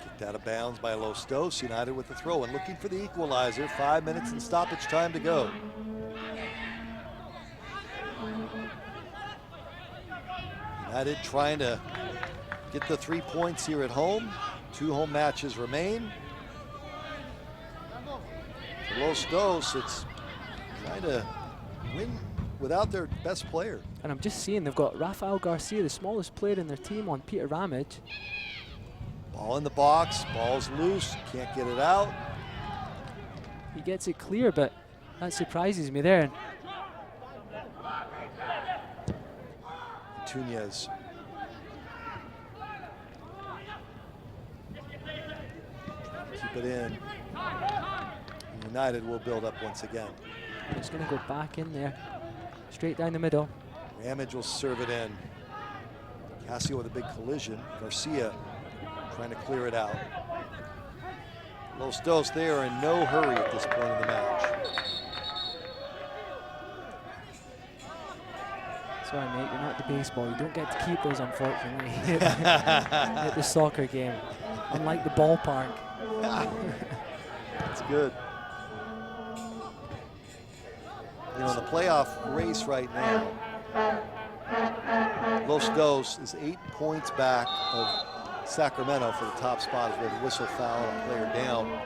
Kicked out of bounds by Los Dos. United with the throw and looking for the equalizer. 5 minutes and stoppage time to go. United trying to get the 3 points here at home. 2 home matches remain. For Los Dos, it's trying to win without their best player. And I'm just seeing they've got Rafael Garcia, the smallest player in their team, on Peter Ramage. Ball in the box, ball's loose, can't get it out. He gets it clear, but that surprises me there. Tunez. Keep it in. United will build up once again. It's going to go back in there, straight down the middle. Ramage will serve it in. Casio with a big collision. Garcia trying to clear it out. Los Dos, they are in no hurry at this point in the match. Sorry, mate, you're not the baseball. You don't get to keep those, unfortunately, at the soccer game, unlike the ballpark. That's good. You know, in the playoff race right now, Los Dos is 8 points back of Sacramento for the top spot as we have a whistle foul and a player down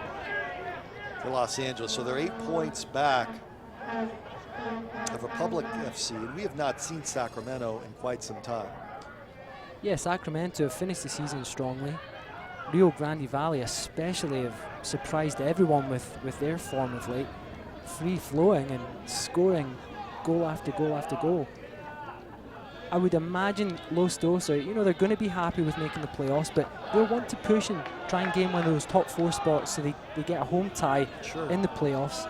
for Los Angeles. So they're 8 points back of Republic FC, and we have not seen Sacramento in quite some time. Yeah, Sacramento have finished the season strongly. Rio Grande Valley especially have surprised everyone with their form of late. Free-flowing and scoring goal after goal after goal. I would imagine Los Dos are, you know, they're going to be happy with making the playoffs, but they'll want to push and try and gain one of those top 4 spots so they get a home tie in the playoffs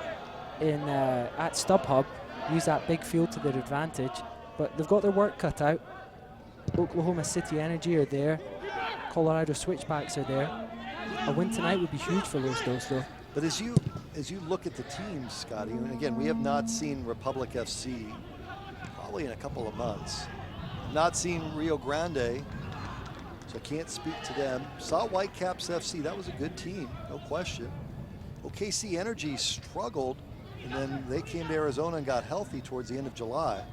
at StubHub, use that big field to their advantage. But they've got their work cut out. Oklahoma City Energy are there. Colorado Switchbacks are there. A win tonight would be huge for Los Dos, though. But as you look at the teams, Scotty, and again, we have not seen Republic FC probably in a couple of months. Not seen Rio Grande, so I can't speak to them. Saw Whitecaps FC, that was a good team, no question. OKC Energy struggled, and then they came to Arizona and got healthy towards the end of July.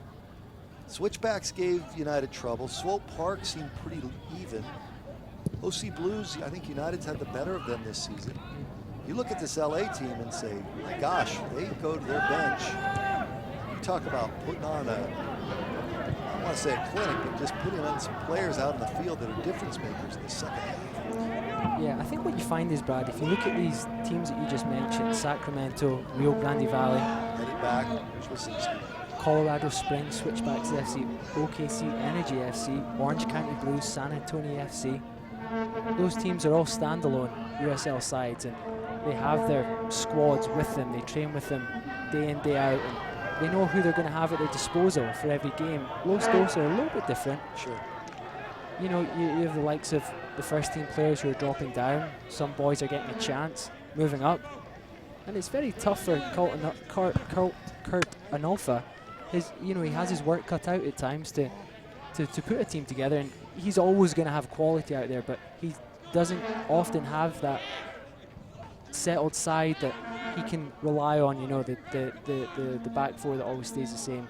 Switchbacks gave United trouble. Swope Park seemed pretty even. OC Blues, I think United's had the better of them this season. You look at this LA team and say, my gosh, they go to their bench. You talk about putting on I don't want to say a clinic, but just putting on some players out in the field that are difference makers in the second half. Yeah, I think what you find is, Brad, if you look at these teams that you just mentioned, Sacramento, Rio Grande Valley, Colorado Springs, Switchbacks FC, OKC Energy FC, Orange County Blues, San Antonio FC, those teams are all standalone USL sides, and they have their squads with them. They train with them day in, day out, and they know who they're going to have at their disposal for every game. Los Dos are a little bit different. Sure. You know, you have the likes of the first team players who are dropping down. Some boys are getting a chance, moving up. And it's very tough for Kurt Anolfa. He has his work cut out at times to put a team together, and he's always going to have quality out there, but he doesn't often have that settled side that he can rely on, you know, the back four that always stays the same.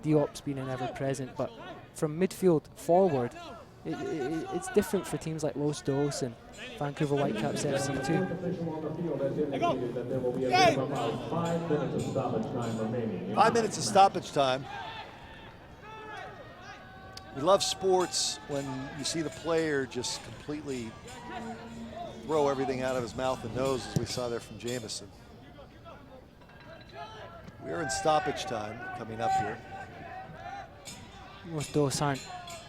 Diop's been an ever-present, but from midfield forward, it's different for teams like Los Dos and Vancouver Whitecaps FC too. 5 minutes of stoppage time. We love sports when you see the player just completely throw everything out of his mouth and nose, as we saw there from Jamison. We're in stoppage time coming up here. Los Dos aren't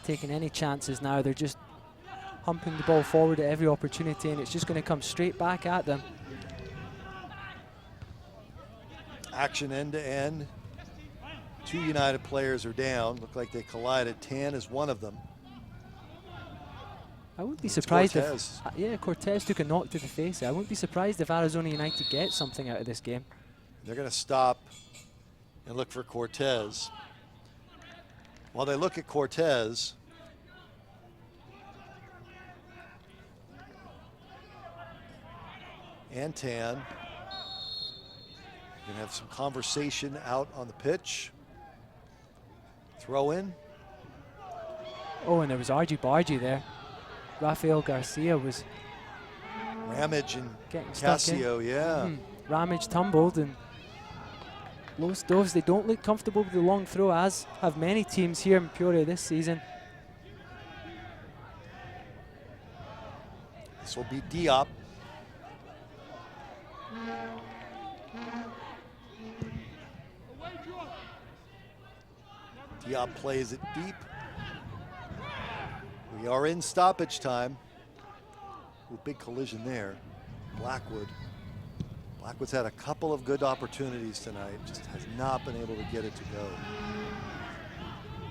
taking any chances now. They're just humping the ball forward at every opportunity, and it's just going to come straight back at them. Action end to end. 2 United players are down. Look like they collided. Tan is one of them. I wouldn't be surprised if Cortez took a knock to the face. I wouldn't be surprised if Arizona United get something out of this game. They're going to stop and look for Cortez. While they look at Cortez, and Tan, going to have some conversation out on the pitch. Throw in. Oh, and there was Argy Bargy there. Rafael Garcia was Ramage and getting stuck Casio, in. yeah. Ramage tumbled, and Los Dos, they don't look comfortable with the long throw, as have many teams here in Peoria this season. This will be Diop. Diop plays it deep. We are in stoppage time. Ooh, big collision there. Blackwood. Blackwood's had a couple of good opportunities tonight, just has not been able to get it to go.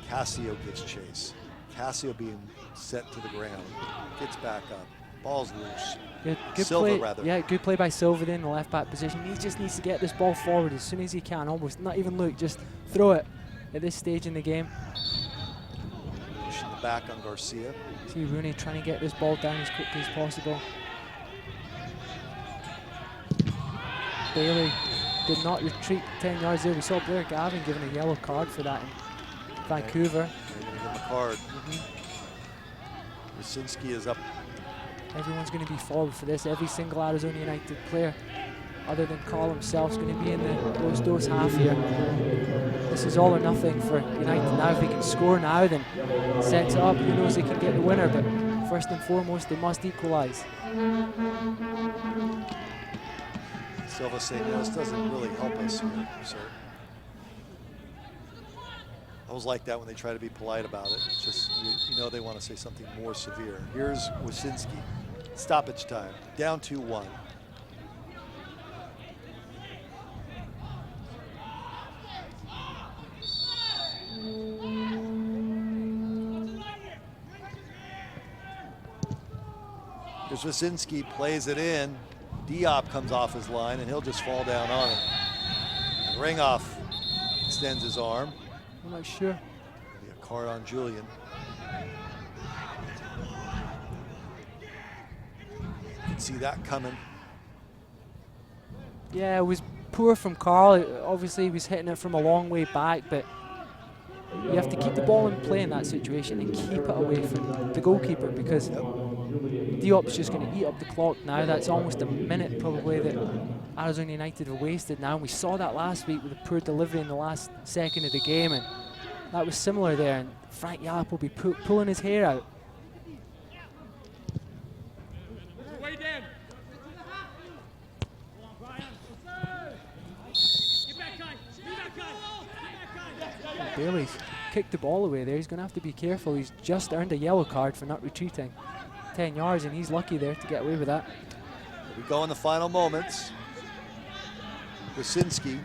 Casio gets chase. Casio being set to the ground. Gets back up. Ball's loose. Good Silva, play. rather. Yeah, good play by Silva there in the left back position. He just needs to get this ball forward as soon as he can, almost not even look, just throw it at this stage in the game. Pushing the back on Garcia. See Rooney trying to get this ball down as quickly as possible. Bailey did not retreat 10 yards there. We saw Blair Gavin given a yellow card for that in Vancouver. They're going to give him a card. Wasinski is up. Everyone's going to be forward for this. Every single Arizona United player, other than Carl himself, is going to be in the Los Dos half here. This is all or nothing for United now. If they can score now, then sets it up. Who knows, they can get the winner, but first and foremost, they must equalize. Silva saying, no, this doesn't really help us here, sir. I always like that when they try to be polite about it. It's just, you know, they want to say something more severe. Here's Wasinski. Stoppage time. Down 2-1. Here's Wasinski, plays it in. Diop comes off his line, and he'll just fall down on it. And Ringoff extends his arm. I'm not sure. Be a card on Julian. You can see that coming. Yeah, it was poor from Carl. Obviously, he was hitting it from a long way back, but you have to keep the ball in play in that situation and keep it away from the goalkeeper, because Diop's just going to eat up the clock now. That's almost a minute probably that Arizona United have wasted now, and we saw that last week with a poor delivery in the last second of the game, and that was similar there, and Frank Yallop will be pulling his hair out. Bailey's kicked the ball away there. He's going to have to be careful. He's just earned a yellow card for not retreating 10 yards, and he's lucky there to get away with that. Here we go in the final moments. Wasinski.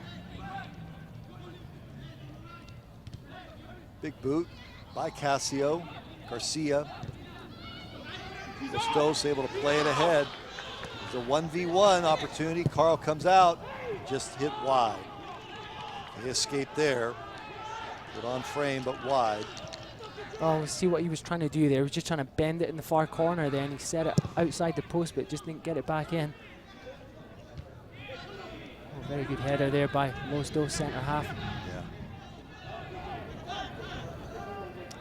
Big boot by Casio. Garcia. Bustos able to play it ahead. It's a 1v1 opportunity. Carl comes out, just hit wide. He escaped there. Good on frame, but wide. Oh, see what he was trying to do there. He was just trying to bend it in the far corner there, and he set it outside the post, but just didn't get it back in. Oh, very good header there by Los Dos centre half. Yeah.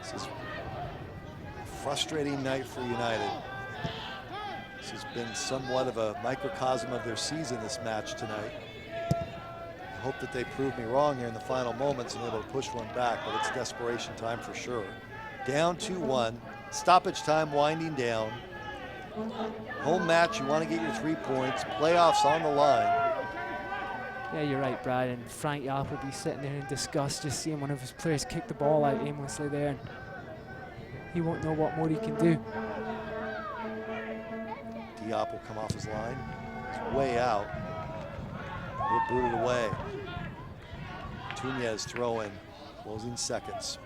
This is a frustrating night for United. This has been somewhat of a microcosm of their season, this match tonight. I hope that they prove me wrong here in the final moments and able to push one back, but it's desperation time for sure. Down 2-1, stoppage time winding down. Home match, you want to get your 3 points, playoffs on the line. Yeah, you're right, Brad, and Frank Yallop will be sitting there in disgust just seeing one of his players kick the ball out aimlessly there, and he won't know what more he can do. Diop will come off his line. It's way out. We'll boot it away. Tunez throw in, closing seconds.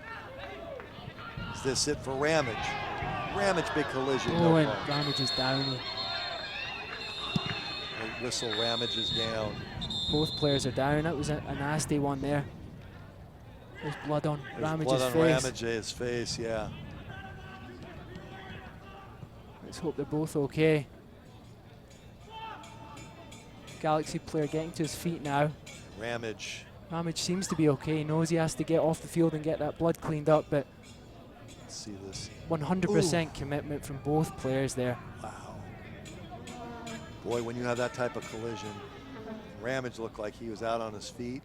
Is this it for Ramage? Ramage, big collision. Oh, and Ramage is down. Great whistle, Ramage is down. Both players are down. That was a nasty one there. There's blood on Ramage's blood on face. Ramage's face, yeah. Let's hope they're both okay. Galaxy player getting to his feet now. Ramage. Ramage seems to be okay. He knows he has to get off the field and get that blood cleaned up, but Let's see this. 100% commitment from both players there. Wow. Boy, when you have that type of collision, Ramage looked like he was out on his feet.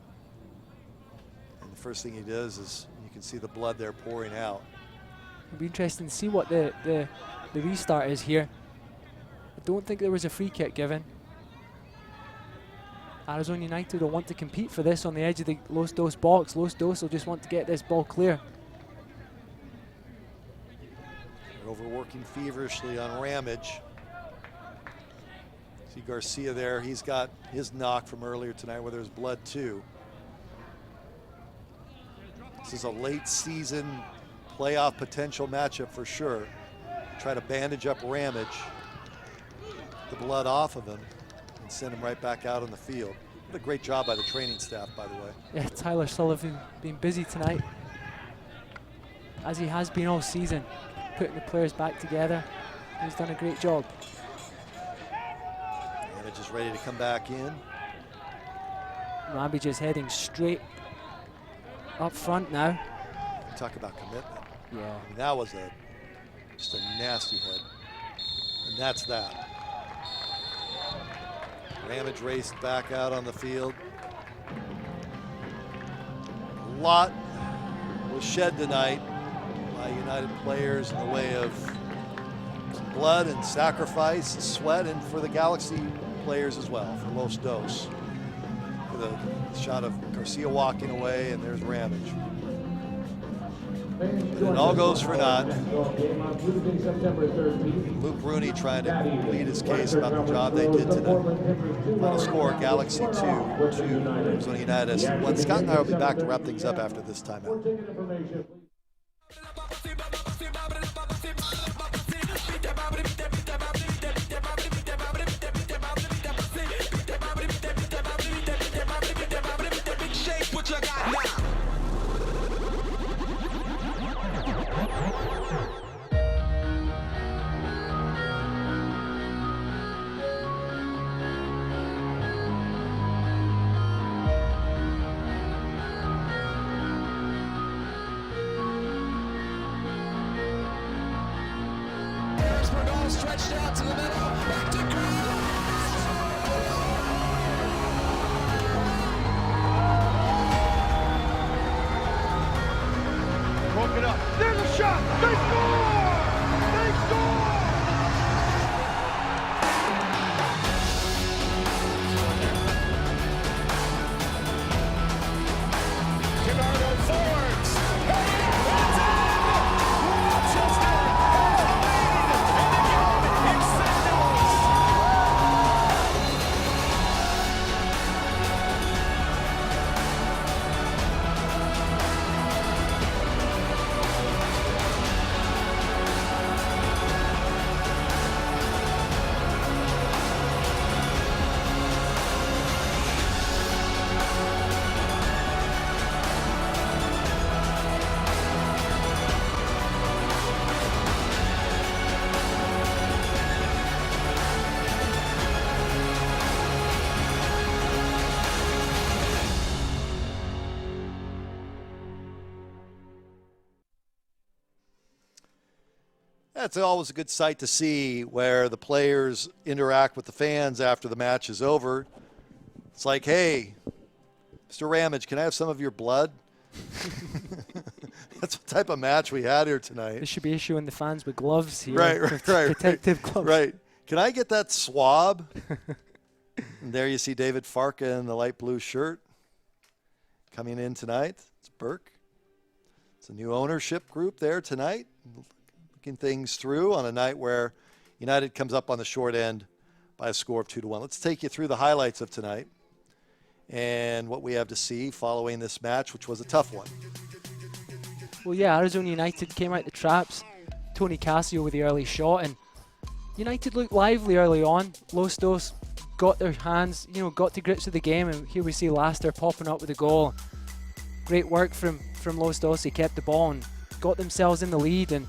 And the first thing he does is, you can see the blood there pouring out. It'll be interesting to see what the restart is here. I don't think there was a free kick given. Arizona United will want to compete for this on the edge of the Los Dos box. Los Dos will just want to get this ball clear. They're overworking feverishly on Ramage. See Garcia there, he's got his knock from earlier tonight where there's blood too. This is a late season playoff potential matchup for sure. Try to bandage up Ramage, the blood off of him, and send him right back out on the field. What a great job by the training staff, by the way. Yeah, Tyler Sullivan being busy tonight, as he has been all season, putting the players back together. He's done a great job. Ramage is ready to come back in. Ramage is heading straight up front now. Talk about commitment. Yeah. I mean, that was just a nasty head. And that's that. Ramage raced back out on the field. A lot was shed tonight by United players in the way of some blood and sacrifice and sweat, and for the Galaxy players as well, for Los Dos. For the shot of Garcia walking away, and there's Ramage. But it all goes for naught. Luke Rooney trying to plead his case about the job they did tonight. Final score, Galaxy 2 to Arizona United. When Scott and I will be back to wrap things up after this timeout. Stretched out to the middle, back to broke it up. There's a shot. They score! They score! Gerardo forwards. It's in! Rochester! That's always a good sight to see, where the players interact with the fans after the match is over. It's like, hey, Mr. Ramage, can I have some of your blood? That's what type of match we had here tonight. They should be issuing the fans with gloves here. Right. Protective gloves. Right. Can I get that swab? And there you see David Farka in the light blue shirt. Coming in tonight, it's Burke. It's a new ownership group there tonight. Looking things through on a night where United comes up on the short end by a score of 2-1. Let's take you through the highlights of tonight and what we have to see following this match, which was a tough one. Well, yeah, Arizona United came out the traps. Tony Casio with the early shot, and United looked lively early on. Los Dos got their hands, got to grips with the game, and here we see Laster popping up with a goal. Great work from Los Dos. He kept the ball and got themselves in the lead and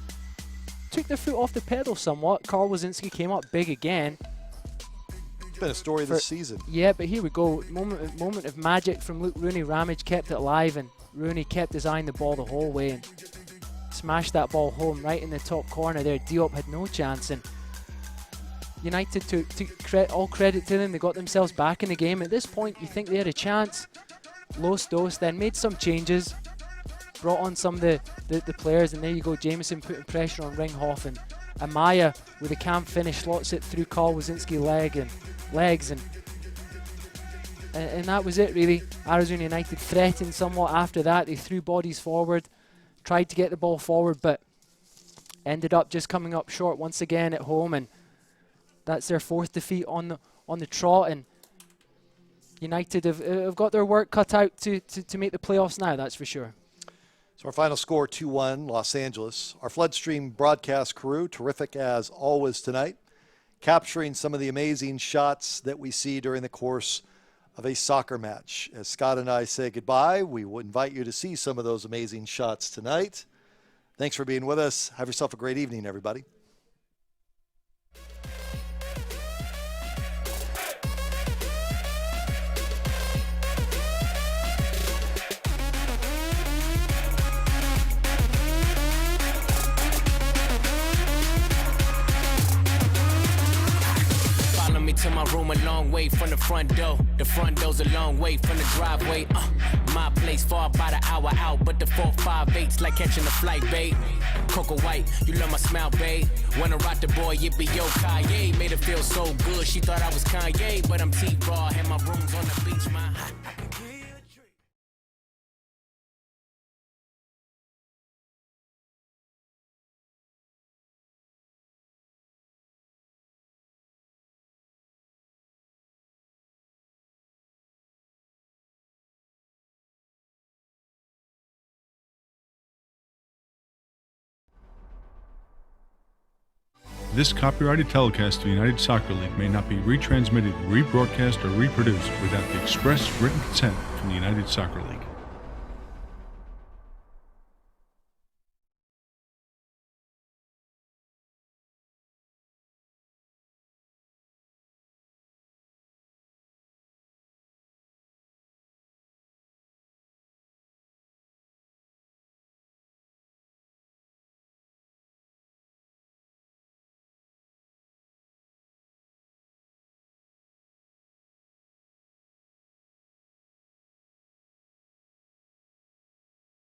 took their foot off the pedal somewhat. Carl Wazinski came up big again. It's been a story this season. Yeah, but here we go. Moment of magic from Luke Rooney. Ramage kept it alive, and Rooney kept his eye on the ball the whole way and smashed that ball home right in the top corner there. Diop had no chance, and United took all credit to them. They got themselves back in the game. At this point, you think they had a chance. Los Dos then made some changes, brought on some of the players, and there you go, Jameson putting pressure on Ringhoff, and Amaya with a cam finish slots it through Carl Wazinski legs, and that was it really. Arizona United threatened somewhat after that. They threw bodies forward, tried to get the ball forward, but ended up just coming up short once again at home, and that's their 4th defeat on the trot. And United have got their work cut out to make the playoffs now, that's for sure. So our final score, 2-1, Los Angeles. Our Floodstream broadcast crew, terrific as always tonight, capturing some of the amazing shots that we see during the course of a soccer match. As Scott and I say goodbye, we will invite you to see some of those amazing shots tonight. Thanks for being with us. Have yourself a great evening, everybody. To my room a long way from the front door. The front door's a long way from the driveway. My place far by the hour out, but the 458's like catching a flight, babe. Coco White, you love my smile, babe. Wanna rock the boy, yippee yo, Kanye. Made her feel so good, she thought I was Kanye, but I'm T-Raw, and my room's on the beach, my. This copyrighted telecast of the United Soccer League may not be retransmitted, rebroadcast, or reproduced without the express written consent from the United Soccer League.